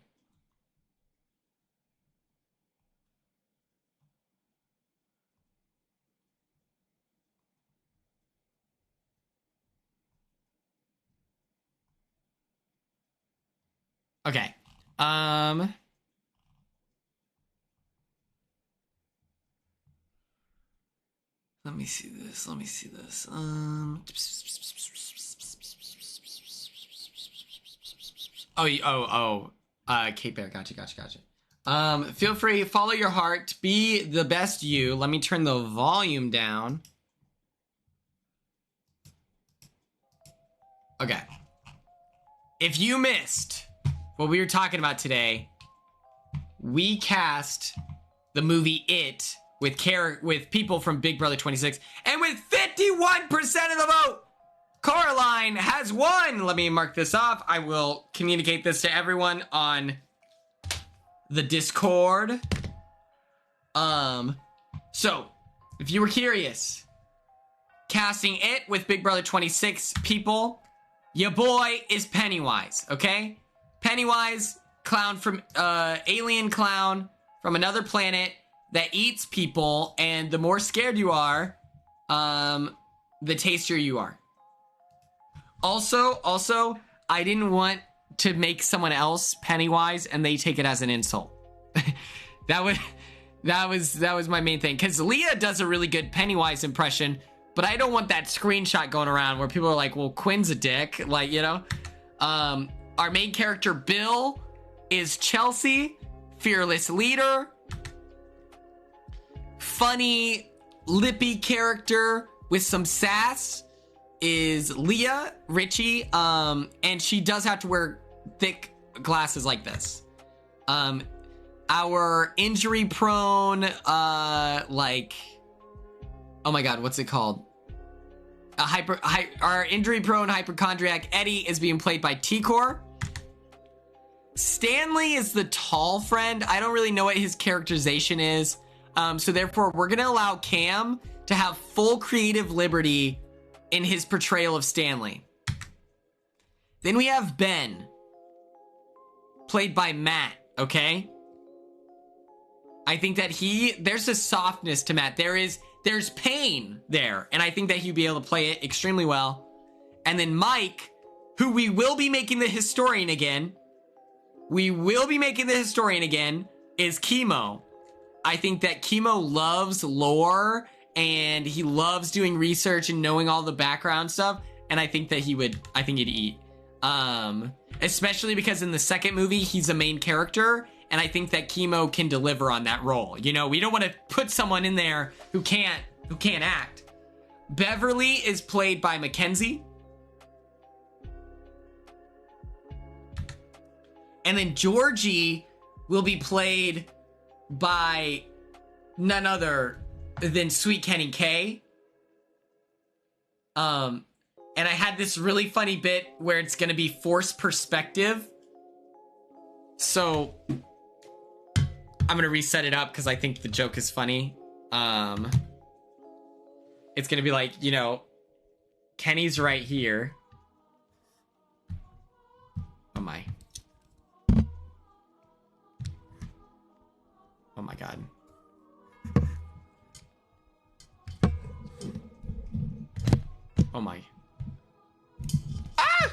Okay. Let me see this. Kate Bear, gotcha. Feel free, follow your heart, be the best you. Let me turn the volume down. Okay. If you missed what we were talking about today, we cast the movie It with people from Big Brother 26, and with 51% of the vote, Coraline has won. Let me mark this off. I will communicate this to everyone on the Discord. So if you were curious, casting It with Big Brother 26 people, your boy is Pennywise, okay? Pennywise, clown from alien clown from another planet that eats people, and the more scared you are, the tastier you are. Also, I didn't want to make someone else Pennywise and they take it as an insult. That was my main thing, because Leah does a really good Pennywise impression, but I don't want that screenshot going around where people are like, well, Quinn's a dick, like, you know. Our main character Bill is Chelsea, fearless leader, funny lippy character with some sass is Leah Richie, and she does have to wear thick glasses like this. Our injury prone, like, oh my God, what's it called? Our injury prone hypochondriac Eddie is being played by T-Core. Stanley is the tall friend. I don't really know what his characterization is. So therefore, we're going to allow Cam to have full creative liberty in his portrayal of Stanley. Then we have Ben, played by Matt, okay? I think that there's a softness to Matt. There's pain there, and I think that he'd be able to play it extremely well. And then Mike, who we will be making the historian again. Is Chemo. I think that Chemo loves lore, and he loves doing research and knowing all the background stuff, and I think he'd eat. Especially because in the second movie, he's a main character, and I think that Chemo can deliver on that role. You know, we don't want to put someone in there who can't act. Beverly is played by Mackenzie. And then Georgie will be played by none other than Sweet Kenny K. And I had this really funny bit where it's going to be forced perspective. So I'm going to reset it up because I think the joke is funny. It's going to be like, you know, Kenny's right here. Oh my. Oh my God. Oh my. Ah!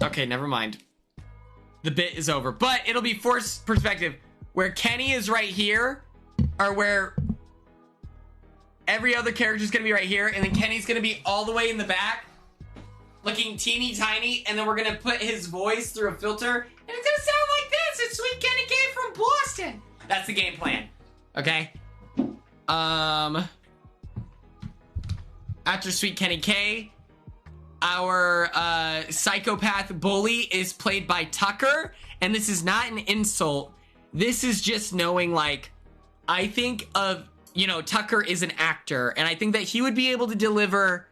Okay, never mind. The bit is over, but it'll be forced perspective where Kenny is right here, or where every other character is going to be right here, and then Kenny's going to be all the way in the back, looking teeny tiny, and then we're going to put his voice through a filter, and it's going to sound like this. It's Sweet Kenny K from Boston. That's the game plan. Okay? After Sweet Kenny K, our psychopath bully is played by Tucker, and this is not an insult. This is just knowing, like, I think of, you know, Tucker is an actor, and I think that he would be able to deliver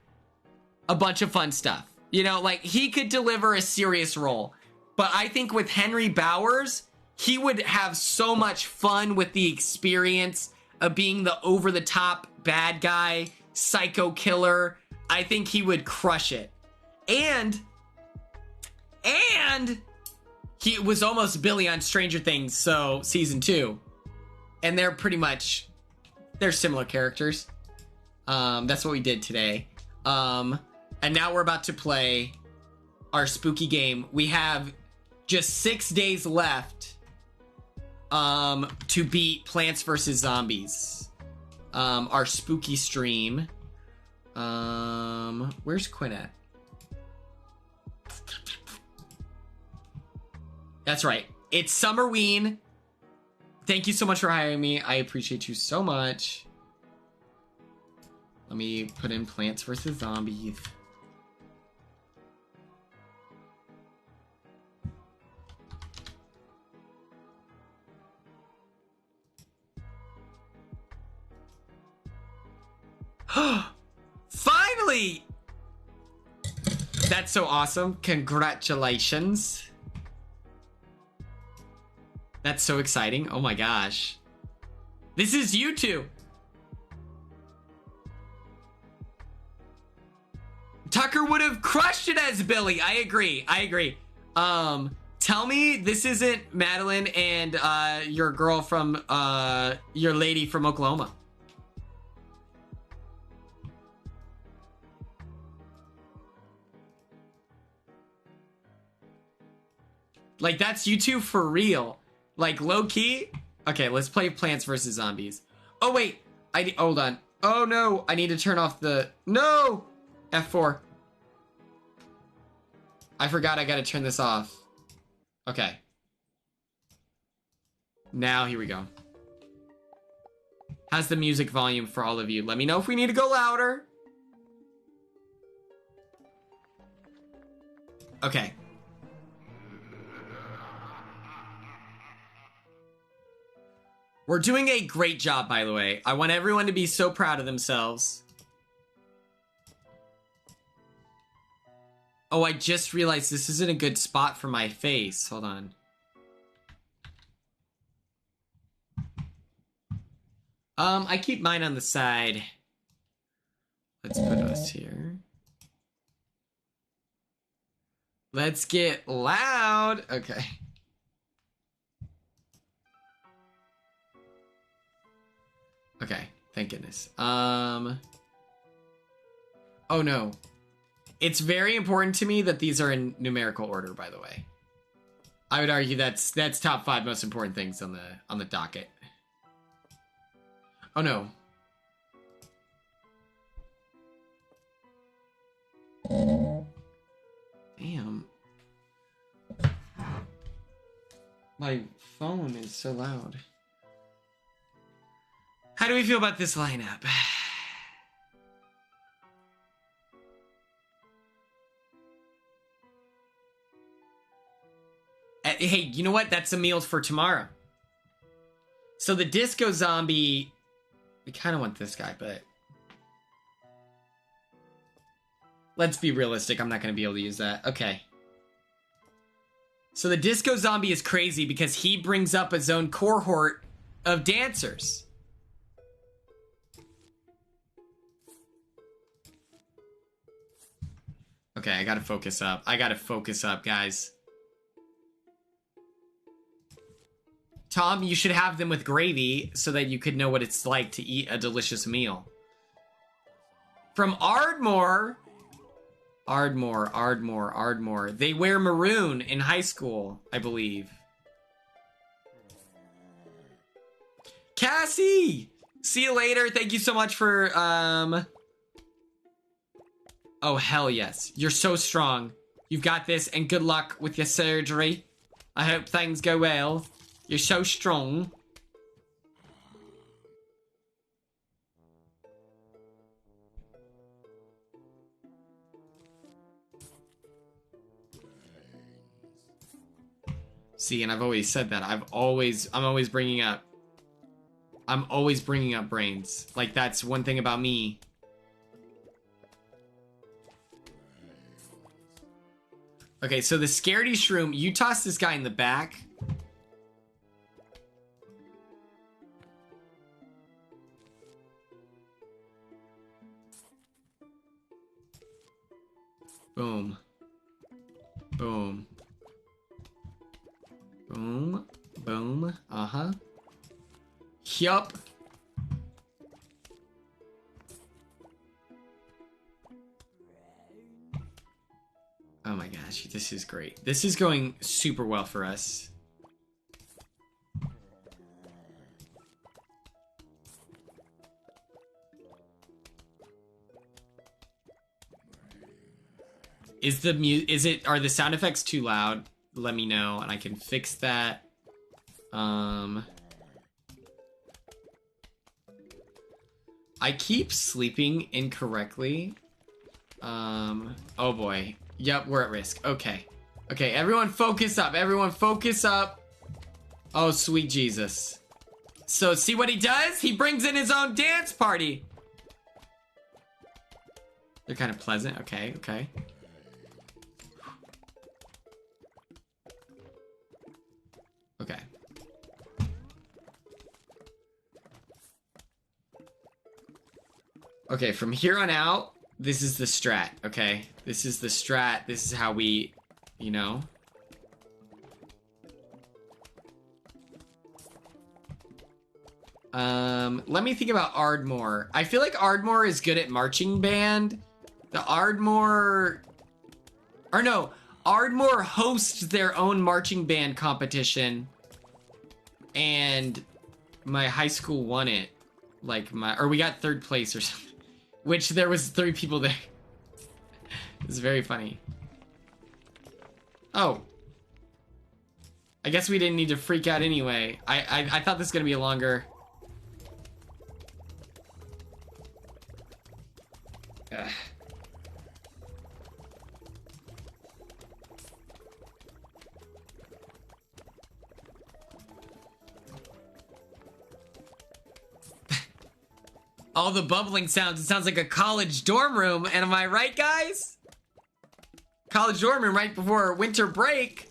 a bunch of fun stuff. You know, like, he could deliver a serious role. But I think with Henry Bowers, he would have so much fun with the experience of being the over-the-top bad guy, psycho killer. I think he would crush it. And he was almost Billy on Stranger Things, so season 2. And they're pretty much, they're similar characters. That's what we did today. And now we're about to play our spooky game. We have just 6 days left to beat Plants vs. Zombies. Our spooky stream. Where's Quinn at? That's right. It's summerween. Thank you so much for hiring me. I appreciate you so much. Let me put in Plants vs. Zombies. Finally! That's so awesome. Congratulations. That's so exciting. Oh my gosh. This is you two. Tucker would have crushed it as Billy. I agree. Tell me this isn't Madeline and your girl from your lady from Oklahoma. Like, that's you two for real. Like, low key. Okay, let's play Plants vs. Zombies. Oh wait, hold on. Oh no, I need to turn off the, no, F4. I forgot I gotta turn this off. Okay. Now, here we go. How's the music volume for all of you? Let me know if we need to go louder. Okay. We're doing a great job, by the way. I want everyone to be so proud of themselves. Oh, I just realized this isn't a good spot for my face. Hold on. I keep mine on the side. Let's put us here. Let's get loud. Okay. Okay, thank goodness. Oh no. It's very important to me that these are in numerical order, by the way. I would argue that's top 5 most important things on the docket. Oh no. Damn. My phone is so loud. How do we feel about this lineup? Hey, you know what? That's a meal for tomorrow. So the disco zombie, we kind of want this guy, but let's be realistic. I'm not going to be able to use that. Okay. So the disco zombie is crazy because he brings up his own cohort of dancers. Okay, I gotta focus up. I gotta focus up, guys. Tom, you should have them with gravy so that you could know what it's like to eat a delicious meal. From Ardmore. Ardmore. They wear maroon in high school, I believe. Cassie! See you later. Thank you so much for, Oh, hell yes. You're so strong. You've got this, and good luck with your surgery. I hope things go well. You're so strong. See, and I've always said that. I'm always bringing up brains. Like, that's one thing about me. Okay, so the Scaredy Shroom, you toss this guy in the back. Boom. Boom. Boom. Boom. Uh-huh. Yup. Oh my gosh, this is great. This is going super well for us. Are the sound effects too loud? Let me know and I can fix that. I keep sleeping incorrectly. Oh boy. Yep, we're at risk. Okay. Okay, everyone focus up. Everyone focus up. Oh, sweet Jesus. So, see what he does? He brings in his own dance party. They're kind of pleasant. Okay, okay. Okay. Okay, from here on out, this is the strat, okay? This is the strat. This is how we, you know. Let me think about Ardmore. I feel like Ardmore is good at marching band. Ardmore hosts their own marching band competition. And my high school won it. Or we got third place or something. Which there was 3 people there. It's very funny. Oh. I guess we didn't need to freak out anyway. I thought this was gonna be a longer. Ugh. All the bubbling sounds, it sounds like a college dorm room. And am I right, guys? College dorm room right before winter break.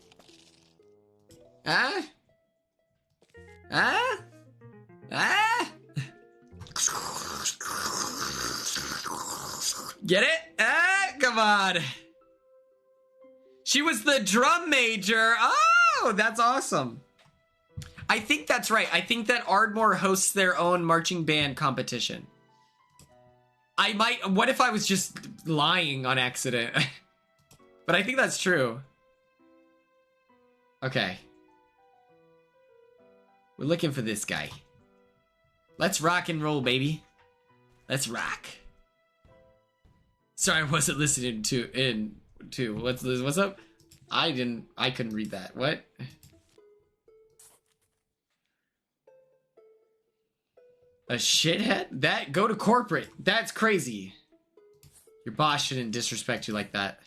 Huh? Huh? Ah? Get it? Ah, come on. She was the drum major. Oh, that's awesome. I think that's right. I think that Ardmore hosts their own marching band competition. What if I was just lying on accident? But I think that's true. Okay. We're looking for this guy. Let's rock and roll, baby. Let's rock. Sorry, I wasn't listening to what's up? I couldn't read that. What? A shithead? Go to corporate. That's crazy. Your boss shouldn't disrespect you like that.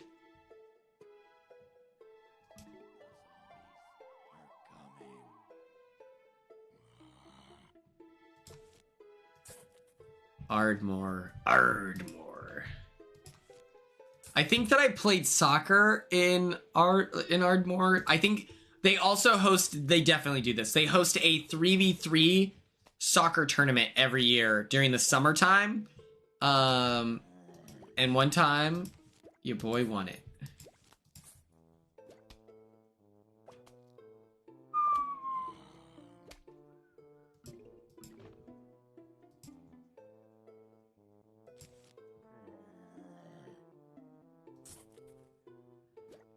Ardmore. I think that I played soccer in Ardmore. I think they also host, they definitely do this. They host a 3v3 soccer tournament every year during the summertime. And one time, your boy won it.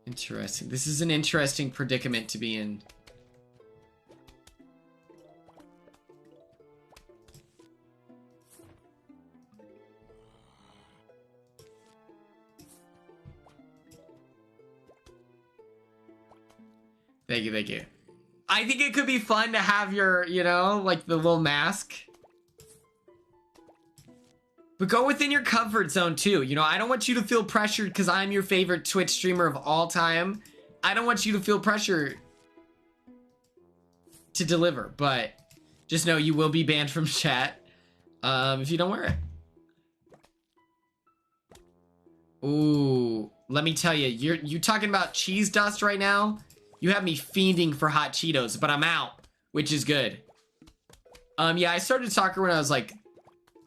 Interesting. This is an interesting predicament to be in. Thank you, thank you. I think it could be fun to have your, you know, like the little mask. But go within your comfort zone too. You know, I don't want you to feel pressured because I'm your favorite Twitch streamer of all time. I don't want you to feel pressure to deliver, but just know you will be banned from chat if you don't wear it. Ooh, let me tell you, you talking about cheese dust right now? You have me fiending for hot Cheetos, but I'm out, which is good. Yeah, I started soccer when I was like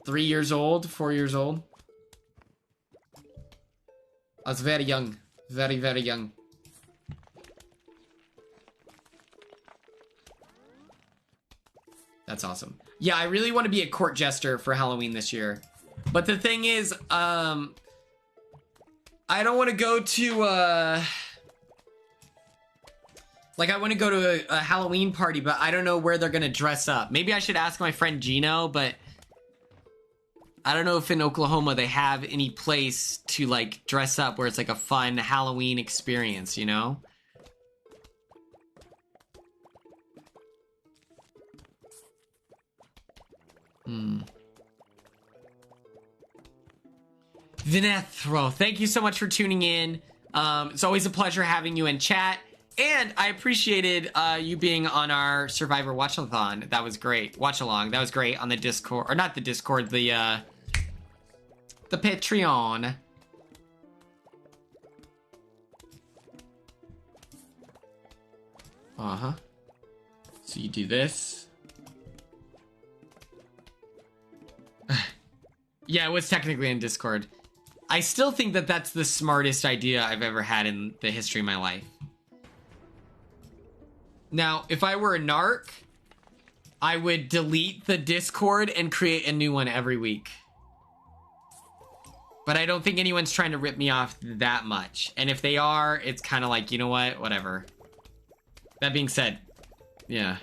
3 years old, 4 years old. I was very young. Very, very young. That's awesome. Yeah, I really want to be a court jester for Halloween this year. But the thing is, I don't want to go to, like, I want to go to a Halloween party, but I don't know where they're going to dress up. Maybe I should ask my friend Gino, but I don't know if in Oklahoma they have any place to, like, dress up where it's, like, a fun Halloween experience, you know? Vinethro, thank you so much for tuning in. It's always a pleasure having you in chat. And I appreciated you being on our Survivor Watch-a-thon. That was great. Watch-along. That was great on the Discord. Or not the Discord, the Patreon. Uh-huh. So you do this. Yeah, it was technically in Discord. I still think that that's the smartest idea I've ever had in the history of my life. Now, if I were a narc, I would delete the Discord and create a new one every week. But I don't think anyone's trying to rip me off that much. And if they are, it's kind of like, you know what? Whatever. That being said, yeah.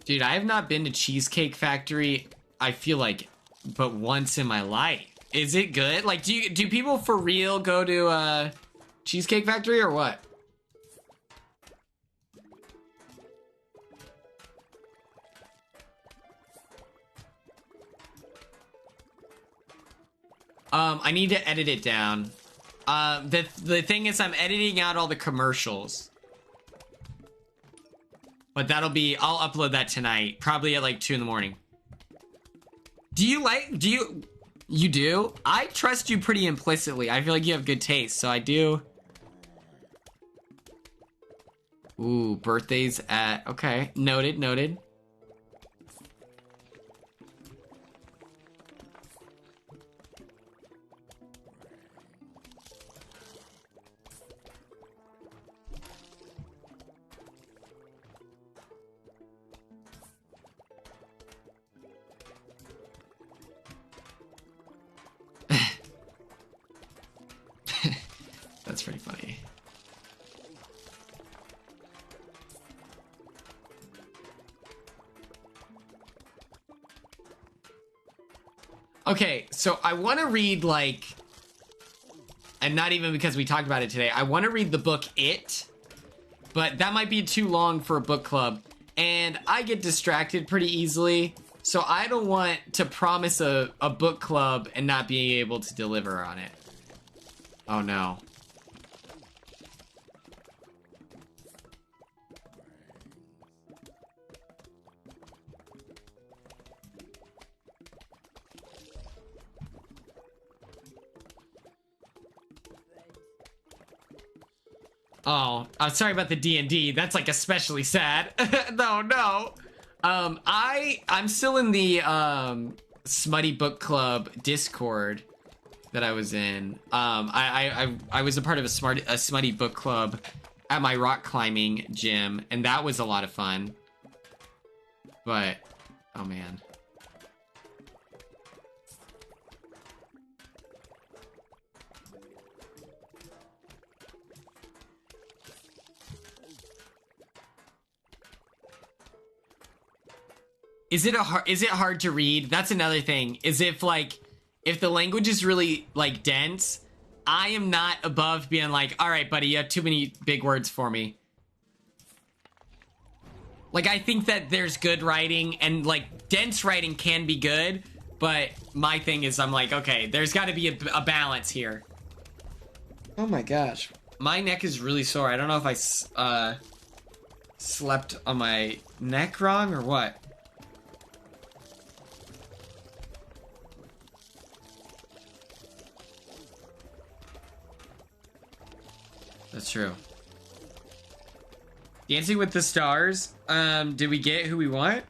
Dude, I have not been to Cheesecake Factory, I feel like, but once in my life. Is it good? Like, do people for real go to Cheesecake Factory or what? I need to edit it down. The thing is, I'm editing out all the commercials. But that'll be, I'll upload that tonight, probably at like 2 in the morning. You do? I trust you pretty implicitly. I feel like you have good taste, so I do. Ooh, birthdays at, okay. Noted, noted. That's pretty funny. Okay, so I want to read, like, and not even because we talked about it today, I want to read the book It, but that might be too long for a book club, and I get distracted pretty easily, so I don't want to promise a book club and not being able to deliver on it. Oh no. Oh, I'm sorry about the D&D. That's like especially sad. No. I'm still in the Smutty Book Club Discord that I was in. I was a part of a Smutty Book Club at my rock climbing gym, and that was a lot of fun. But oh man. Is it hard to read? That's another thing. Is if the language is really like dense, I am not above being like, all right, buddy, you have too many big words for me. Like, I think that there's good writing and like dense writing can be good, but my thing is I'm like, okay, there's got to be a balance here. Oh my gosh. My neck is really sore. I don't know if I slept on my neck wrong or what. That's true. Dancing with the Stars. Did we get who we want?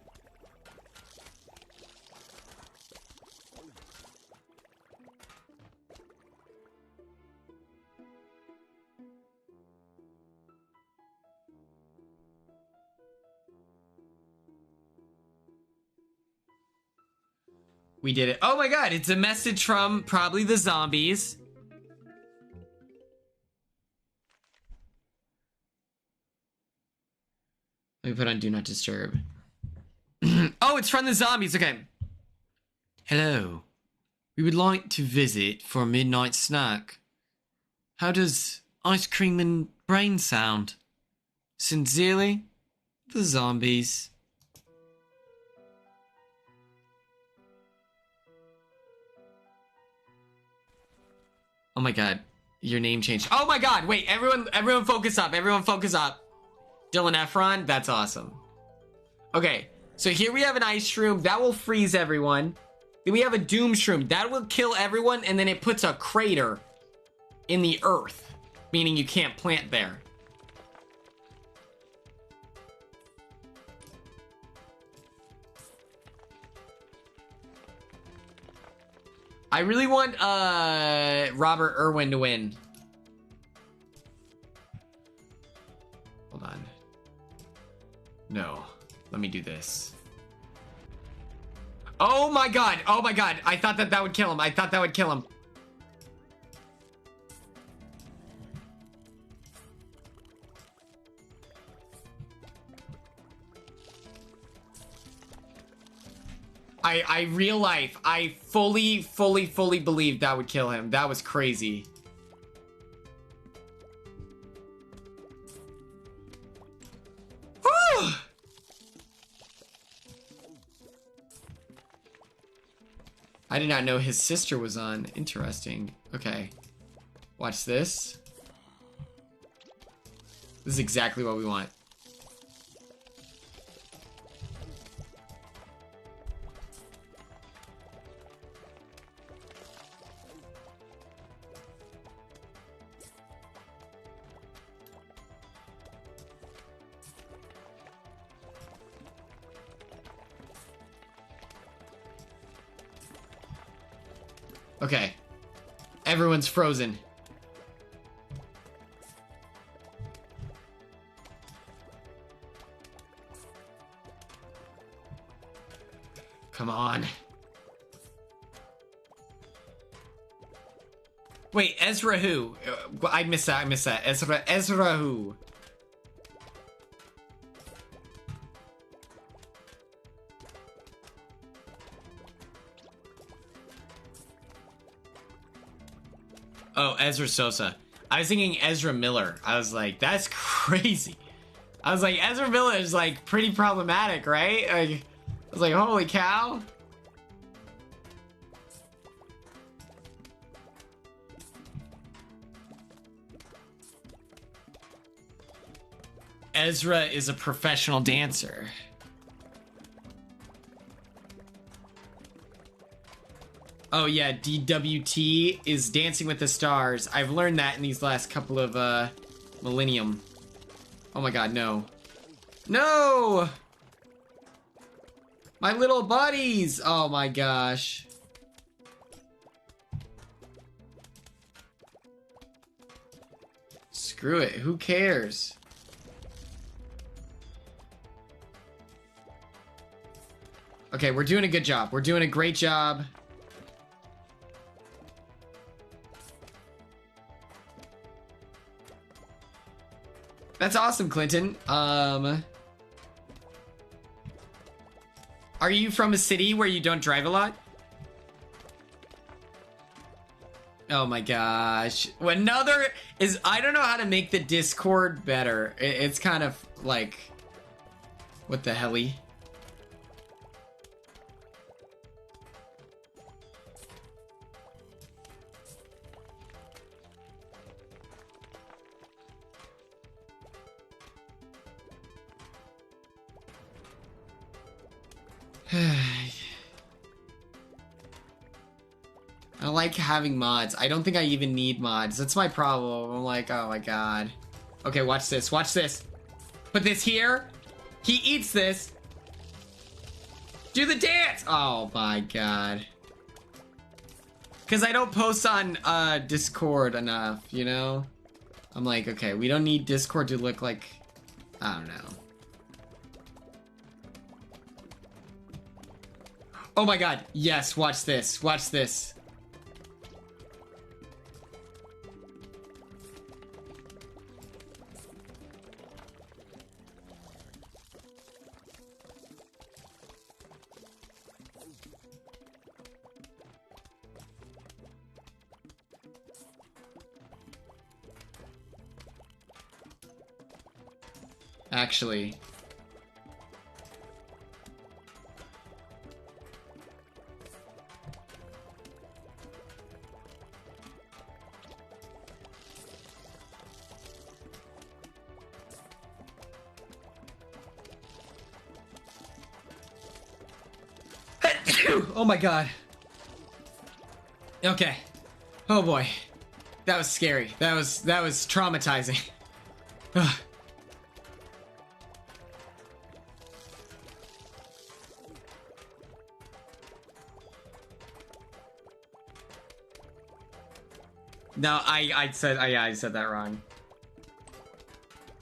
We did it. Oh my god, it's a message from probably the zombies. Let me put on Do Not Disturb. Oh, it's from the zombies. Okay. Hello. We would like to visit for a midnight snack. How does ice cream and brain sound? Sincerely, the zombies. Oh my god. Your name changed. Oh my god. Wait, everyone focus up. Everyone focus up. Dylan Efron, that's awesome. Okay, so here we have an ice shroom. That will freeze everyone. Then we have a doom shroom. That will kill everyone, and then it puts a crater in the earth, meaning you can't plant there. I really want Robert Irwin to win. Hold on. No. Let me do this. Oh my god. Oh my god. I thought that would kill him. I thought that would kill him. Real life, I fully believed that would kill him. That was crazy. I did not know his sister was on. Interesting. Okay. Watch this. This is exactly what we want. Okay. Everyone's frozen. Come on. Wait, Ezra who? I missed that. Ezra who? Oh, Ezra Sosa. I was thinking Ezra Miller. I was like, that's crazy. I was like, Ezra Miller is like pretty problematic, right? Like, I was like, holy cow. Ezra is a professional dancer. Oh yeah, DWT is Dancing with the Stars. I've learned that in these last couple of Millennium. Oh my god, no. No! My little buddies! Oh my gosh. Screw it, who cares? Okay, we're doing a good job. We're doing a great job. That's awesome, Clinton. Are you from a city where you don't drive a lot? Oh my gosh. Another is, I don't know how to make the Discord better. It's kind of like, what the helly? I like having mods. I don't think I even need mods. That's my problem. I'm like, oh my god. Okay, watch this. Watch this. Put this here. He eats this. Do the dance. Oh my god. Because I don't post on Discord enough, you know? I'm like, okay, we don't need Discord to look like... I don't know. Oh my god. Yes, watch this. Watch this. Actually. Oh my god. Okay. Oh boy. That was scary. That was traumatizing. Ugh. No, I said that wrong.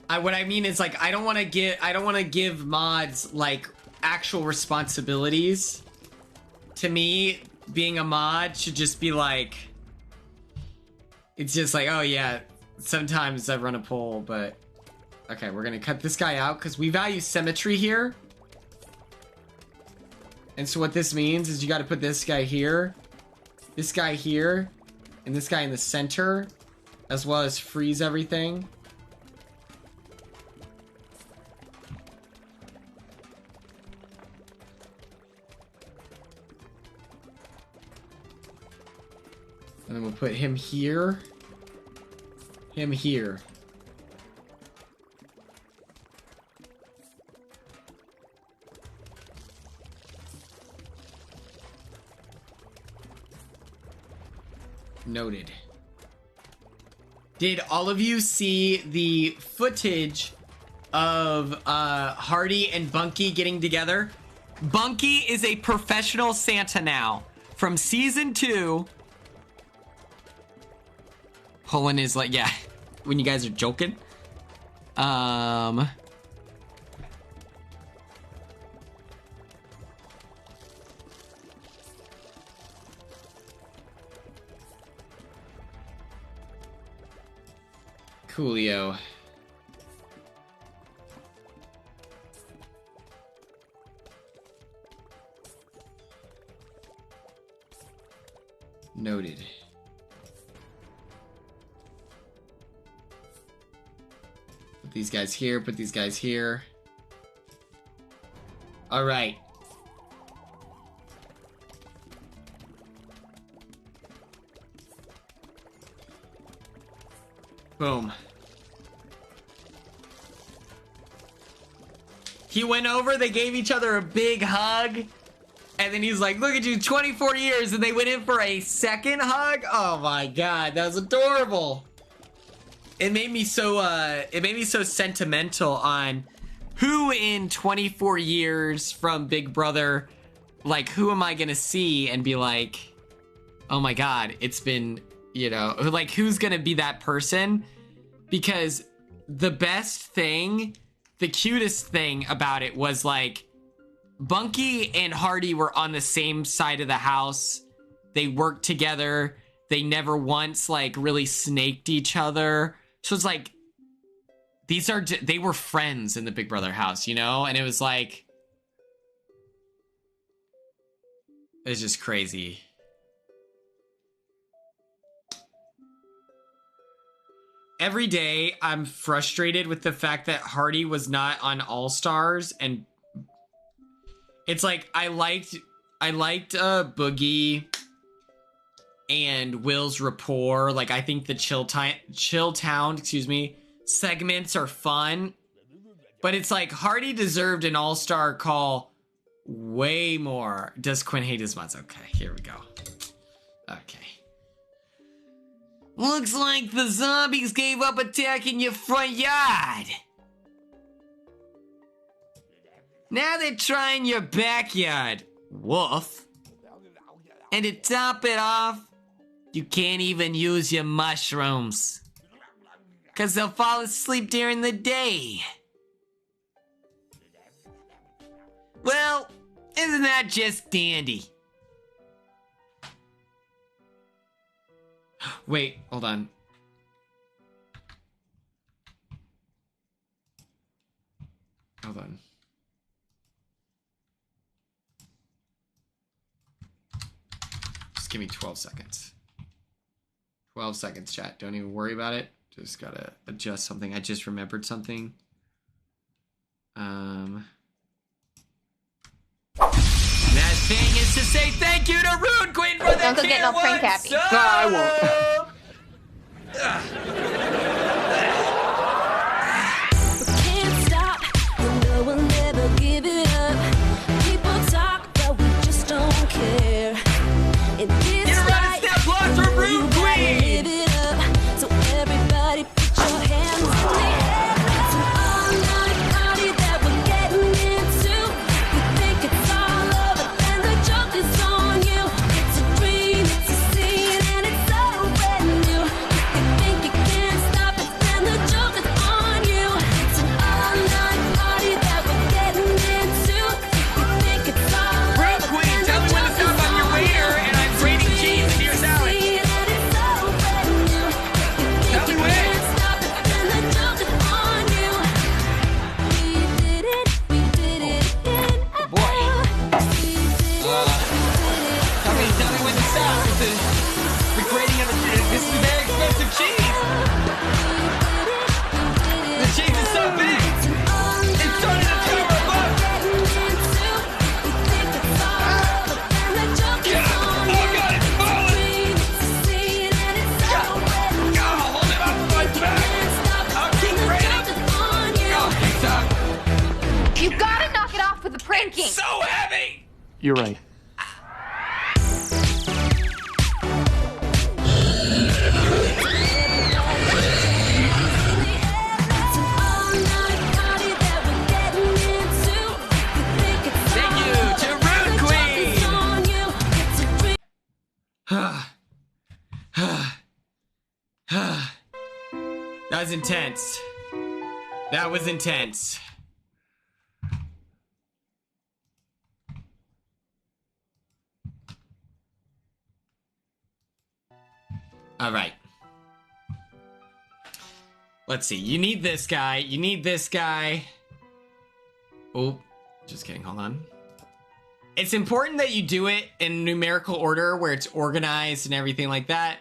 What I mean is, like, I don't want to give mods like actual responsibilities. To me, being a mod should just be like, it's just like, oh yeah, sometimes I run a poll, but okay, we're gonna cut this guy out because we value symmetry here. And so what this means is you got to put this guy here, and this guy in the center, as well as freeze everything. And then we'll put him here. Him here. Noted. Did all of you see the footage of Hardy and Bunky getting together? Bunky is a professional Santa now. From season 2. Pulling is like, yeah, when you guys are joking. Coolio. Noted. Put these guys here, put these guys here. All right. Boom. He went over, they gave each other a big hug, and then he's like, look at you, 24 years, and they went in for a second hug? Oh my god, that was adorable. it made me so sentimental on who in 24 years from Big Brother, like, who am I gonna see and be like, oh my god, it's been, you know, like, who's gonna be that person? Because the best thing, the cutest thing about it was, like, Bunky and Hardy were on the same side of the house. They worked together. They never once, like, really snaked each other. So it's like, they were friends in the Big Brother house, you know? And it was like, it's just crazy. Every day, I'm frustrated with the fact that Hardy was not on All Stars, and it's like I liked Boogie and Will's rapport. Like, I think the Chill Town, segments are fun, but it's like Hardy deserved an All Star call way more. Does Quinn hate his mods? Okay, here we go. Okay. Looks like the zombies gave up attacking your front yard. Now they're trying your backyard, woof. And to top it off, you can't even use your mushrooms, 'cause they'll fall asleep during the day. Well, isn't that just dandy? Wait, hold on. Hold on. Just give me 12 seconds. 12 seconds, chat. Don't even worry about it. Just gotta adjust something. I just remembered something. That thing is to say thank you to Rude Quinn for the Don't go get no prank happy. No, I won't. Can't stop, you know we'll never give it up. People talk, but we just don't care. And it's like from Rude Queen. Live it up. So everybody put your hands in the air. It's an all-night party that we're getting into. You think it's all over, then the joke is on you. It's a dream, it's a scene, and it's so brand new. You think you can't stop it, then the joke is on you. It's an all-night party that we're getting into. You think it's all over, Rude Queen, tell me when to stop on your waiter and I'm trading cheese into your salad. Tell me when. Tell me when to stop with the grating of the cheese. This is very expensive cheese. The cheese is so big. It's starting to cover a book. Oh god, it's falling. Hold it off my back. I'll keep raining. Oh, stop. You gotta knock it off with the pranking. So heavy. You're right. Thank you to Rude Queen. That was intense. That was intense. All right. Let's see. You need this guy. You need this guy. Oh, just kidding. Hold on. It's important that you do it in numerical order where it's organized and everything like that,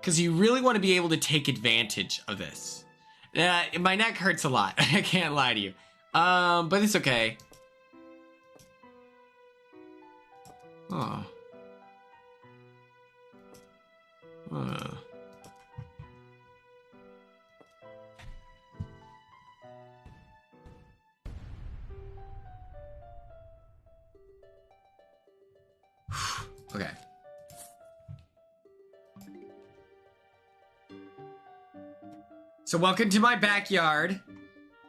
because you really want to be able to take advantage of this. My neck hurts a lot. I can't lie to you. But it's okay. Oh. Okay. So welcome to my backyard.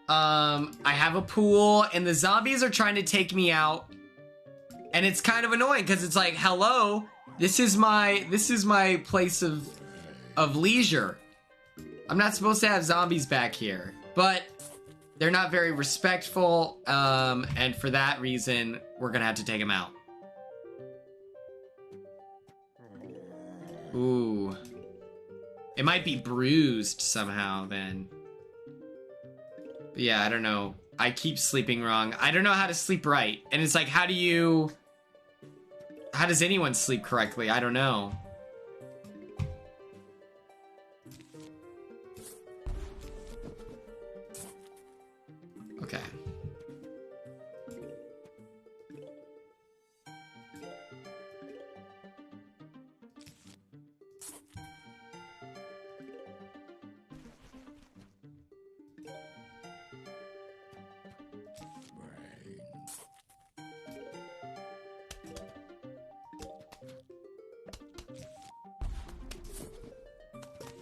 I have a pool, and the zombies are trying to take me out. And it's kind of annoying, because it's like, hello, this is my place of leisure. I'm not supposed to have zombies back here. But they're not very respectful, and for that reason, we're gonna have to take them out. Ooh. It might be bruised somehow, then. But yeah, I don't know. I keep sleeping wrong. I don't know how to sleep right. And it's like, how does anyone sleep correctly? I don't know. Okay.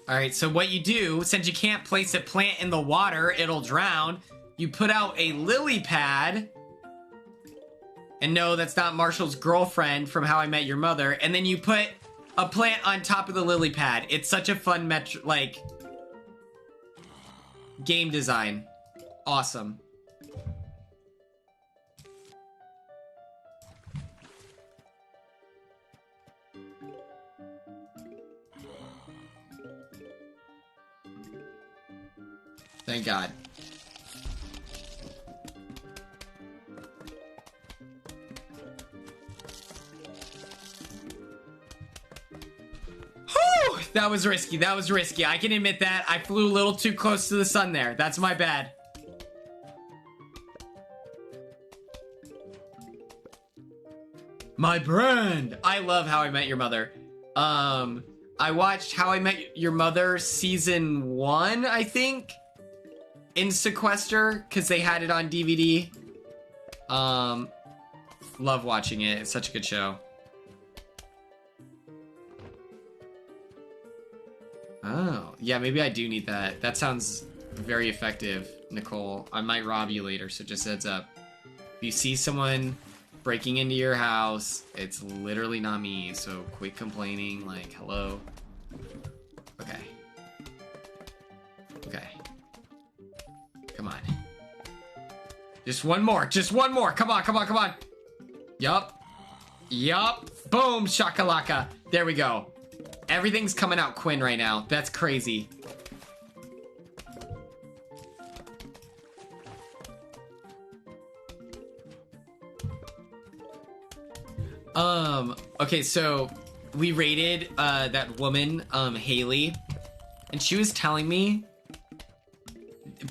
Alright, so what you do, since you can't place a plant in the water, it'll drown, you put out a lily pad. And no, that's not Marshall's girlfriend from How I Met Your Mother. And then you put a plant on top of the lily pad. It's such a fun game design. Awesome. Thank God. Whew! That was risky. That was risky. I can admit that. I flew a little too close to the sun there. That's my bad. My brand. I love How I Met Your Mother. I watched How I Met Your Mother season 1, I think, in Sequester, because they had it on DVD. Love watching it. It's such a good show. Oh, yeah, maybe I do need that. That sounds very effective, Nicole. I might rob you later, so just heads up. If you see someone breaking into your house, it's literally not me, so quit complaining, like, hello. Okay. Okay. Come on. Just one more. Just one more. Come on, come on, come on. Yup. Yup. Boom, shakalaka. There we go. Everything's coming out Quinn right now. That's crazy. Okay, so we raided that woman, Haley, and she was telling me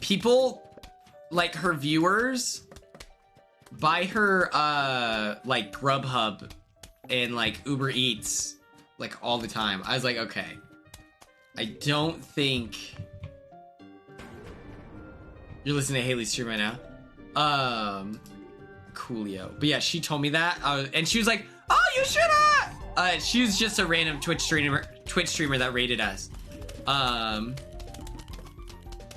people, like her viewers, buy her like Grubhub and like Uber Eats like all the time. I was like, okay, I don't think you're listening to Haley's stream right now. Coolio. But yeah, she told me that, and she was like, "Oh, you should have." She was just a random Twitch streamer that raided us.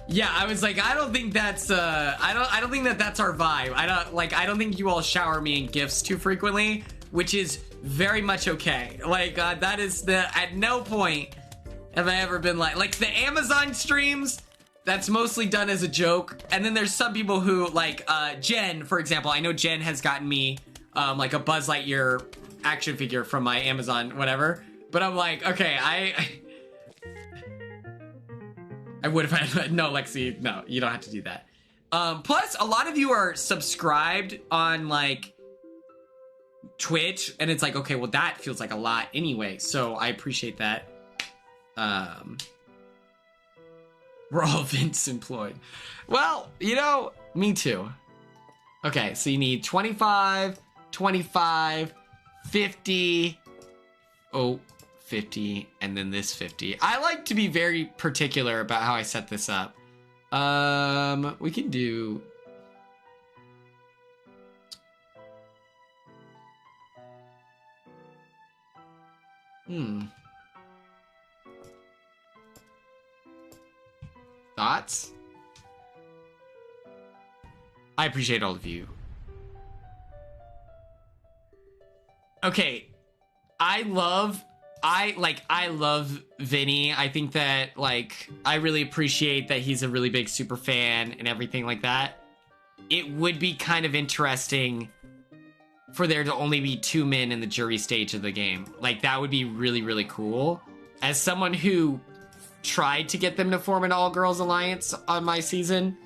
Yeah, I was like, I don't think that's I don't think that's our vibe. I don't think you all shower me in gifts too frequently, which is very much okay. Like that is at no point have I ever been like the Amazon streams. That's mostly done as a joke. And then there's some people who, like, Jen, for example. I know Jen has gotten me, like, a Buzz Lightyear action figure from my Amazon, whatever. But I'm like, okay, I would have had... No, Lexi, no, you don't have to do that. Plus, a lot of you are subscribed on, like, Twitch. And it's like, okay, well, that feels like a lot anyway. So I appreciate that. We're all Vince employed. Well, you know, me too. Okay, so you need 25, 25, 50. Oh, 50, and then this 50. I like to be very particular about how I set this up. We can do... Thoughts? I appreciate all of you. Okay. I love Vinny. I think that, like, I really appreciate that he's a really big super fan and everything like that. It would be kind of interesting for there to only be 2 men in the jury stage of the game. Like, that would be really, really cool. As someone who tried to get them to form an all-girls alliance on my season,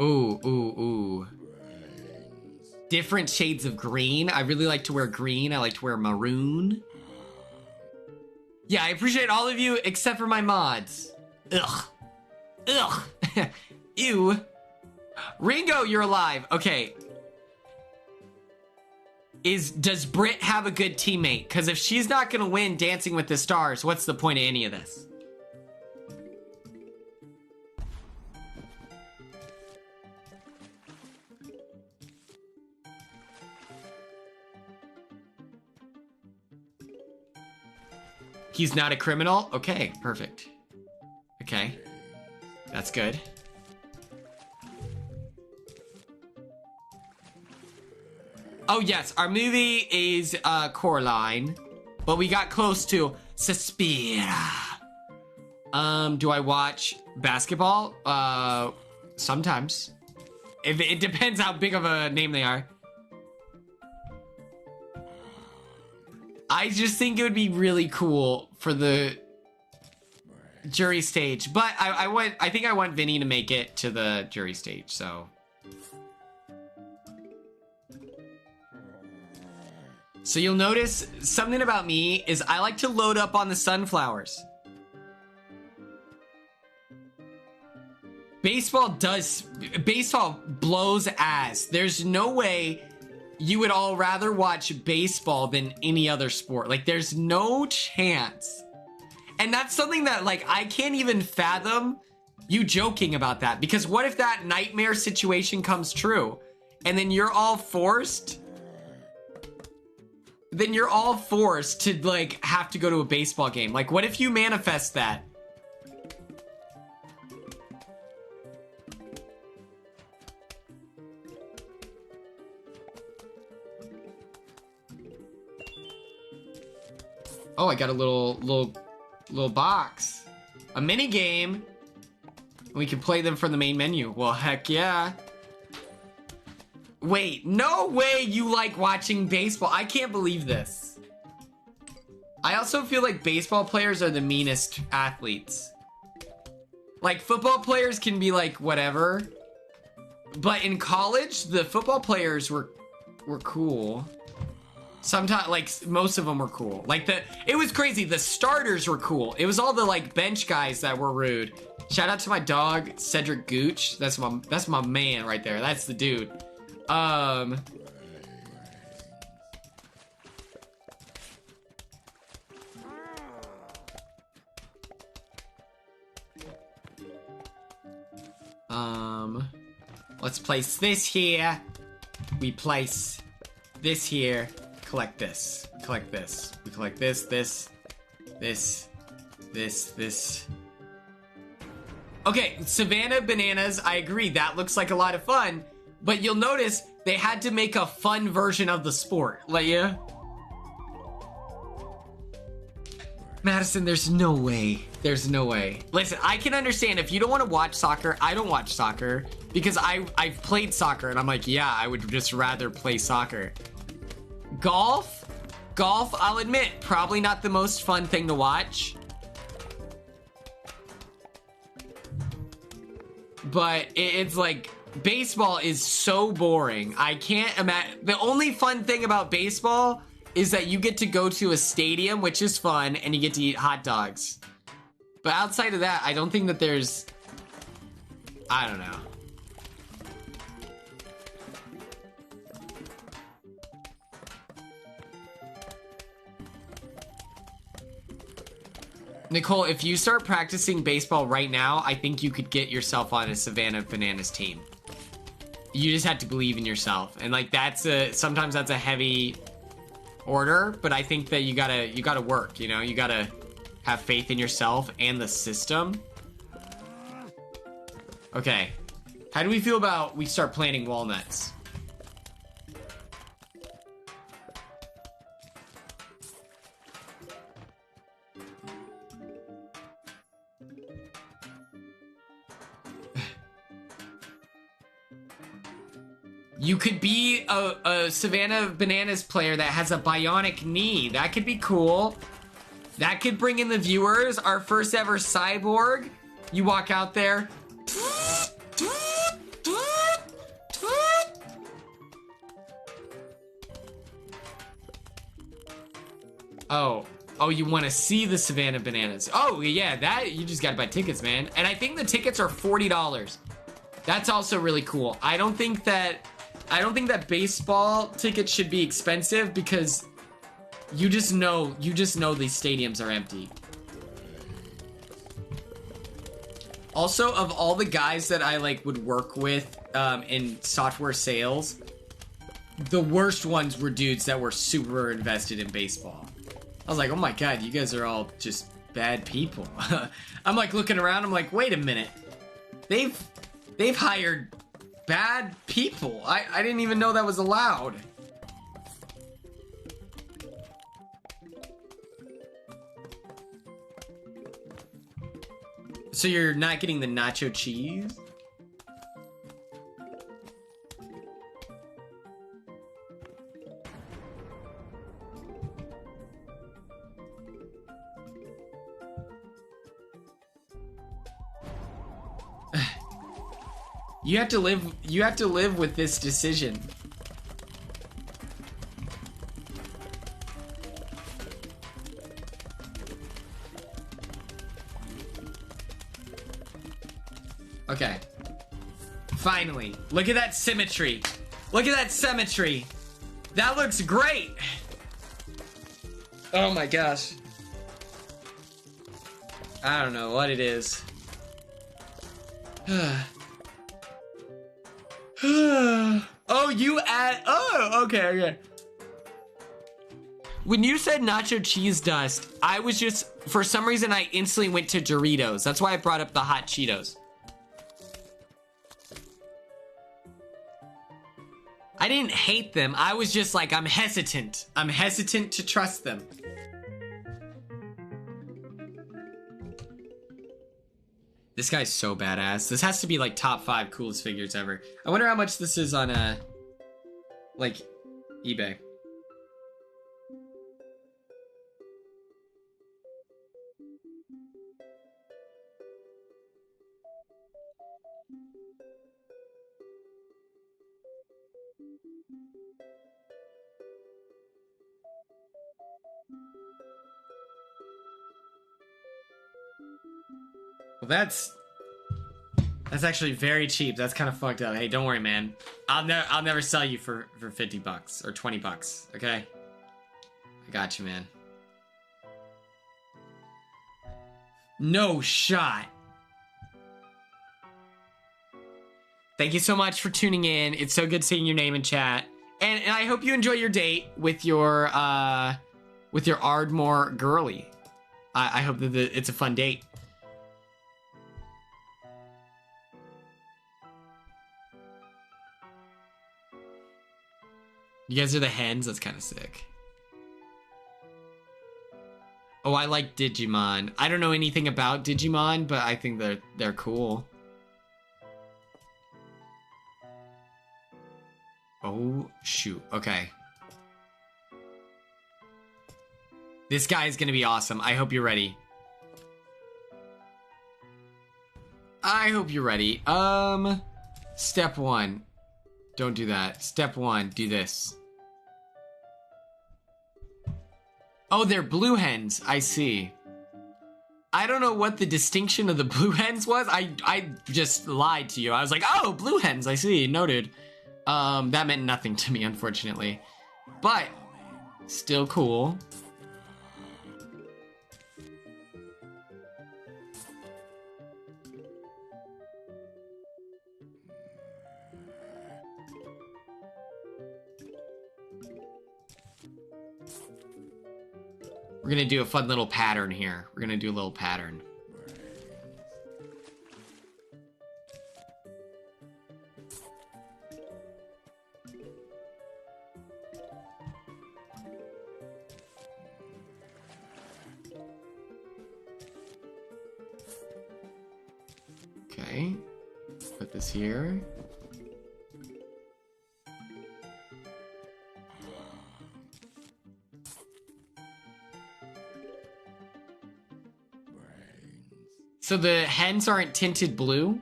Ooh. Different shades of green. I really like to wear green. I like to wear maroon. Yeah, I appreciate all of you except for my mods. Ugh. Ew. Ringo, you're alive. Okay. Does Britt have a good teammate? Because if she's not gonna win Dancing with the Stars, what's the point of any of this? He's not a criminal? Okay, perfect. Okay. That's good. Oh yes, our movie is Coraline, but we got close to Suspira. Do I watch basketball? Sometimes. It depends how big of a name they are. I just think it would be really cool for the jury stage, but I think I want Vinny to make it to the jury stage, so. So you'll notice something about me is I like to load up on the sunflowers. Baseball blows ass. There's no way you would all rather watch baseball than any other sport. Like, there's no chance. And that's something that, like, I can't even fathom you joking about that. Because what if that nightmare situation comes true? And then you're all forced... Then you're all forced to, like, have to go to a baseball game. Like, what if you manifest that? Oh, I got a little box. A mini game. We can play them from the main menu. Well, heck yeah. Wait, no way you like watching baseball. I can't believe this. I also feel like baseball players are the meanest athletes. Like, football players can be like whatever. But in college, the football players were cool. Sometimes, like, most of them were cool. Like, it was crazy. The starters were cool. It was all the, like, bench guys that were rude. Shout out to my dog, Cedric Gooch. That's my man right there. That's the dude. Let's place this here. We place this here. Collect this. Collect this. We collect this. Okay, Savannah Bananas, I agree. That looks like a lot of fun. But you'll notice they had to make a fun version of the sport. Like, yeah. Madison, there's no way. There's no way. Listen, I can understand if you don't want to watch soccer. I don't watch soccer because I've played soccer and I'm like, yeah, I would just rather play soccer. Golf, I'll admit, probably not the most fun thing to watch. But it's like, baseball is so boring. I can't imagine. The only fun thing about baseball is that you get to go to a stadium, which is fun, and you get to eat hot dogs. But outside of that, I don't think that there's... I don't know. Nicole, if you start practicing baseball right now, I think you could get yourself on a Savannah Bananas team. You just have to believe in yourself. And like, sometimes that's a heavy order, but I think that you gotta work, you know? You gotta have faith in yourself and the system. Okay. How do we feel about we start planting walnuts? You could be a Savannah Bananas player that has a bionic knee. That could be cool. That could bring in the viewers. Our first ever cyborg. You walk out there. Oh, you want to see the Savannah Bananas. Oh, yeah, that you just got to buy tickets, man. And I think the tickets are $40. That's also really cool. I don't think that baseball tickets should be expensive because you just know these stadiums are empty. Also, of all the guys that I like would work with in software sales, the worst ones were dudes that were super invested in baseball. I was like, oh my god, you guys are all just bad people. I'm like looking around, I'm like, wait a minute. They've hired bad people. I didn't even know that was allowed. So you're not getting the nacho cheese? You have to live with this decision. Okay. Finally. Look at that symmetry. Look at that symmetry. That looks great. Oh my gosh. I don't know what it is. Okay. When you said nacho cheese dust, I was just, for some reason, I instantly went to Doritos. That's why I brought up the hot Cheetos. I didn't hate them. I was just like, I'm hesitant. I'm hesitant to trust them. This guy's so badass. This has to be like top 5 coolest figures ever. I wonder how much this is on like eBay. Well, that's actually very cheap. That's kind of fucked up. Hey, don't worry, man. I'll never sell you for $50 or $20. Okay, I got you, man. No shot. Thank you so much for tuning in. It's so good seeing your name in chat, and I hope you enjoy your date with your Ardmore girly. I hope that it's a fun date. You guys are the hens? That's kind of sick. Oh, I like Digimon. I don't know anything about Digimon, but I think they're cool. Oh, shoot. Okay. This guy is gonna be awesome. I hope you're ready. I hope you're ready. Step 1. Don't do that. Step 1, do this. Oh, they're blue hens. I see. I don't know what the distinction of the blue hens was. I just lied to you. I was like, oh, blue hens. I see. Noted. That meant nothing to me, unfortunately. But still cool. We're gonna do a fun little pattern here. We're gonna do a little pattern. Okay, put this here. So the hens aren't tinted blue?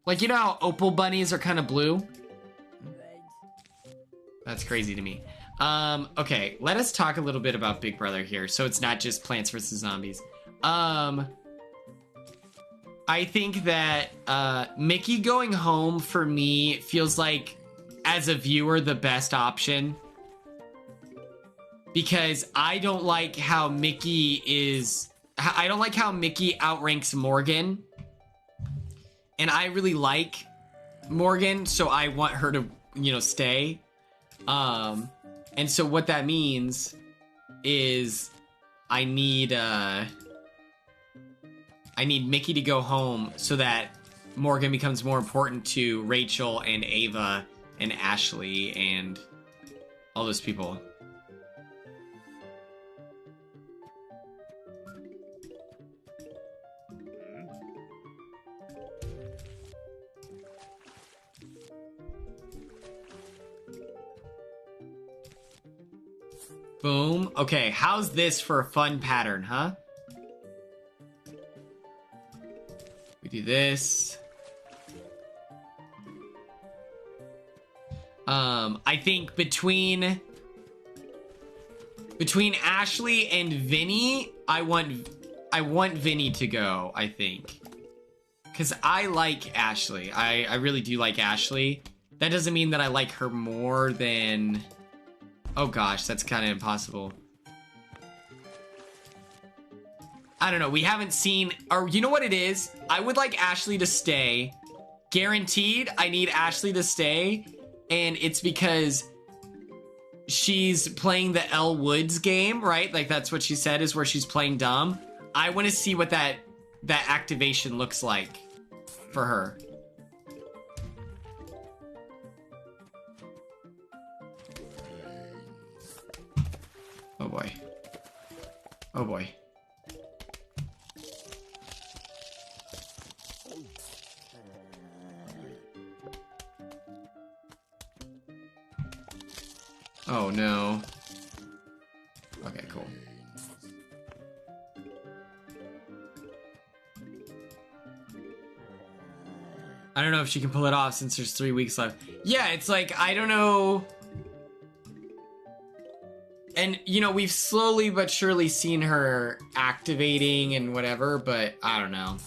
Like, you know how opal bunnies are kind of blue? That's crazy to me. Okay, let us talk a little bit about Big Brother here, so it's not just Plants vs. Zombies. I think that Mickey going home for me feels like, as a viewer, the best option. Because I don't like how Mickey is... I don't like how Mickey outranks Morgan. And I really like Morgan, so I want her to, you know, stay. And so what that means is I need Mickey to go home so that Morgan becomes more important to Rachel and Ava and Ashley and all those people. Boom. Okay, how's this for a fun pattern, huh? We do this. I think between Ashley and Vinny, I want Vinny to go, I think. Cause I like Ashley. I really do like Ashley. That doesn't mean that I like her more than... Oh gosh, that's kind of impossible. I don't know, we haven't seen... Or you know what it is? I would like Ashley to stay. Guaranteed, I need Ashley to stay. And it's because she's playing the Elle Woods game, right? Like, that's what she said, is where she's playing dumb. I want to see what that activation looks like for her. Oh boy. Oh boy. Oh no. Okay, cool. I don't know if she can pull it off since there's 3 weeks left. Yeah, it's like, I don't know. And, you know, we've slowly but surely seen her activating and whatever, but I don't know.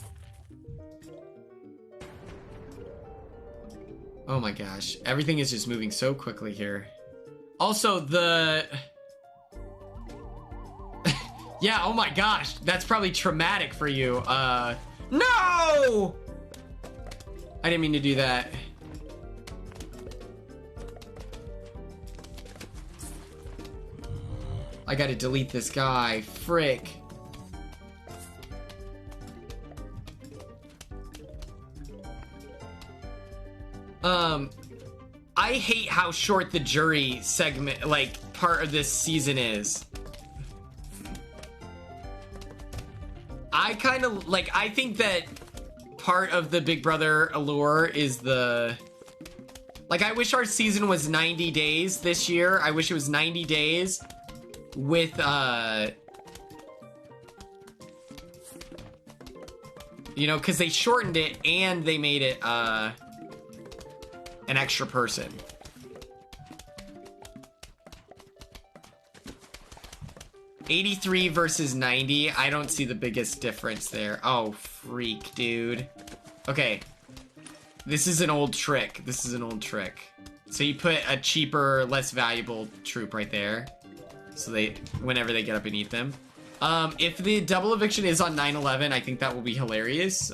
Oh my gosh. Everything is just moving so quickly here. Also, yeah, oh my gosh. That's probably traumatic for you. No! I didn't mean to do that. I gotta delete this guy. Frick. I hate how short the jury segment, like, part of this season is. I kind of, like, I think that part of the Big Brother allure is the... Like, I wish our season was 90 days this year. I wish it was 90 days with, you know, because they shortened it and they made it, an extra person. $83 versus 90. I don't see the biggest difference there. Oh, freak, dude. Okay. This is an old trick. This is an old trick. So you put a cheaper, less valuable troop right there. So they, whenever they get up and eat them. If the double eviction is on 9/11, I think that will be hilarious.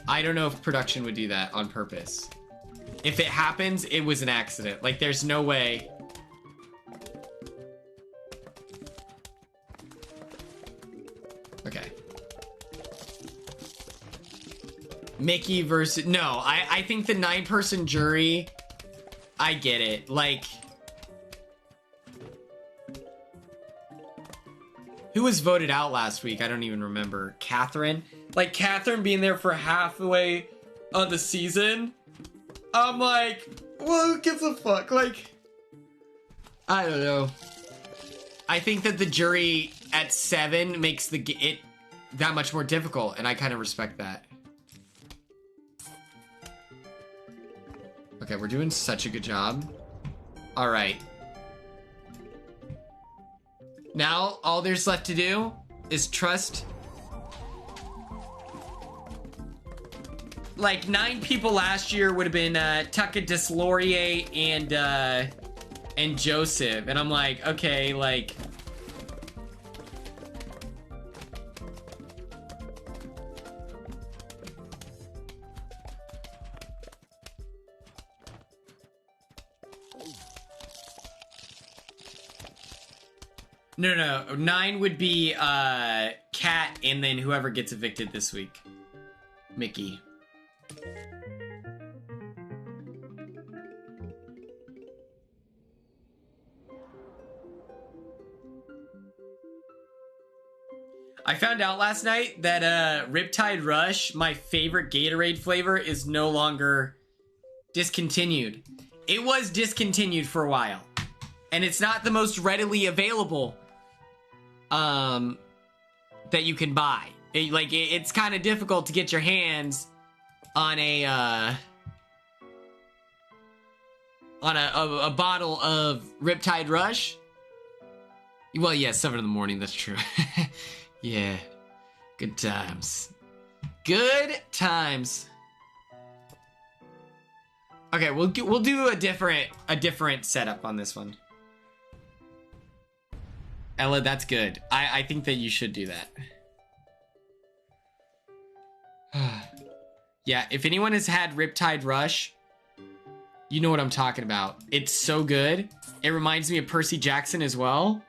I don't know if production would do that on purpose. If it happens, it was an accident. Like, there's no way. Mickey versus... No, I think the 9-person jury... I get it. Like... Who was voted out last week? I don't even remember. Catherine? Like, Catherine being there for half the way of the season? I'm like, well, who gives a fuck? Like... I don't know. I think that the jury at 7 makes it that much more difficult, and I kind of respect that. Okay, we're doing such a good job. All right. Now, all there's left to do is trust. Like, 9 people last year would have been Tucker Deslaurier and Joseph. And I'm like, okay, like... No. 9 would be Kat, and then whoever gets evicted this week. Mickey. I found out last night that Riptide Rush, my favorite Gatorade flavor, is no longer discontinued. It was discontinued for a while. And it's not the most readily available that you can buy. It's kind of difficult to get your hands on a bottle of Riptide Rush. Well, yeah, 7 in the morning, that's true. Yeah, good times. Good times. Okay, we'll do a different setup on this one. Ella, that's good. I think that you should do that. Yeah, if anyone has had Riptide Rush, you know what I'm talking about. It's so good. It reminds me of Percy Jackson as well.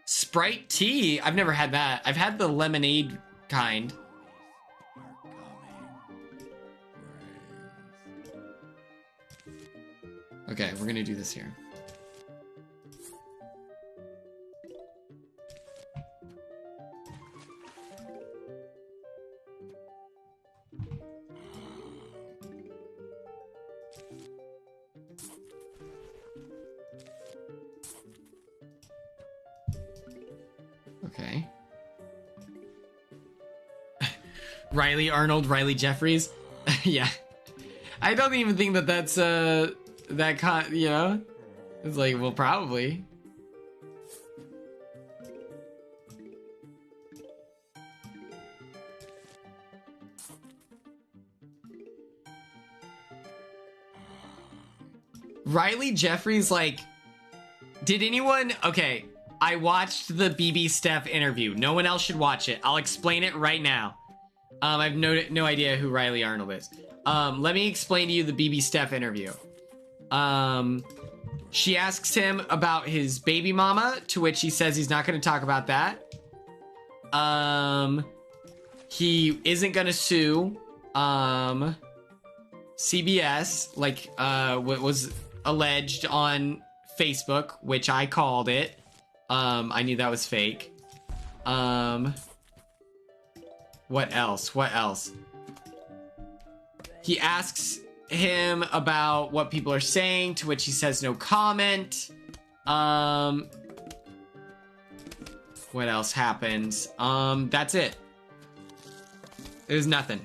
Sprite tea? I've never had that. I've had the lemonade kind. Okay, we're gonna do this here. Okay. Riley Arnold, Riley Jeffries. Yeah. I don't even think that that's you know? It's like, well, probably. Riley Jeffries, like, did anyone... Okay, I watched the BB Steph interview. No one else should watch it. I'll explain it right now. I have no idea who Riley Arnold is. Let me explain to you the BB Steph interview. She asks him about his baby mama, to which he says he's not going to talk about that. He isn't going to sue CBS, like what was alleged on Facebook, which I called it. I knew that was fake. What else? He asks him about what people are saying, to which he says no comment. What else happens? That's it. There's nothing.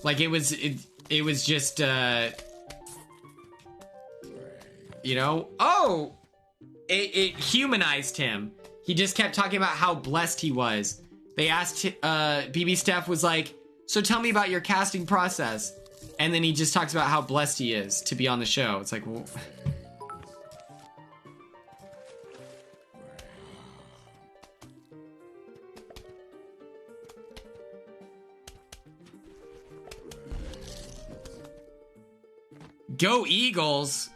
Like, it was just, you know? Oh! It humanized him. He just kept talking about how blessed he was. They asked, BB Steph was like, so tell me about your casting process. And then he just talks about how blessed he is to be on the show. It's like, well... Go Eagles!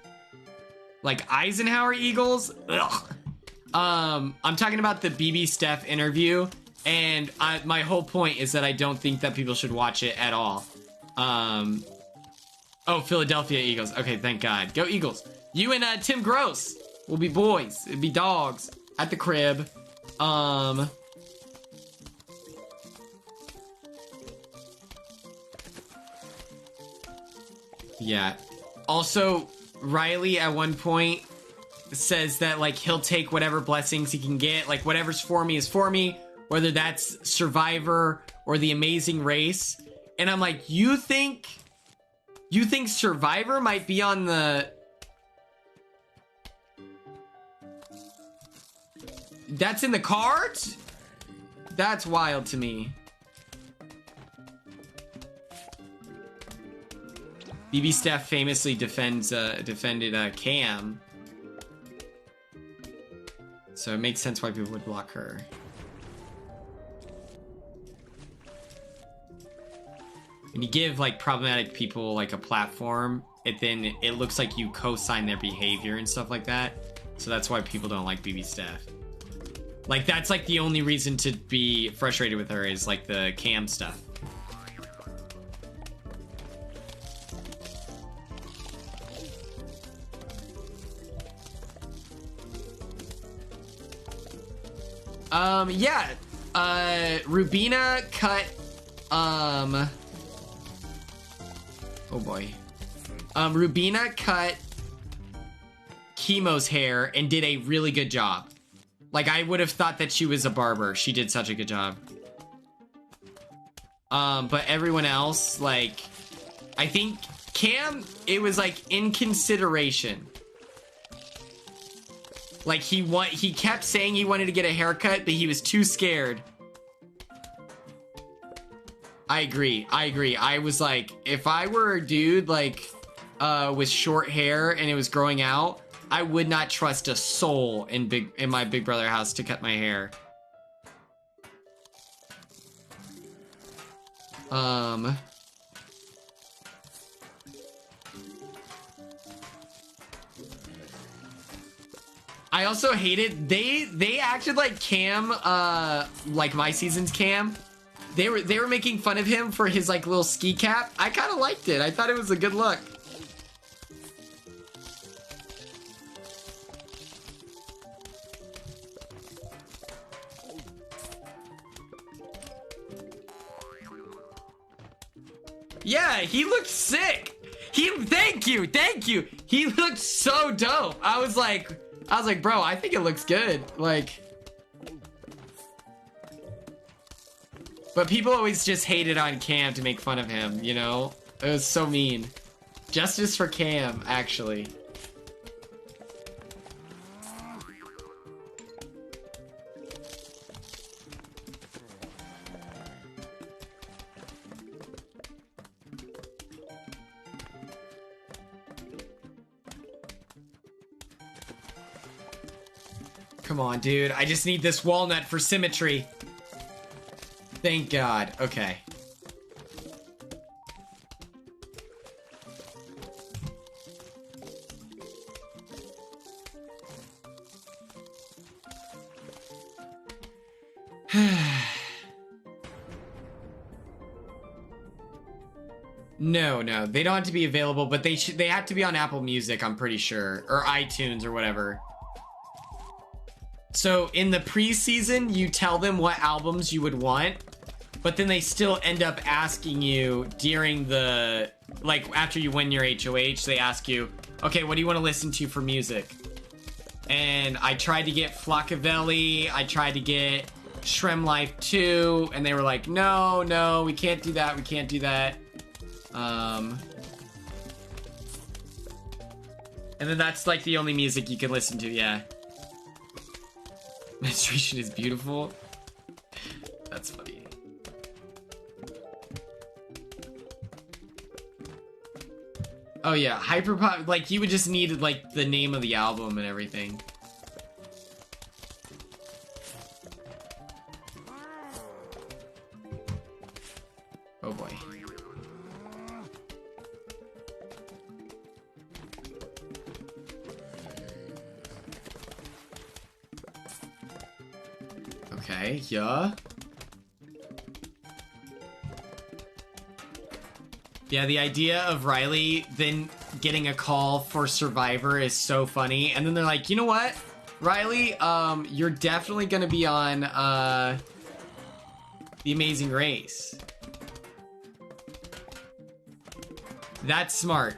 Like Eisenhower Eagles? Ugh. I'm talking about the BB Steph interview, and my whole point is that I don't think that people should watch it at all. Oh, Philadelphia Eagles. Okay, thank God. Go Eagles. You and Tim Gross will be boys. It'd be dogs at the crib. Yeah. Also, Riley at one point says that, like, he'll take whatever blessings he can get. Like, whatever's for me is for me, whether that's Survivor or The Amazing Race. And I'm like, you think Survivor might be on the... That's in the cards? That's wild to me. BB Steph famously defended Cam. So it makes sense why people would block her. When you give, like, problematic people, like, a platform, then it looks like you co-sign their behavior and stuff like that. So that's why people don't like BB Steph. Like, that's, like, the only reason to be frustrated with her is, like, the Cam stuff. Yeah. Rubina cut, oh boy. Rubina cut Chemo's hair and did a really good job. Like, I would have thought that she was a barber. She did such a good job. But everyone else, like, I think Cam, it was, like, in consideration. Like, he kept saying he wanted to get a haircut, but he was too scared. I agree. I was like, if I were a dude, like, with short hair and it was growing out, I would not trust a soul in my Big Brother house to cut my hair. I also hated they acted like Cam, like my season's Cam. They were making fun of him for his, like, little ski cap. I kind of liked it. I thought it was a good look. Yeah, he looked sick. Thank you. He looked so dope. I was like, bro, I think it looks good. Like, but people always just hated on Cam to make fun of him, you know? It was so mean. Justice for Cam, actually. Come on, dude. I just need this walnut for symmetry. Thank God. Okay. No. They don't have to be available, but they have to be on Apple Music, I'm pretty sure. Or iTunes or whatever. So in the preseason, you tell them what albums you would want, but then they still end up asking you during the, like, after you win your HOH, they ask you, okay, what do you want to listen to for music? And I tried to get Flockavelli, I tried to get Shrem Life 2, and they were like, no, we can't do that, And then that's, like, the only music you can listen to, yeah. Menstruation is beautiful. That's funny. Oh yeah, hyperpop. Like, you would just need, like, the name of the album and everything. Oh boy. Okay, yeah. Yeah, the idea of Riley then getting a call for Survivor is so funny. And then they're like, you know what, Riley, you're definitely gonna be on The Amazing Race. That's smart.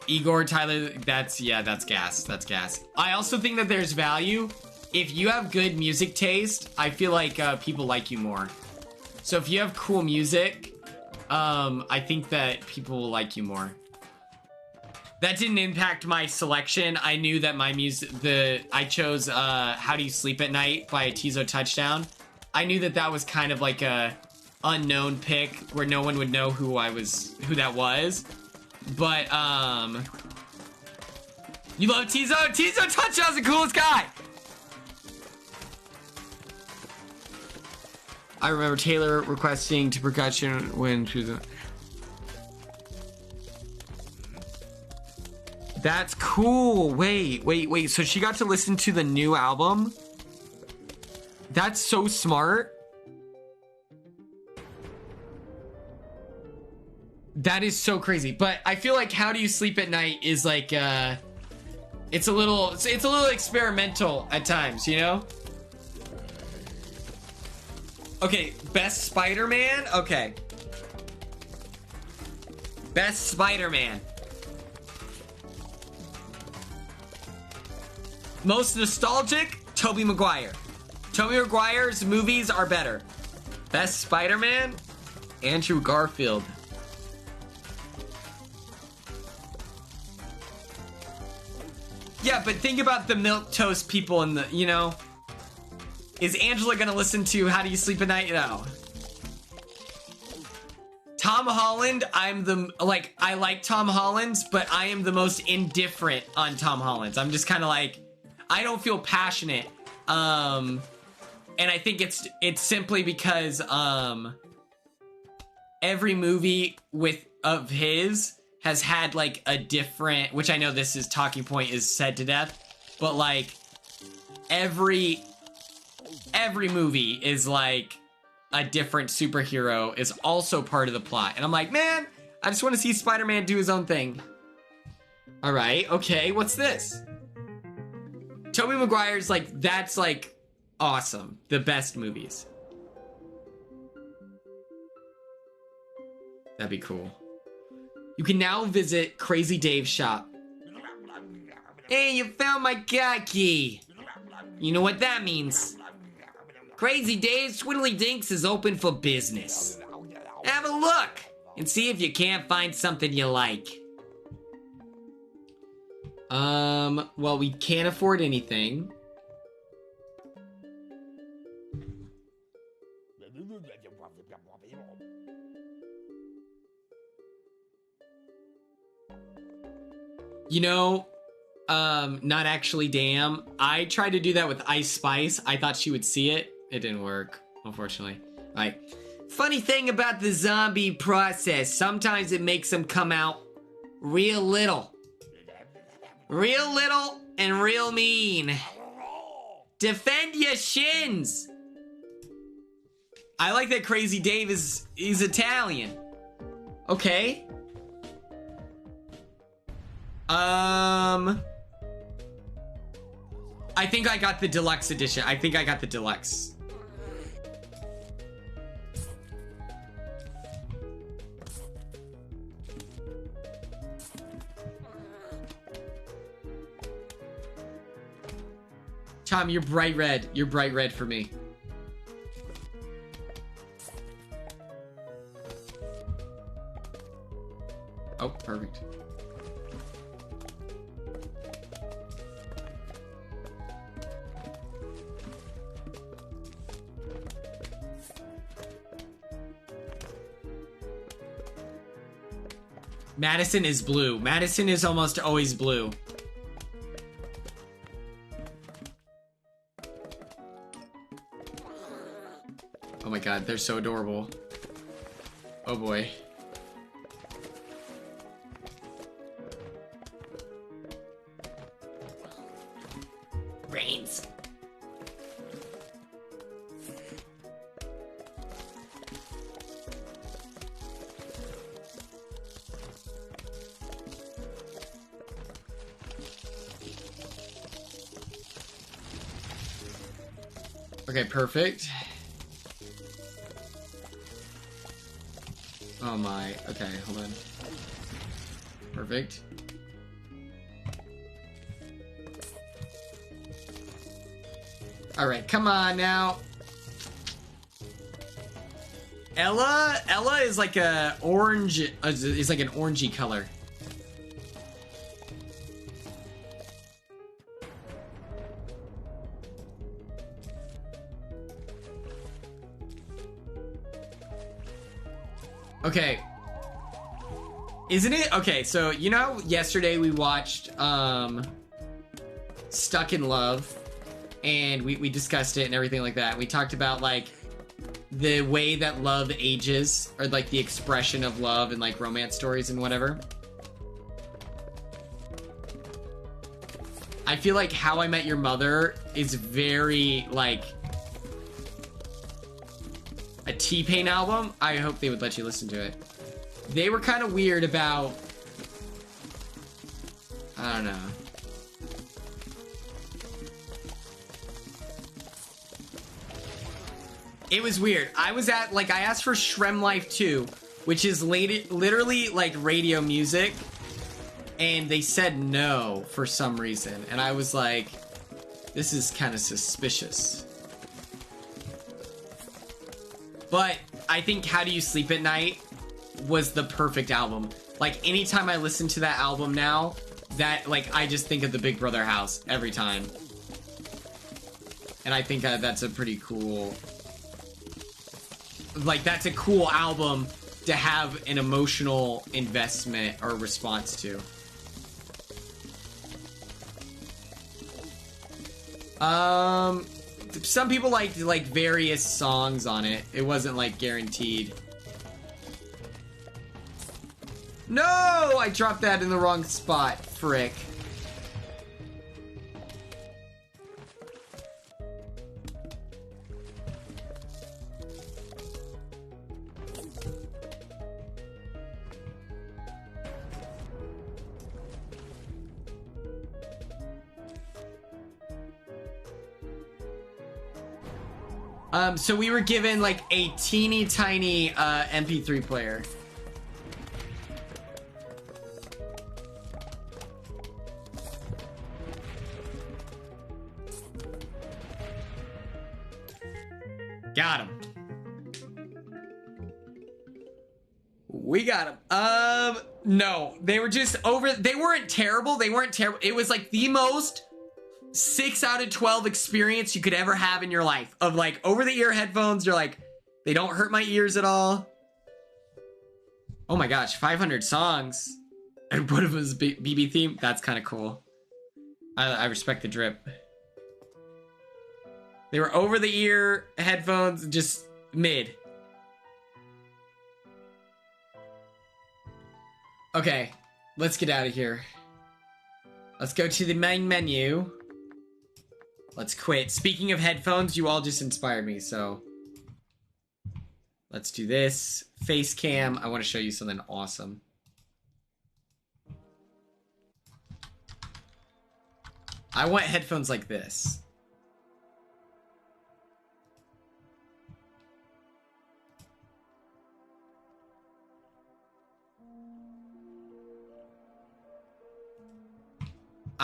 Igor, Tyler, that's gas. That's gas. I also think that there's value. If you have good music taste, I feel like people like you more. So if you have cool music, I think that people will like you more. That didn't impact my selection. I knew that my music, I chose How Do You Sleep at Night by Tizo Touchdown. I knew that that was kind of like a unknown pick where no one would know who that was. But, you love Tizo? Tizo Touchdown's the coolest guy! I remember Taylor requesting to percussion when she was... That's cool. Wait. So she got to listen to the new album? That's so smart. That is so crazy. But I feel like How Do You Sleep at Night is like it's a little experimental at times, you know? Okay, best Spider-Man? Okay. Best Spider-Man. Most nostalgic, Tobey Maguire. Tobey Maguire's movies are better. Best Spider-Man, Andrew Garfield. Yeah, but think about the milquetoast people in the, you know? Is Angela gonna listen to How Do You Sleep at Night? No. Tom Holland, I like Tom Holland's, but I am the most indifferent on Tom Holland's. I'm just kind of like, I don't feel passionate. And I think it's simply because every movie of his has had like a different, which I know this is talking point is said to death, but like every movie is like a different superhero is also part of the plot. And I'm like, man, I just want to see Spider-Man do his own thing. All right, okay, what's this? Tobey Maguire's like, that's like awesome. The best movies. That'd be cool. You can now visit Crazy Dave's shop. Hey, you found my car key. You know what that means. Crazy Dave's Twiddly Dinks is open for business. Have a look and see if you can't find something you like. Well, we can't afford anything. You know, not actually, damn. I tried to do that with Ice Spice. I thought she would see it. It didn't work, unfortunately. Alright. Funny thing about the zombie process, sometimes it makes them come out real little. Real little and real mean. Defend your shins. I like that Crazy Dave is Italian. Okay. I think I got the deluxe edition. I think I got the deluxe. Tom, you're bright red. You're bright red for me. Oh, perfect. Madison is blue. Madison is almost always blue. Oh my god, they're so adorable. Oh boy. Brains. Okay, perfect. Oh my. Okay, hold on. Perfect. All right, come on now. Ella is like a orange. Is like an orangey color. Okay. Isn't it? Okay, so you know yesterday we watched Stuck in Love and we discussed it and everything like that. We talked about like the way that love ages, or like the expression of love and like romance stories and whatever. I feel like How I Met Your Mother is very like a T-Pain album. I hope they would let you listen to it. They were kind of weird about, I don't know. It was weird. I asked for Shrem Life 2, which is literally like radio music, and they said no for some reason. And I was like, this is kind of suspicious. But I think How Do You Sleep at Night was the perfect album. Like anytime I listen to that album now, that like I just think of the Big Brother house every time. And I think that's a pretty cool, like that's a cool album to have an emotional investment or response to. Some people liked like various songs on it. It wasn't like guaranteed. No, I dropped that in the wrong spot. Frick. So we were given like a teeny tiny MP3 player. Got him. We got him. No, they were just over. They weren't terrible. They weren't terrible. It was like the most 6 out of 12 experience you could ever have in your life of like over the ear headphones. You're like, they don't hurt my ears at all. Oh my gosh, 500 songs. And one of them was BB theme. That's kind of cool. I respect the drip. They were over the ear headphones, just mid. Okay, let's get out of here. Let's go to the main menu. Let's quit. Speaking of headphones, you all just inspired me, so let's do this. Face cam. I want to show you something awesome. I want headphones like this.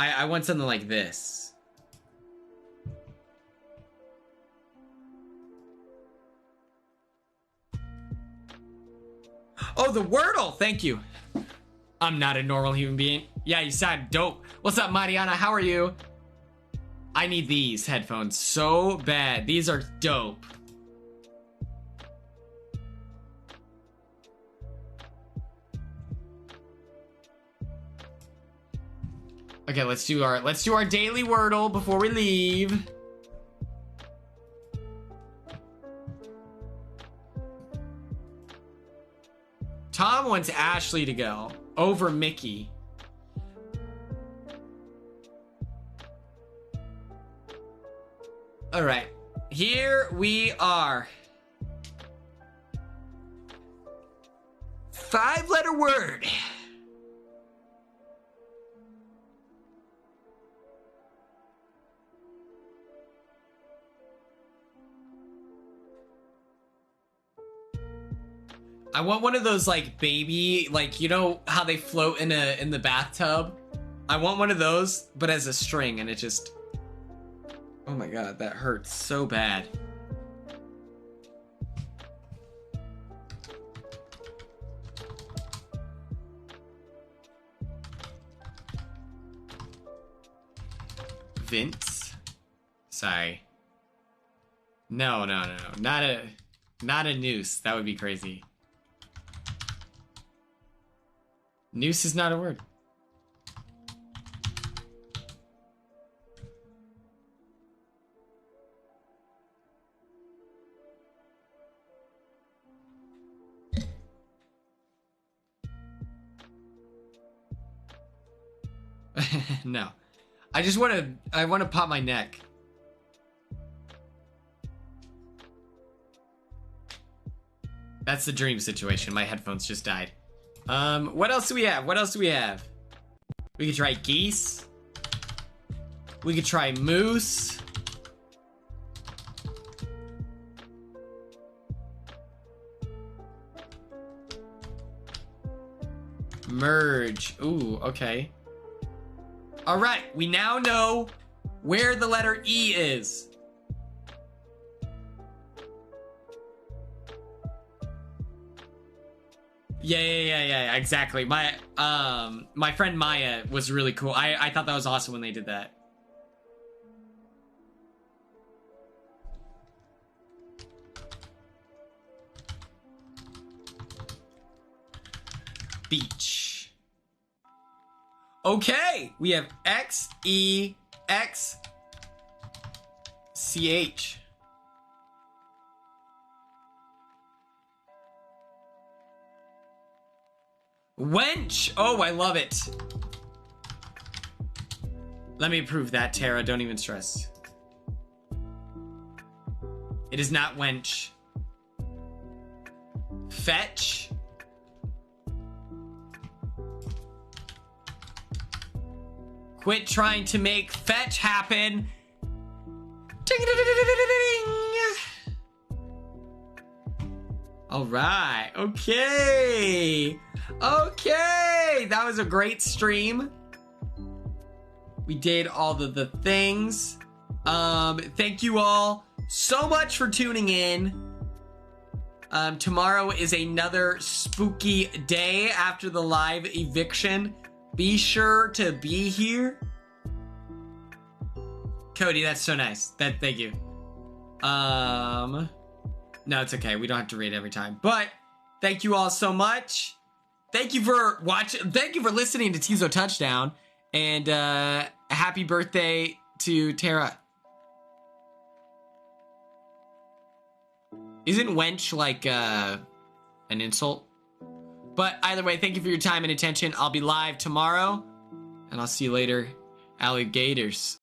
I want something like this. Oh, the Wordle! Thank you. I'm not a normal human being. Yeah, you sound dope. What's up, Mariana? How are you? I need these headphones so bad. These are dope. Okay, let's do our daily Wordle before we leave. Tom wants Ashley to go over Mickey. All right, here we are. 5-letter word. I want one of those like baby, like, you know how they float in the bathtub? I want one of those, but as a string, and it just, oh my god, that hurts so bad. Vince? Sorry. No. Not a noose. That would be crazy. Noose is not a word. No. I want to pop my neck. That's the dream situation. My headphones just died. What else do we have? We could try geese. We could try moose. Merge. Ooh, okay. All right, we now know where the letter E is. Yeah, exactly. My friend Maya was really cool. I thought that was awesome when they did that. Beach. Okay, we have XEXCH. Wench! Oh, I love it. Let me prove that, Tara. Don't even stress. It is not wench. Fetch. Quit trying to make fetch happen. All right. Okay. That was a great stream. We did all the things. Thank you all so much for tuning in. Tomorrow is another spooky day after the live eviction. Be sure to be here. Cody, that's so nice. Thank you. No, it's okay. We don't have to read every time. But thank you all so much. Thank you for watching. Thank you for listening to Tizo Touchdown. And happy birthday to Tara. Isn't wench like an insult? But either way, thank you for your time and attention. I'll be live tomorrow. And I'll see you later, alligators.